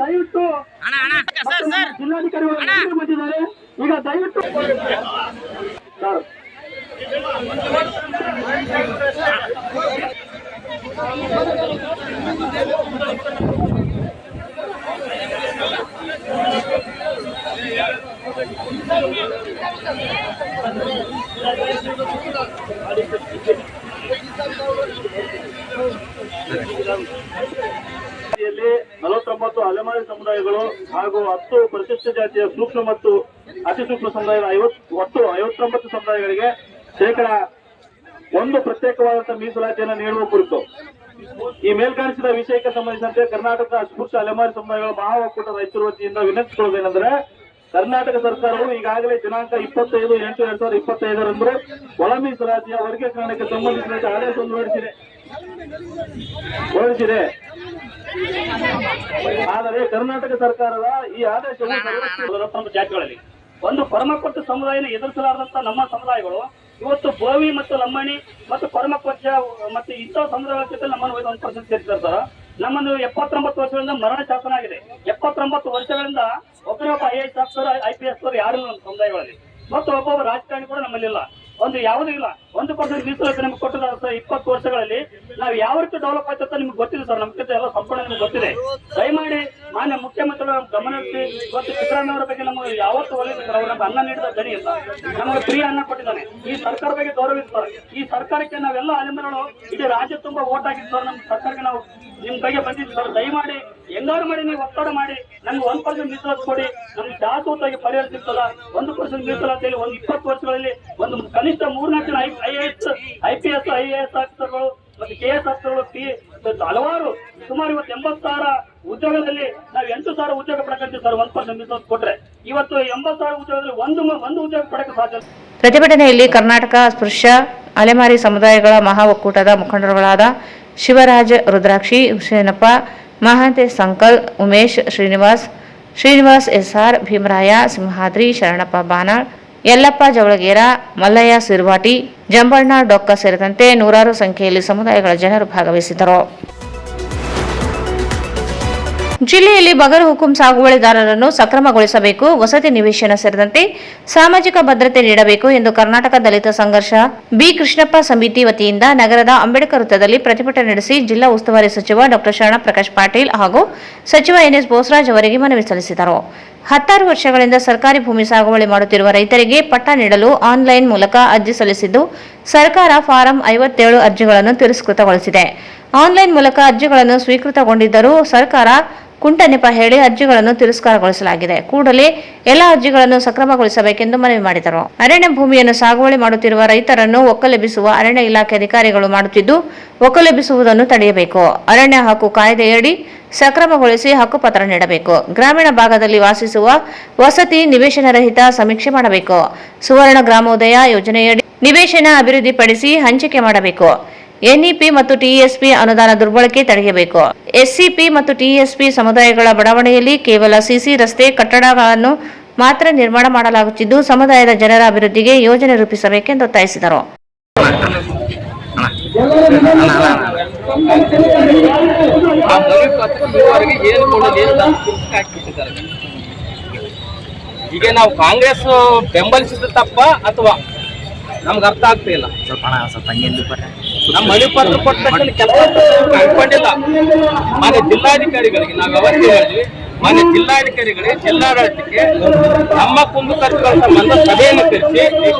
ದಯವಿಟ್ಟು ಜಿಲ್ಲಾಧಿಕಾರಿಗಳು ಬಂದಿದ್ದಾರೆ. ಈಗ ದಯವಿಟ್ಟು ಸರ್ ಜಿಲ್ಲೆಯಲ್ಲಿ 49 ಅಲೆಮಾರಿ ಸಮುದಾಯಗಳು ಹಾಗೂ 10 ಪರಿಶಿಷ್ಟ ಜಾತಿಯ ಸೂಕ್ಷ್ಮ ಮತ್ತು ಅತಿ ಸೂಕ್ಷ್ಮ ಸಮುದಾಯದ ಒಟ್ಟು 59 ಸಮುದಾಯಗಳಿಗೆ ಶೇಕಡಾ 1 ಪ್ರತ್ಯೇಕವಾದಂತಹ ಮೀಸಲಾತಿಯನ್ನು ನೀಡುವ ಕುರಿತು ಈ ಮೇಲ್ಕಾಣಿಸಿದ ವಿಷಯಕ್ಕೆ ಸಂಬಂಧಿಸಿದಂತೆ ಕರ್ನಾಟಕ ಅಸ್ಪೃಶ್ಯ ಅಲೆಮಾರಿ ಸಮುದಾಯಗಳ ಮಹಾ ಒಕ್ಕೂಟ ರಾಯಚೂರು ವತಿಯಿಂದ ವಿನಂತಿಸಿಕೊಳ್ಳುವುದೇನೆಂದರೆ ಕರ್ನಾಟಕ ಸರ್ಕಾರವು ಈಗಾಗಲೇ ದಿನಾಂಕ 25/8/2025 ಒಳ ಮೀಸಲಾತಿಯ ವರ್ಗೀಕರಣಕ್ಕೆ ಸಂಬಂಧಿಸಿದಂತೆ ಆದೇಶವನ್ನು ಹೊರಡಿಸಿದೆ. ಆದರೆ ಕರ್ನಾಟಕ ಸರ್ಕಾರದ ಈ ಆದೇಶವು ಜಾತಿಗಳಲ್ಲಿ ಒಂದು ಪರಮಪಟ್ಟ ಸಮುದಾಯನ ಎದುರಿಸಲಾರದಂತ ನಮ್ಮ ಸಮುದಾಯಗಳು ಇವತ್ತು ಬೋವಿ ಮತ್ತು ಲಂಬಾಣಿ ಮತ್ತು ಪರಮಪಕ್ಷ ಮತ್ತು ಇಂಥ ಸಮುದಾಯಗಳ ಜೊತೆ ನಮ್ಮನ್ನು 1% ಸೇರಿಸಿರ್ತಾರೆ. ನಮ್ಮನ್ನು 79 ವರ್ಷಗಳಿಂದ ಮರಣ ಶಾಸನ ಆಗಿದೆ. 79 ವರ್ಷಗಳಿಂದ ಒಬ್ಬರೊಬ್ಬ IAS ಆಫೀಸರ್ IPS ಯಾರು ನಮ್ಮ ಸಮುದಾಯಗಳಲ್ಲಿ ಮತ್ತು ಒಬ್ಬೊಬ್ಬ ರಾಜಕಾರಣಿ ಕೂಡ ನಮ್ಮಲ್ಲಿಲ್ಲ. ಒಂದು ಯಾವುದೂ ಇಲ್ಲ. 1% ಮೀಸಲಾತಿ ನಮ್ಗೆ ಕೊಟ್ಟದ ಸರ್. 20 ವರ್ಷಗಳಲ್ಲಿ ನಾವು ಯಾವ ರೀತಿ ಡೆವಲಪ್ ಆಯ್ತು ಅಂತ ನಿಮ್ಗೆ ಗೊತ್ತಿದೆ ಸರ್. ನಮ್ಗಿಂತ ಎಲ್ಲ ಸಂಪೂರ್ಣ ನಿಮ್ಗೆ ಗೊತ್ತಿದೆ. ದಯಮಾಡಿ ಮಾನ್ಯ ಮುಖ್ಯಮಂತ್ರಿಗಳು ನಮ್ಮ ಗಮನಿಸಿ ಇವತ್ತು ಸಿದ್ದರಾಮಯ್ಯ ಅವರ ಬಗ್ಗೆ ನಮಗೆ ಯಾವತ್ತು ಒಳ್ಳೆಯದು. ಅವ್ರು ನಮ್ಗೆ ಅನ್ನ ನೀಡಿದ ದನಿ ಅಂತ, ನಮಗೆ ಫ್ರೀ ಅನ್ನ ಕೊಟ್ಟಿದ್ದಾನೆ. ಈ ಸರ್ಕಾರ ಬಗ್ಗೆ ಗೌರವಿಸ್ತಾರೆ. ಈ ಸರ್ಕಾರಕ್ಕೆ ನಾವೆಲ್ಲ ಅಲೆಮರಳು ಇಡೀ ರಾಜ್ಯ ತುಂಬಾ ಓಟ್ ಆಗಿದ್ದು ಸರ್. ನಮ್ಮ ಸರ್ಕಾರಕ್ಕೆ ನಾವು ನಿಮ್ ಕೈಗೆ ಬಂದಿದ್ದು ಸರ್. ದಯಮಾಡಿ ಹೆಂಗಾರು ಮಾಡಿ ನೀವು ಒತ್ತಡ ಮಾಡಿ ನಮ್ಗೆ 1% ಮೀಸಲಾತಿ ಕೊಡಿ. ನಮ್ಗೆ ಶಾಶ್ವತವಾಗಿ ಪರಿಹಾರ ಸಿಗ್ತದ. 1% ಮೀಸಲಾತಿಯಲ್ಲಿ ಒಂದು 20 ವರ್ಷಗಳಲ್ಲಿ ಒಂದು ಕನಿಷ್ಠ 3-4 ಜನ IAS, IPS, IAS ಆಫೀಸರ್ಗಳು ಮತ್ತೆ KS ಆಫೀಸರ್ಗಳು ಹಲವಾರು ಸುಮಾರು ಇವತ್ತು 80,000 ಉದ್ಯೋಗದಲ್ಲಿ ನಾವು 8,000 ಉದ್ಯೋಗ ಪಡಕಂತೀವಿ ಸರ್. 1% ಮೀಸಲಾತಿ ಕೊಟ್ರೆ ಇವತ್ತು 80,000 ಉದ್ಯೋಗದಲ್ಲಿ ಒಂದು ಉದ್ಯೋಗ ಪಡಕ್ಕೆ ಸಾಧ್ಯ. ಪ್ರತಿಭಟನೆಯಲ್ಲಿ ಕರ್ನಾಟಕ ಸ್ಪೃಶ್ಯ ಅಲೆಮಾರಿ ಸಮುದಾಯಗಳ ಮಹಾ ಒಕ್ಕೂಟದ ಮುಖಂಡರುಗಳಾದ ಶಿವರಾಜ್, ರುದ್ರಾಕ್ಷಿ, ಹುಸೇನಪ್ಪ, ಮಹಾಂತೇಶ್ ಸಂಕಲ್, ಉಮೇಶ್, ಶ್ರೀನಿವಾಸ್ SR, ಭೀಮರಾಯ, ಸಿಂಹಾದ್ರಿ, ಶರಣಪ್ಪ ಬಾನಾಳ್, ಯಲ್ಲಪ್ಪ ಜವಳಗೇರ, ಮಲ್ಲಯ್ಯ ಸಿರ್ವಾಟಿ, ಜಂಬಣ್ಣ ಡೊಕ್ಕ ಸೇರಿದಂತೆ ನೂರಾರು ಸಂಖ್ಯೆಯಲ್ಲಿ ಸಮುದಾಯಗಳ ಜನರು ಭಾಗವಹಿಸಿದ್ದರು. ಜಿಲ್ಲೆಯಲ್ಲಿ ಬಗರು ಹುಕುಂ ಸಾಗುವಳಿದಾರರನ್ನು ಸಕ್ರಮಗೊಳಿಸಬೇಕು, ವಸತಿ ನಿವೇಶನ ಸೇರಿದಂತೆ ಸಾಮಾಜಿಕ ಭದ್ರತೆ ನೀಡಬೇಕು ಎಂದು ಕರ್ನಾಟಕ ದಲಿತ ಸಂಘರ್ಷ ಬಿ ಕೃಷ್ಣಪ್ಪ ಸಮಿತಿ ವತಿಯಿಂದ ನಗರದ ಅಂಬೇಡ್ಕರ್ ವೃತ್ತದಲ್ಲಿ ಪ್ರತಿಭಟನೆ ನಡೆಸಿ ಜಿಲ್ಲಾ ಉಸ್ತುವಾರಿ ಸಚಿವ ಡಾ ಶರಣಪ್ರಕಾಶ್ ಪಾಟೀಲ್ ಹಾಗೂ ಸಚಿವ NS ಬೋಸರಾಜ್ ಅವರಿಗೆ ಮನವಿ ಸಲ್ಲಿಸಿದರು. 16 ವರ್ಷಗಳಿಂದ ಸರ್ಕಾರಿ ಭೂಮಿ ಸಾಗುವಳಿ ಮಾಡುತ್ತಿರುವ ರೈತರಿಗೆ ಪಟ್ಟ ನೀಡಲು ಆನ್ಲೈನ್ ಮೂಲಕ ಅರ್ಜಿ ಸಲ್ಲಿಸಿದ್ದು ಸರ್ಕಾರ ಫಾರಂ 57 ಅರ್ಜಿಗಳನ್ನು ತಿರಸ್ಕೃತಗೊಳಿಸಿದೆ. ಆನ್ಲೈನ್ ಮೂಲಕ ಅರ್ಜಿಗಳನ್ನು ಸ್ವೀಕೃತಗೊಂಡಿದ್ದರೂ ಸರ್ಕಾರ ಕುಂಟನೆಪ ಹೇಳಿ ಅರ್ಜಿಗಳನ್ನು ತಿರಸ್ಕಾರಗೊಳಿಸಲಾಗಿದೆ. ಕೂಡಲೇ ಎಲ್ಲ ಅರ್ಜಿಗಳನ್ನು ಸಕ್ರಮಗೊಳಿಸಬೇಕೆಂದು ಮನವಿ ಮಾಡಿದರು. ಅರಣ್ಯ ಭೂಮಿಯನ್ನು ಸಾಗುವಳಿ ಮಾಡುತ್ತಿರುವ ರೈತರನ್ನು ಒಕ್ಕಲೆಬ್ಬಿಸುವ ಅರಣ್ಯ ಇಲಾಖೆ ಅಧಿಕಾರಿಗಳು ಮಾಡುತ್ತಿದ್ದು, ಒಕ್ಕಲೆಬ್ಬಿಸುವುದನ್ನು ತಡೆಯಬೇಕು. ಅರಣ್ಯ ಹಕ್ಕು ಕಾಯ್ದೆಯಡಿ ಸಕ್ರಮಗೊಳಿಸಿ ಹಕ್ಕುಪತ್ರ ನೀಡಬೇಕು. ಗ್ರಾಮೀಣ ಭಾಗದಲ್ಲಿ ವಾಸಿಸುವ ವಸತಿ ನಿವೇಶನ ರಹಿತ ಸಮೀಕ್ಷೆ ಮಾಡಬೇಕು. ಸುವರ್ಣ ಗ್ರಾಮೋದಯ ಯೋಜನೆಯಡಿ ನಿವೇಶನ ಅಭಿವೃದ್ಧಿಪಡಿಸಿ ಹಂಚಿಕೆ ಮಾಡಬೇಕು. NEP ಮತ್ತು TSP ಅನುದಾನ ದುರ್ಬಳಕೆ ತಡೆಯಬೇಕು. SCP ಮತ್ತು TSP ಸಮುದಾಯಗಳ ಬಡಾವಣೆಯಲ್ಲಿ ಕೇವಲ CC ರಸ್ತೆ ಕಟ್ಟಡಗಳನ್ನು ಮಾತ್ರ ನಿರ್ಮಾಣ ಮಾಡಲಾಗುತ್ತಿದ್ದು, ಸಮುದಾಯದ ಜನರ ಅಭಿವೃದ್ಧಿಗೆ ಯೋಜನೆ ರೂಪಿಸಬೇಕೆಂದು ಒತ್ತಾಯಿಸಿದರು. ಈಗ ನಾವು ಕಾಂಗ್ರೆಸ್ ಬೆಂಬಲಿಸಿದ ತಪ್ಪ ಅಥವಾ ನಮ್ಗೆ ಅರ್ಥ ಆಗ್ತಿಲ್ಲ. ನಮ್ಮ ಮನವಿ ಪತ್ರ ಕೊಟ್ಟ ತಕ್ಷಣ ಕೆಲಸ ಅನ್ಕೊಂಡಿಲ್ಲ. ಮಾನ್ಯ ಜಿಲ್ಲಾಧಿಕಾರಿಗಳಿಗೆ ನಾವು ಯಾವತ್ತೂ ಹೇಳಿದ್ವಿ, ಮಾನ್ಯ ಜಿಲ್ಲಾಧಿಕಾರಿಗಳಿಗೆ ಜಿಲ್ಲಾಡಳಿತಕ್ಕೆ ನಮ್ಮ ಕುಂದು ಖರ್ಚುಗಳ ಸಂಬಂಧ ಸಭೆಯನ್ನು ಕರೆಸಿ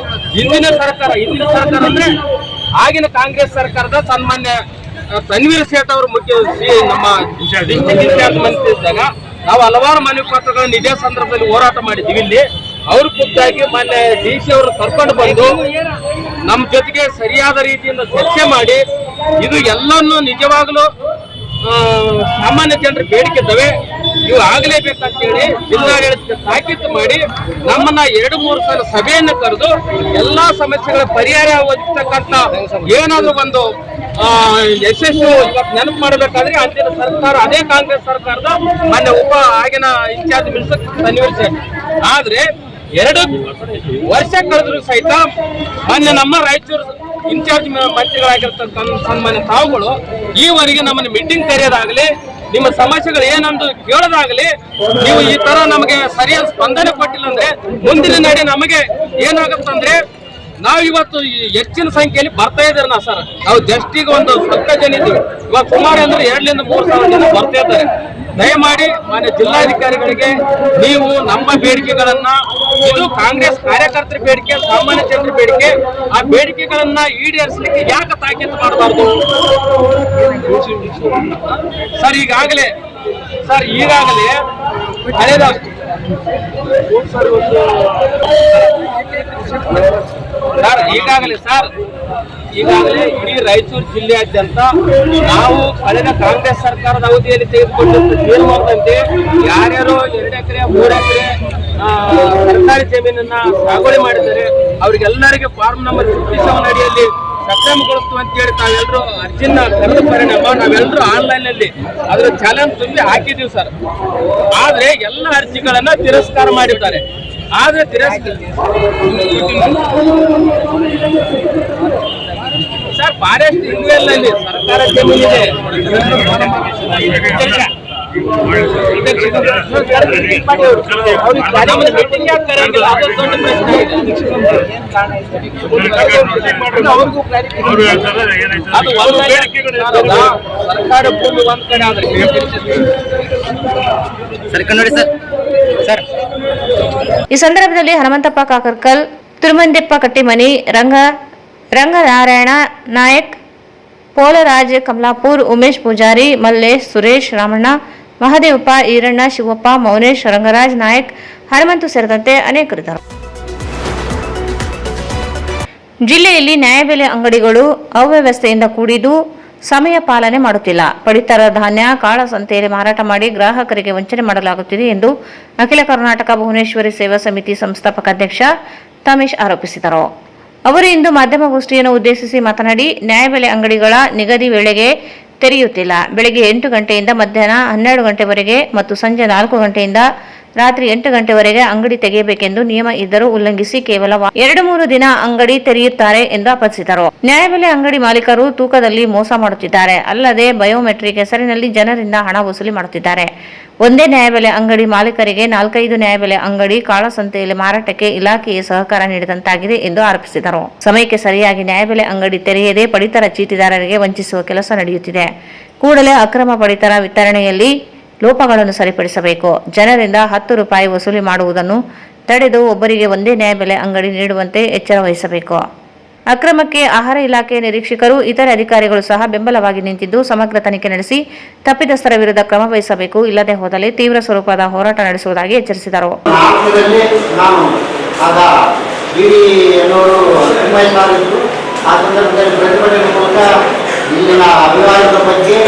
ಹಿಂದಿನ ಸರ್ಕಾರ ಅಂದ್ರೆ ಆಗಿನ ಕಾಂಗ್ರೆಸ್ ಸರ್ಕಾರದ ಸನ್ಮಾನ್ಯ ತನ್ವೀರ್ ಸೇಠ್ ಅವರು ಮುಖ್ಯ ನಮ್ಮ ಡಿಸ್ಟ್ರಿಕ್ಟ್ ಇನ್ಚಾರ್ಜ್ ಮಂತ್ರಿ ಇದ್ದಾಗ ನಾವು ಹಲವಾರು ಮನವಿ ಪತ್ರಗಳನ್ನು ಇದೇ ಸಂದರ್ಭದಲ್ಲಿ ಹೋರಾಟ ಮಾಡಿದ್ದೀವಿ. ಇಲ್ಲಿ ಅವರು ಖುದ್ದಾಗಿ ಮಾನ್ಯ DC ಅವರು ಕರ್ಕೊಂಡು ಬಂದು ನಮ್ಮ ಜೊತೆಗೆ ಸರಿಯಾದ ರೀತಿಯಿಂದ ಚರ್ಚೆ ಮಾಡಿ ಇದು ಎಲ್ಲವನ್ನು ನಿಜವಾಗ್ಲೂ ಸಾಮಾನ್ಯ ಜನರ ಬೇಡಿಕೆ ಇದ್ದಾವೆ, ಇವು ಆಗಲೇಬೇಕಂತ ಹೇಳಿ ಜಿಲ್ಲಾಡಳಿತಕ್ಕೆ ತಾಕೀತು ಮಾಡಿ ನಮ್ಮನ್ನ 2-3 ಸಲ ಸಭೆಯನ್ನು ಕರೆದು ಎಲ್ಲಾ ಸಮಸ್ಯೆಗಳ ಪರಿಹಾರ ಒದಗಿಸ್ತಕ್ಕಂಥ ಏನಾದ್ರೂ ಒಂದು ಯಶಸ್ಸು ಇವತ್ತು ನೆನಪು ಮಾಡಬೇಕಾದ್ರೆ ಅಂದಿನ ಸರ್ಕಾರ ಅದೇ ಕಾಂಗ್ರೆಸ್ ಸರ್ಕಾರದ ಮಾನ್ಯ ಆಗಿನ ಇನ್ಚಾರ್ಜ್ ಮಿನಿಸ್ಟರ್ ತನ್ವೀರ್ ಸೇಠ್. ಆದ್ರೆ 2 ವರ್ಷ ಕಳೆದ್ರು ಸಹಿತ ಮಾನ್ಯ ನಮ್ಮ ರಾಯಚೂರು ಇನ್ಚಾರ್ಜ್ ಮಂತ್ರಿಗಳಾಗಿರ್ತಕ್ಕಂಥ ಸನ್ಮಾನ್ಯ ತಾವುಗಳು ಈವರೆಗೆ ನಮ್ಮನ್ನು ಮೀಟಿಂಗ್ ಕರೆಯೋದಾಗ್ಲಿ, ನಿಮ್ಮ ಸಮಸ್ಯೆಗಳು ಏನಂದು ಕೇಳೋದಾಗ್ಲಿ, ನೀವು ಈ ತರ ನಮಗೆ ಸರಿಯಾದ ಸ್ಪಂದನೆ ಕೊಟ್ಟಿಲ್ಲ ಅಂದ್ರೆ ಮುಂದಿನ ನಡೆ ನಮಗೆ ಏನಾಗುತ್ತಂದ್ರೆ ನಾವು ಇವತ್ತು ಹೆಚ್ಚಿನ ಸಂಖ್ಯೆಯಲ್ಲಿ ಬರ್ತಾ ಇದ್ದಾರೆ ಸರ್. ನಾವು ಜಸ್ಟ್ ಈಗ ಒಂದು ಸ್ವಲ್ಪ ಜನ ಇದ್ದೀವಿ, ಇವಾಗ ಸುಮಾರು ಅಂದ್ರೆ 2-3 ಸಾವಿರ ಜನ ಬರ್ತಾ ಇದ್ದಾರೆ. ದಯಮಾಡಿ ಮಾನ್ಯ ಜಿಲ್ಲಾಧಿಕಾರಿಗಳಿಗೆ ನೀವು ನಮ್ಮ ಬೇಡಿಕೆಗಳನ್ನ, ಇದು ಕಾಂಗ್ರೆಸ್ ಕಾರ್ಯಕರ್ತರ ಬೇಡಿಕೆ, ಸಾಮಾನ್ಯ ಜನರ ಬೇಡಿಕೆ, ಆ ಬೇಡಿಕೆಗಳನ್ನ ಈಡೇರಿಸಲಿಕ್ಕೆ ಯಾಕೆ ತಾಕೀತು ಮಾಡಬಾರ್ದು ಸರ್? ಈಗಾಗಲೇ ಕಳೆದ ಈಗಾಗಲೇ ಇಡೀ ರಾಯಚೂರು ಜಿಲ್ಲೆಯಾದ್ಯಂತ ನಾವು ಕಳೆದ ಕಾಂಗ್ರೆಸ್ ಸರ್ಕಾರದ ಅವಧಿಯಲ್ಲಿ ತೆಗೆದುಕೊಂಡಂತ ತೀರ್ಮಾನದಂತೆ ಯಾರ್ಯಾರು 2 ಎಕರೆ 3 ಎಕರೆ ಸರ್ಕಾರಿ ಜಮೀನನ್ನ ಸಾಗುವಳಿ ಮಾಡಿದ್ದಾರೆ ಅವರಿಗೆಲ್ಲರಿಗೆ ಫಾರ್ಮ್ ನಂಬರ್ 57 ಅಡಿಯಲ್ಲಿ ಸಕ್ರಮಗೊಳಿಸ್ತು ಅಂತ ಹೇಳಿ ತಾವೆಲ್ಲರೂ ಅರ್ಜಿನ ಕರೆದ ಪರಿಣಾಮ ನಾವೆಲ್ಲರೂ ಆನ್ಲೈನ್ ನಲ್ಲಿ ಅದರ ಚಾಲೆಂಜ್ ತುಂಬಿ ಹಾಕಿದೀವಿ ಸರ್. ಆದ್ರೆ ಎಲ್ಲ ಅರ್ಜಿಗಳನ್ನ ತಿರಸ್ಕಾರ ಮಾಡಿದ್ದಾರೆ. ಆದ್ರೆ ಸರ್ ಫಾರೆಸ್ಟ್ ಇನ್ವೆಲ್ ನಲ್ಲಿ ಸರ್ಕಾರ ಜಮೀನಿದೆ, ಸರ್ಕಾರ ಭೂಮಿ ಒಂದ್ ಕಡೆ ಆದ್ರೆ ಈ ಸಂದರ್ಭದಲ್ಲಿ ಹನುಮಂತಪ್ಪ ಕಾಕರ್ಕಲ್, ತಿರುಮಂದೆಪ್ಪ ಕಟ್ಟಿಮನಿ, ರಂಗನಾರಾಯಣ ನಾಯಕ್, ಪೋಲರಾಜ್ ಕಮಲಾಪುರ್, ಉಮೇಶ್ ಪೂಜಾರಿ, ಮಲ್ಲೇಶ್, ಸುರೇಶ್, ರಾಮಣ್ಣ, ಮಹದೇವಪ್ಪ, ಈರಣ್ಣ, ಶಿವಪ್ಪ, ಮೌನೇಶ್, ರಂಗರಾಜ್ ನಾಯಕ್, ಹನುಮಂತು ಸೇರಿದಂತೆ ಅನೇಕರಿದ್ದರು. ಜಿಲ್ಲೆಯಲ್ಲಿ ನ್ಯಾಯಬೆಲೆ ಅಂಗಡಿಗಳು ಅವ್ಯವಸ್ಥೆಯಿಂದ ಕೂಡಿದ್ದು ಸಮಯ ಪಾಲನೆ ಮಾಡುತ್ತಿಲ್ಲ. ಪಡಿತರ ಧಾನ್ಯ ಕಾಳಸಂತೆಯಲ್ಲಿ ಮಾರಾಟ ಮಾಡಿ ಗ್ರಾಹಕರಿಗೆ ವಂಚನೆ ಮಾಡಲಾಗುತ್ತಿದೆ ಎಂದು ಅಖಿಲ ಕರ್ನಾಟಕ ಭುವನೇಶ್ವರಿ ಸೇವಾ ಸಮಿತಿ ಸಂಸ್ಥಾಪಕ ಅಧ್ಯಕ್ಷ ತಮೇಶ್ ಆರೋಪಿಸಿದರು. ಅವರು ಇಂದು ಮಾಧ್ಯಮಗೋಷ್ಠಿಯನ್ನು ಉದ್ದೇಶಿಸಿ ಮಾತನಾಡಿ, ನ್ಯಾಯಬೆಲೆ ಅಂಗಡಿಗಳ ನಿಗದಿ ವೇಳೆಗೆ ತೆರೆಯುತ್ತಿಲ್ಲ. ಬೆಳಗ್ಗೆ 8 ಗಂಟೆಯಿಂದ ಮಧ್ಯಾಹ್ನ 12 ಗಂಟೆವರೆಗೆ ಮತ್ತು ಸಂಜೆ 4 ಗಂಟೆಯಿಂದ ರಾತ್ರಿ 8 ಗಂಟೆವರೆಗೆ ಅಂಗಡಿ ತೆಗೆಯಬೇಕೆಂದು ನಿಯಮ ಇದ್ದರೂ ಉಲ್ಲಂಘಿಸಿ ಕೇವಲ 2-3 ದಿನ ಅಂಗಡಿ ತೆರೆಯುತ್ತಾರೆ ಎಂದು ಆಪಾದಿಸಿದರು. ನ್ಯಾಯಬೆಲೆ ಅಂಗಡಿ ಮಾಲೀಕರು ತೂಕದಲ್ಲಿ ಮೋಸ ಮಾಡುತ್ತಿದ್ದಾರೆ. ಅಲ್ಲದೆ ಬಯೋಮೆಟ್ರಿಕ್ ಹೆಸರಿನಲ್ಲಿ ಜನರಿಂದ ಹಣ ವಸೂಲಿ ಮಾಡುತ್ತಿದ್ದಾರೆ. ಒಂದೇ ನ್ಯಾಯಬೆಲೆ ಅಂಗಡಿ ಮಾಲೀಕರಿಗೆ 4-5 ನ್ಯಾಯಬೆಲೆ ಅಂಗಡಿ ಕಾಳಸಂತೆಯಲ್ಲಿ ಮಾರಾಟಕ್ಕೆ ಇಲಾಖೆಯೇ ಸಹಕಾರ ನೀಡಿದಂತಾಗಿದೆ ಎಂದು ಆರೋಪಿಸಿದರು. ಸಮಯಕ್ಕೆ ಸರಿಯಾಗಿ ನ್ಯಾಯಬೆಲೆ ಅಂಗಡಿ ತೆರೆಯದೆ ಪಡಿತರ ಚೀಟಿದಾರರಿಗೆ ವಂಚಿಸುವ ಕೆಲಸ ನಡೆಯುತ್ತಿದೆ. ಕೂಡಲೇ ಅಕ್ರಮ ಪಡಿತರ ವಿತರಣೆಯಲ್ಲಿ ಲೋಪಗಳನ್ನು ಸರಿಪಡಿಸಬೇಕು. ಜನರಿಂದ 10 ರೂಪಾಯಿ ವಸೂಲಿ ಮಾಡುವುದನ್ನು ತಡೆದು ಒಬ್ಬರಿಗೆ ಒಂದೇ ನ್ಯಾಯಬೆಲೆ ಅಂಗಡಿ ನೀಡುವಂತೆ ಎಚ್ಚರ ವಹಿಸಬೇಕು. ಅಕ್ರಮಕ್ಕೆ ಆಹಾರ ಇಲಾಖೆ ನಿರೀಕ್ಷಕರು, ಇತರೆ ಅಧಿಕಾರಿಗಳು ಸಹ ಬೆಂಬಲವಾಗಿ ನಿಂತಿದ್ದು ಸಮಗ್ರ ತನಿಖೆ ನಡೆಸಿ ತಪ್ಪಿತಸ್ಥರ ವಿರುದ್ಧ ಕ್ರಮ ವಹಿಸಬೇಕು. ಇಲ್ಲದೆ ಹೋದಲ್ಲಿ ತೀವ್ರ ಸ್ವರೂಪದ ಹೋರಾಟ ನಡೆಸುವುದಾಗಿ ಎಚ್ಚರಿಸಿದರು. ಇಲ್ಲಿನ ಅಭಿವಾದದ ಬಗ್ಗೆ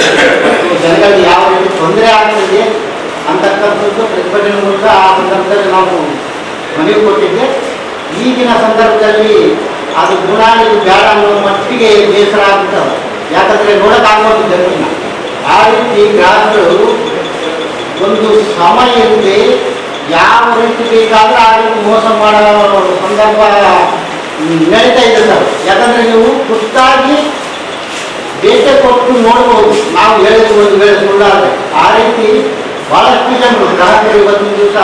ಜನಗಳಿಗೆ ಯಾವ ರೀತಿ ತೊಂದರೆ ಆಗ್ತಿದೆ ಅಂತಕ್ಕಂಥದ್ದು ಪ್ರತಿಭಟನೆ ಮೂಲಕ ಆ ಸಂದರ್ಭದಲ್ಲಿ ನಾವು ಮನವಿ ಕೊಟ್ಟಿದ್ದೆ. ಈಗಿನ ಸಂದರ್ಭದಲ್ಲಿ ಅದು ಗುಣ ಇದು ಬೇಡ ಅನ್ನೋ ಮಟ್ಟಿಗೆ ಬೇಸರ ಆಗ್ತದೆ. ಯಾಕಂದರೆ ನೋಡೋಕ್ಕಾಗೋದು ಜನರನ್ನ ಆ ರೀತಿ ಗ್ರಾಹಕರು ಒಂದು ಸಮಯದಲ್ಲಿ ಯಾವ ರೀತಿ ಬೇಕಾದರೂ ಆ ರೀತಿ ಮೋಸ ಮಾಡೋ ಸಂದರ್ಭ ನಡೀತಾ ಇದೆ ಸರ್. ಯಾಕಂದರೆ ನೀವು ಖುದ್ದಾಗಿ ಬೇಟೆ ಕೊಟ್ಟು ನೋಡ್ಬೋದು, ನಾವು ಹೇಳಿದ್ರು ಒಂದು ವೇಳೆ ಸುಳ್ಳಾದರೆ. ಆ ರೀತಿ ಭಾಳಷ್ಟು ಜನರು ಗ್ರಾಹಕರು ಇವತ್ತಿನ ದಿವಸ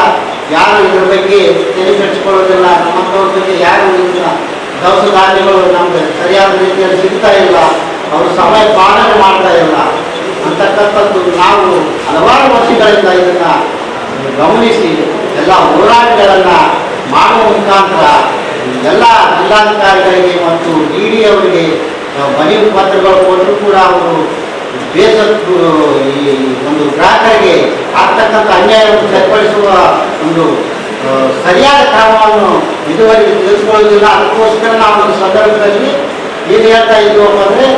ಯಾರು ಇದ್ರ ಬಗ್ಗೆ ತಲೆ ಕೆಡಿಸ್ಕೊಳ್ಳೋದಿಲ್ಲ. ನಮ್ಮಂಥವ್ರ ಬಗ್ಗೆ ಯಾರು ಇದನ್ನ ದವಸ ಧಾನ್ಯಗಳು ನಮ್ಗೆ ಸರಿಯಾದ ರೀತಿಯಲ್ಲಿ ಸಿಗ್ತಾ ಇಲ್ಲ, ಅವರು ಸಮಯ ಪಾಲನೆ ಮಾಡ್ತಾ ಇಲ್ಲ ಅಂತಕ್ಕಂಥದ್ದು ನಾವು ಹಲವಾರು ವರ್ಷಗಳಿಂದ ಇದನ್ನು ಗಮನಿಸಿ ಎಲ್ಲ ಹೋರಾಟಗಳನ್ನು ಮಾಡುವ ಮುಖಾಂತರ ಎಲ್ಲ ಜಿಲ್ಲಾಧಿಕಾರಿಗಳಿಗೆ ಮತ್ತು ಡಿ ಅವರಿಗೆ ಮನವಿ ಪತ್ರಗಳು ಕೊಟ್ಟರು ಕೂಡ ಅವರು ಬೇಸತ್ತು ಈ ಒಂದು ಗ್ರಾಹಕರಿಗೆ ಆಗ್ತಕ್ಕಂಥ ಅನ್ಯಾಯವನ್ನು ಸರಿಪಡಿಸುವ ಒಂದು ಸರಿಯಾದ ಕ್ರಮವನ್ನು ಇದುವರೆಗೆ ತಿಳಿಸ್ಕೊಳ್ಳೋದಿಲ್ಲ. ಅದಕ್ಕೋಸ್ಕರ ನಾವು ಒಂದು ಸಂದರ್ಭದಲ್ಲಿ ಏನು ಹೇಳ್ತಾ ಇದ್ದೀವಪ್ಪ ಅಂದರೆ,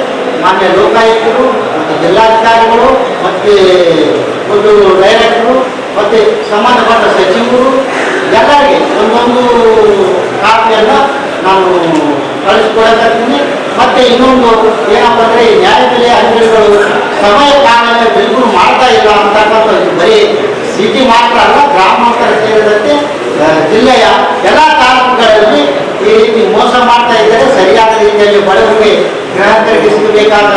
ಮಾನ್ಯ ಲೋಕಾಯುಕ್ತರು ಮತ್ತು ಜಿಲ್ಲಾಧಿಕಾರಿಗಳು ಮತ್ತು ಒಂದು ಡೈರೆಕ್ಟರು ಮತ್ತು ಸಂಬಂಧಪಟ್ಟ ಸಚಿವರು ಎಲ್ಲರಿಗೆ ಒಂದೊಂದು ಕಾಪಿಯನ್ನು ನಾನು ಕಳಿಸ್ಕೊಡಕತ್ತೀನಿ. ಮತ್ತು ಇನ್ನೊಂದು ಏನಪ್ಪ ಅಂದರೆ, ನ್ಯಾಯಬೆಲೆ ಅಂಗಡಿಗಳು ಸಮಯ ಪಾಲನೆ ಬಿಲ್ಕುಲ್ ಮಾಡ್ತಾ ಇಲ್ಲ ಅಂತಕ್ಕಂಥದ್ದು ಬರೀ ಸಿಟಿ ಮಾತ್ರ ಅಲ್ಲ, ಗ್ರಾಮಾಂತರ ಸೇರಿದಂತೆ ಜಿಲ್ಲೆಯ ಎಲ್ಲ ತಾಲೂಕುಗಳಲ್ಲಿ ಈ ರೀತಿ ಮೋಸ ಮಾಡ್ತಾ ಇದ್ದಾರೆ. ಸರಿಯಾದ ರೀತಿಯಲ್ಲಿ ಬಡವರಿಗೆ ಗ್ರಾಹಕರಿಗೆ ಸಿಗಬೇಕಾದ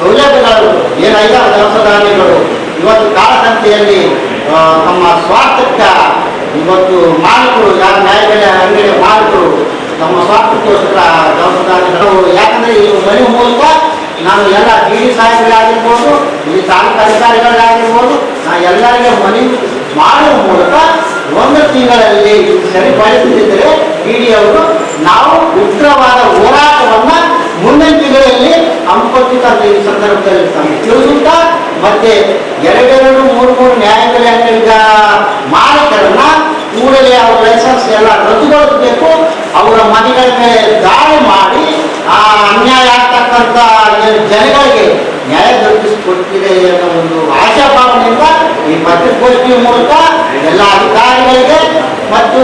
ಸೌಲಭ್ಯಗಳು ಏನಾಗಿದೆ ದವಸ ಧಾನ್ಯಗಳು ಇವತ್ತು ಕಾಳಸಂತೆಯಲ್ಲಿ ನಮ್ಮ ಸ್ವಾರ್ಥಕ್ಕೆ ಇವತ್ತು ಮಾಲೀಕರು, ಯಾರು ನ್ಯಾಯಬೆಲೆ ಅಂಗಡಿಯ ಮಾಲೀಕರು ನಮ್ಮ ಸ್ವಾರ್ಥಕ್ಕೋಸ್ಕರ ದವಸ ಧಾನ್ಯಗಳು, ಯಾಕಂದರೆ ಈ ಮನೆ ಮೂಲಕ ನಾನು ಎಲ್ಲ ಡಿ ಸಾಹೇಬರಾಗಿರ್ಬೋದು, ಇಲ್ಲಿ ತಾಲೂಕು ಅಧಿಕಾರಿಗಳಾಗಿರ್ಬೋದು, ನಾನು ಎಲ್ಲರಿಗೆ ಮನವಿ ಮಾಡುವ ಮೂಲಕ 1 ತಿಂಗಳಲ್ಲಿ ಸರಿಪಡಿಸದಿದ್ದರೆ ಡಿ ಅವರು ನಾವು ಉಗ್ರವಾದ ಹೋರಾಟವನ್ನು ಮುಂದಿನ ತಿಂಗಳಲ್ಲಿ ಹಮ್ಮಿಕೊಳ್ತಿದ್ದ ಈ ಸಂದರ್ಭದಲ್ಲಿ ತಿಳಿಸುತ್ತಾ, ಮತ್ತೆ 2-3 ನ್ಯಾಯಬೆಲೆ ಅಂಗಡಿಗ ಮಾಲೀಕರನ್ನ ಕೂಡಲೇ ಅವರ ಲೈಸೆನ್ಸ್ ಎಲ್ಲ ರದ್ದುಗೊಳಿಸಬೇಕು. ಅವರ ಮನೆಗಳ ಮೇಲೆ ದಾಳಿ ಮಾಡಿ ಆ ಅನ್ಯಾಯ ಆಗ್ತಕ್ಕಂಥ ಜನಗಳಿಗೆ ನ್ಯಾಯ ದೊರಕಿಸಿಕೊಡ್ತಿದೆ ಅನ್ನೋ ಒಂದು ಆಶಾಭಾವನೆಯಿಂದ ಈ ಪತ್ರಿಕೋಷ್ಠಿಯ ಮೂಲಕ ಎಲ್ಲ ಅಧಿಕಾರಿಗಳಿಗೆ ಮತ್ತು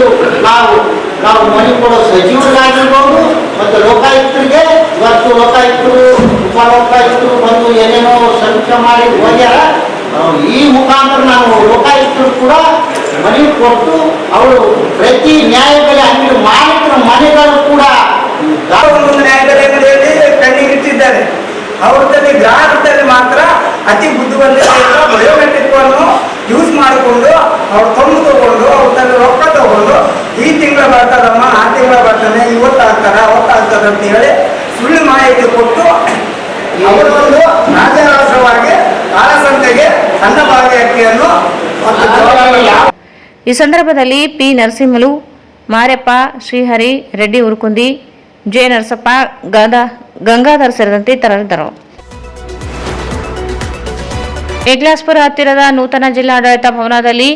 ನಾವು ಮನೆ ಕೊಡೋ ಸಚಿವರಿಗಾಗಿರ್ಬೋದು ಮತ್ತು ಲೋಕಾಯುಕ್ತರಿಗೆ, ಇವತ್ತು ಲೋಕಾಯುಕ್ತರು ಉಪಲೋಕಾಯುಕ್ತರು ಬಂದು ಏನೇನೋ ಸಮೀಕ್ಷೆ ಮಾಡಿ ಹೋಗ್ಯಾರ. ಈ ಮುಖಾಂತರ ನಾವು ಲೋಕಾಯುಕ್ತರು ಕೂಡ ಮನವಿ ಕೊಟ್ಟು ಅವರು ಪ್ರತಿ ನ್ಯಾಯಬೆಲೆ ಅಂಗಡಿ ಮಾಲೀಕರ ಮನೆಗಳು ಕೂಡ ನ್ಯಾಯಬೆಲೆ ಅಂಗಡಿಯಲ್ಲಿ ಕಣ್ಣಿಗಿಟ್ಟಿದ್ದಾರೆ. ಅವ್ರದಲ್ಲಿ ಗ್ರಾಹಕರಲ್ಲಿ ಮಾತ್ರ ಅತಿ ಬುದ್ಧಿವಂತಿಕೆಯಿಂದ ಬಯೋಮೆಟ್ರಿಕ್ವನ್ನು ಯೂಸ್ ಮಾಡಿಕೊಂಡು ಅವ್ರು ತಗೊಂಡು ಅವ್ರ ರೊಕ್ಕ ತಗೊಂಡು ಈ ತಿಂಗಳ ಬರ್ತಾರಮ್ಮ, ಆ ತಿಂಗಳ ಬರ್ತಾನೆ, ಇವತ್ತು ಆಗ್ತಾರೆ ಅಂತ ಹೇಳಿ ಸುಳ್ಳು ಮಾಹಿತಿ ಕೊಟ್ಟು ಅವರೊಂದು ರಾಜರಾಷ್ಟ್ರವಾಗಿ ಕಾಳಸಂತೆಗೆ ಅನ್ನಭಾಗ್ಯ ಅಕ್ಕಿಯನ್ನು ಈ ಸಂದರ್ಭದಲ್ಲಿ ಪಿ ನರಸಿಂಹಲು, ಮಾರೆಪ್ಪ, ಶ್ರೀಹರಿ, ರೆಡ್ಡಿ ಉರ್ಕುಂದಿ, ಜೆ ನರಸಪ್ಪ, ಗಂಗಾಧರ್ ಸೇರಿದಂತೆ ಇತರರಿದ್ದರು. ಏಗ್ಲಾಸ್ಪುರ ಹತ್ತಿರದ ನೂತನ ಜಿಲ್ಲಾಡಳಿತ ಭವನದಲ್ಲಿ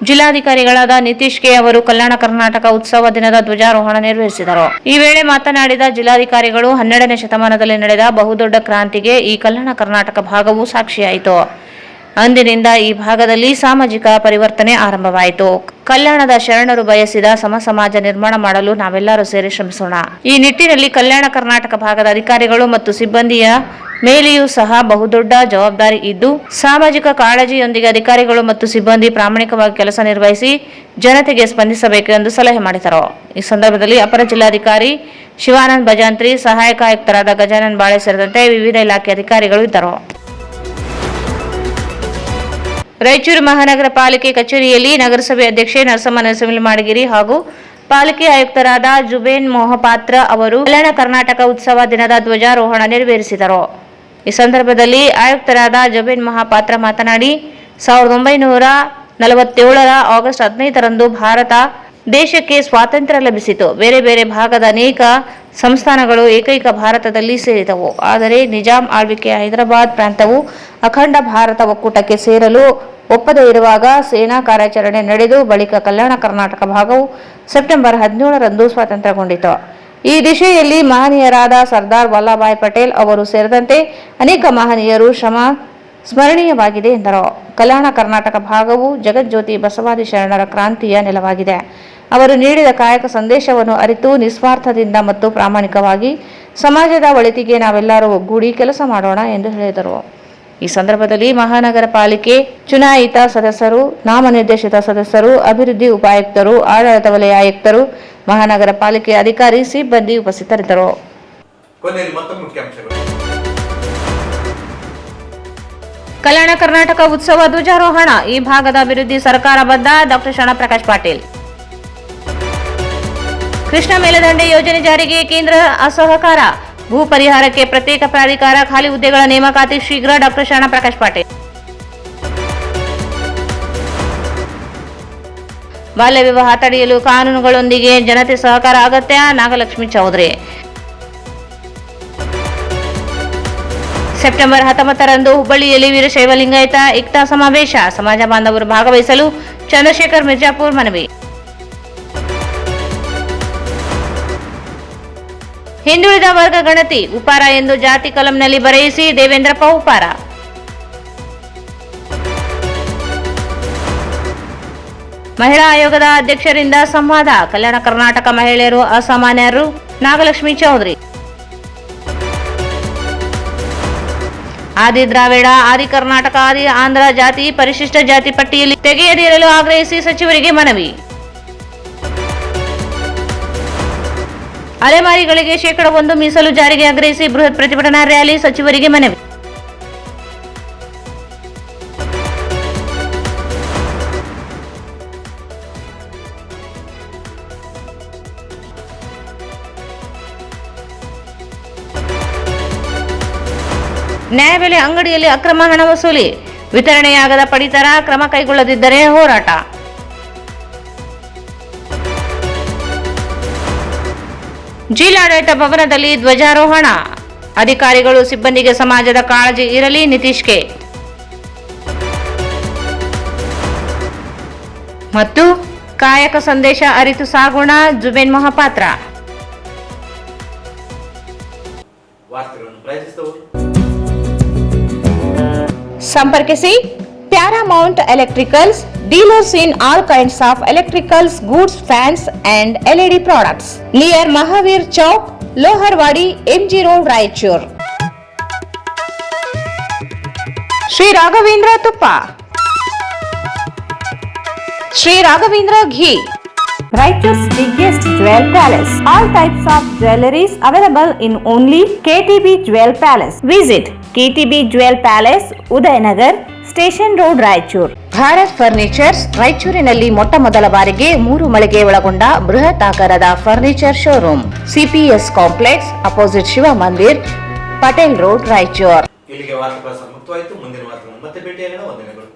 ಜಿಲ್ಲಾಧಿಕಾರಿಗಳಾದ ನಿತೀಶ್ ಕೆ ಅವರು ಕಲ್ಯಾಣ ಕರ್ನಾಟಕ ಉತ್ಸವ ದಿನದ ಧ್ವಜಾರೋಹಣ ನೆರವೇರಿಸಿದರು. ಈ ವೇಳೆ ಮಾತನಾಡಿದ ಜಿಲ್ಲಾಧಿಕಾರಿಗಳು 12ನೇ ಶತಮಾನದಲ್ಲಿ ನಡೆದ ಬಹುದೊಡ್ಡ ಕ್ರಾಂತಿಗೆ ಈ ಕಲ್ಯಾಣ ಕರ್ನಾಟಕ ಭಾಗವು ಸಾಕ್ಷಿಯಾಯಿತು. ಅಂದಿನಿಂದ ಈ ಭಾಗದಲ್ಲಿ ಸಾಮಾಜಿಕ ಪರಿವರ್ತನೆ ಆರಂಭವಾಯಿತು. ಕಲ್ಯಾಣದ ಶರಣರು ಬಯಸಿದ ಸಮಾಜ ನಿರ್ಮಾಣ ಮಾಡಲು ನಾವೆಲ್ಲರೂ ಸೇರಿ ಶ್ರಮಿಸೋಣ. ಈ ನಿಟ್ಟಿನಲ್ಲಿ ಕಲ್ಯಾಣ ಕರ್ನಾಟಕ ಭಾಗದ ಅಧಿಕಾರಿಗಳು ಮತ್ತು ಸಿಬ್ಬಂದಿಯ ಮೇಲೆಯೂ ಸಹ ಬಹುದೊಡ್ಡ ಜವಾಬ್ದಾರಿ ಇದ್ದು, ಸಾಮಾಜಿಕ ಕಾಳಜಿಯೊಂದಿಗೆ ಅಧಿಕಾರಿಗಳು ಮತ್ತು ಸಿಬ್ಬಂದಿ ಪ್ರಾಮಾಣಿಕವಾಗಿ ಕೆಲಸ ನಿರ್ವಹಿಸಿ ಜನತೆಗೆ ಸ್ಪಂದಿಸಬೇಕು ಎಂದು ಸಲಹೆ ಮಾಡಿದರು. ಈ ಸಂದರ್ಭದಲ್ಲಿ ಅಪರ ಜಿಲ್ಲಾಧಿಕಾರಿ ಶಿವಾನಂದ್ ಭಜಂತ್ರಿ, ಸಹಾಯಕ ಆಯುಕ್ತರಾದ ಗಜಾನನ್ ಬಾಳೆ ಸೇರಿದಂತೆ ವಿವಿಧ ಇಲಾಖೆ ಅಧಿಕಾರಿಗಳು ಇದ್ದರು. ರಾಯಚೂರು ಮಹಾನಗರ ಪಾಲಿಕೆ ಕಚೇರಿಯಲ್ಲಿ ನಗರಸಭೆ ಅಧ್ಯಕ್ಷೆ ನರಸಮ್ಮ ನರಸಿಂಹಮಾಡಗಿರಿ ಹಾಗೂ ಪಾಲಿಕೆ ಆಯುಕ್ತರಾದ ಜುಬೇನ್ ಮೊಹಪಾತ್ರ ಅವರು ಕಲ್ಯಾಣ ಕರ್ನಾಟಕ ಉತ್ಸವ ದಿನದ ಧ್ವಜಾರೋಹಣ ನೆರವೇರಿಸಿದರು. ಈ ಸಂದರ್ಭದಲ್ಲಿ ಆಯುಕ್ತರಾದ ಜುಬೇನ್ ಮೊಹಪಾತ್ರ ಮಾತನಾಡಿ 1947ರ ಆಗಸ್ಟ್ 15ರಂದು ಭಾರತ ದೇಶಕ್ಕೆ ಸ್ವಾತಂತ್ರ್ಯ ಲಭಿಸಿತು. ಬೇರೆ ಬೇರೆ ಭಾಗದ ಅನೇಕ ಸಂಸ್ಥಾನಗಳು ಏಕೈಕ ಭಾರತದಲ್ಲಿ ಸೇರಿದವು. ಆದರೆ ನಿಜಾಂ ಆಳ್ವಿಕೆಯ ಹೈದರಾಬಾದ್ ಪ್ರಾಂತವು ಅಖಂಡ ಭಾರತ ಒಕ್ಕೂಟಕ್ಕೆ ಸೇರಲು ಒಪ್ಪದೇ ಇರುವಾಗ ಸೇನಾ ಕಾರ್ಯಾಚರಣೆ ನಡೆದು ಬಳಿಕ ಕಲ್ಯಾಣ ಕರ್ನಾಟಕ ಭಾಗವು ಸೆಪ್ಟೆಂಬರ್ 17ರಂದು ಸ್ವಾತಂತ್ರ್ಯಗೊಂಡಿತು. ಈ ದಿಶೆಯಲ್ಲಿ ಮಹನೀಯರಾದ ಸರ್ದಾರ್ ವಲ್ಲಭಭಾಯ್ ಪಟೇಲ್ ಅವರು ಸೇರಿದಂತೆ ಅನೇಕ ಮಹನೀಯರು ಶ್ರಮ ಸ್ಮರಣೀಯವಾಗಿದೆ ಎಂದರು. ಕಲ್ಯಾಣ ಕರ್ನಾಟಕ ಭಾಗವು ಜಗಜ್ಯೋತಿ ಬಸವಾದಿ ಶರಣರ ಕ್ರಾಂತಿಯ ನೆಲವಾಗಿದೆ. ಅವರು ನೀಡಿದ ಕಾಯಕ ಸಂದೇಶವನ್ನು ಅರಿತು ನಿಸ್ವಾರ್ಥದಿಂದ ಮತ್ತು ಪ್ರಾಮಾಣಿಕವಾಗಿ ಸಮಾಜದ ಒಳಿತಿಗೆ ನಾವೆಲ್ಲರೂ ಒಗ್ಗೂಡಿ ಕೆಲಸ ಮಾಡೋಣ ಎಂದು ಹೇಳಿದರು. ಈ ಸಂದರ್ಭದಲ್ಲಿ ಮಹಾನಗರ ಪಾಲಿಕೆ ಚುನಾಯಿತ ಸದಸ್ಯರು, ನಾಮನಿರ್ದೇಶಿತ ಸದಸ್ಯರು, ಅಭಿವೃದ್ಧಿ ಉಪಾಯುಕ್ತರು, ಆಡಳಿತ ವಲಯ ಆಯುಕ್ತರು, ಮಹಾನಗರ ಪಾಲಿಕೆ ಅಧಿಕಾರಿ, ಸಿಬ್ಬಂದಿ ಉಪಸ್ಥಿತರಿದ್ದರು. ಕೊನೆಯಲ್ಲಿ ಮತ್ತೊಮ್ಮೆ ಮುಖ್ಯಾಂಶಗಳು. ಕಲ್ಯಾಣ ಕರ್ನಾಟಕ ಉತ್ಸವ ಧ್ವಜಾರೋಹಣ. ಈ ಭಾಗದ ಅಭಿವೃದ್ಧಿ ಸರ್ಕಾರ ಬದ್ಧ. ಡಾಕ್ಟರ್ ಶರಣಪ್ರಕಾಶ್ ಪಾಟೀಲ್. ಕೃಷ್ಣ ಮೇಲದಂಡೆ ಯೋಜನೆ ಜಾರಿಗೆ ಕೇಂದ್ರ ಅಸಹಕಾರ. ಭೂ ಪರಿಹಾರಕ್ಕೆ ಪ್ರತ್ಯೇಕ ಪ್ರಾಧಿಕಾರ, ಖಾಲಿ ಹುದ್ದೆಗಳ ನೇಮಕಾತಿ ಶೀಘ್ರ. ಡಾಕ್ಟರ್ ಶರಣಪ್ರಕಾಶ್ ಪಾಟೀಲ್. ಬಾಲ್ಯ ವಿವಾಹ ತಡೆಯಲು ಕಾನೂನುಗಳೊಂದಿಗೆ ಜನತೆ ಸಹಕಾರ ಅಗತ್ಯ. ನಾಗಲಕ್ಷ್ಮಿ ಚೌಧರಿ. ಸೆಪ್ಟೆಂಬರ್ 19ರಂದು ಹುಬ್ಬಳ್ಳಿಯಲ್ಲಿ ವೀರಶೈವ ಲಿಂಗಾಯತ ಏಕ್ತಾ ಸಮಾವೇಶ. ಸಮಾಜ ಬಾಂಧವರು ಭಾಗವಹಿಸಲು ಚಂದ್ರಶೇಖರ್ ಮಿರ್ಜಾಪುರ್ ಮನವಿ. ಹಿಂದುಳಿದ ವರ್ಗ ಗಣತಿ ಉಪಾರ ಎಂದು ಜಾತಿ ಕಲಂನಲ್ಲಿ ಬರೆಯಿಸಿ. ದೇವೇಂದ್ರಪ್ಪ ಉಪಾರ. ಮಹಿಳಾ ಆಯೋಗದ ಅಧ್ಯಕ್ಷರಿಂದ ಸಂವಾದ. ಕಲ್ಯಾಣ ಕರ್ನಾಟಕ ಮಹಿಳೆಯರು ಅಸಾಮಾನ್ಯರು. ನಾಗಲಕ್ಷ್ಮಿ ಚೌಧರಿ. ಆದಿ ದ್ರಾವಿಡ, ಆದಿ ಕರ್ನಾಟಕ, ಆದಿ ಆಂಧ್ರ ಜಾತಿ ಪರಿಶಿಷ್ಟ ಜಾತಿ ಪಟ್ಟಿಯಲ್ಲಿ ತೆಗೆಯದಿರಲು ಆಗ್ರಹಿಸಿ ಸಚಿವರಿಗೆ ಮನವಿ. ಅಲೆಮಾರಿಗಳಿಗೆ ಶೇಕಡ 1 ಮೀಸಲು ಜಾರಿಗೆ ಆಗ್ರಹಿಸಿ ಬೃಹತ್ ಪ್ರತಿಭಟನಾ ರ್ಯಾಲಿ. ಸಚಿವರಿಗೆ ಮನವಿ. ನ್ಯಾಯಬೆಲೆ ಅಂಗಡಿಯಲ್ಲಿ ಅಕ್ರಮ ಹಣ ವಸೂಲಿ. ವಿತರಣೆಯಾಗದ ಪಡಿತರ ಕ್ರಮ ಕೈಗೊಳ್ಳದಿದ್ದರೆ ಹೋರಾಟ. ಜಿಲ್ಲಾಡಳಿತ ಭವನದಲ್ಲಿ ಧ್ವಜಾರೋಹಣ. ಅಧಿಕಾರಿಗಳು ಸಿಬ್ಬಂದಿಗೆ ಸಮಾಜದ ಕಾಳಜಿ ಇರಲಿ. ನಿತೀಶ್ ಕೆ. ಮತ್ತು ಕಾಯಕ ಸಂದೇಶ ಅರಿತು ಸಾಗೋಣ. ಜುಬೇನ್ ಮೊಹಪಾತ್ರ. ಸಂಪರ್ಕಿಸಿ Paramount electricals, dealers in all kinds of electricals goods, fans and LED products, near Mahaveer Chowk, Loharwadi, MG road, Raichur. Shri Raghavendra ತುಪ್ಪ, Shri Raghavendra ghee. Raiturs biggest jewel palace. All types of jewelries available in only KTB Jewel Palace. Visit KTB Jewel Palace, Udayanagar, station road, Raichur. Bharat furnitures ರಾಯಚೂರಿನಲ್ಲಿ ಮೊಟ್ಟ ಮೊದಲ ಬಾರಿಗೆ 3 ಮಳಿಗೆ ಒಳಗೊಂಡ ಬೃಹತ್ ಆಕಾರದ furniture showroom. CPS complex, opposite Shiva Mandir, Patel road, Raichur. ಇಲ್ಲಿಗೆ ವಾರ್ತಾ ಪ್ರಸಾರ ಮುಕ್ತವಾಯಿತು. ಮುಂದಿನ ವಾರ್ತೆ ಮತ್ತೆ ಭೇಟಿಯಾಗೋಣ. ವಂದನೆಗಳು.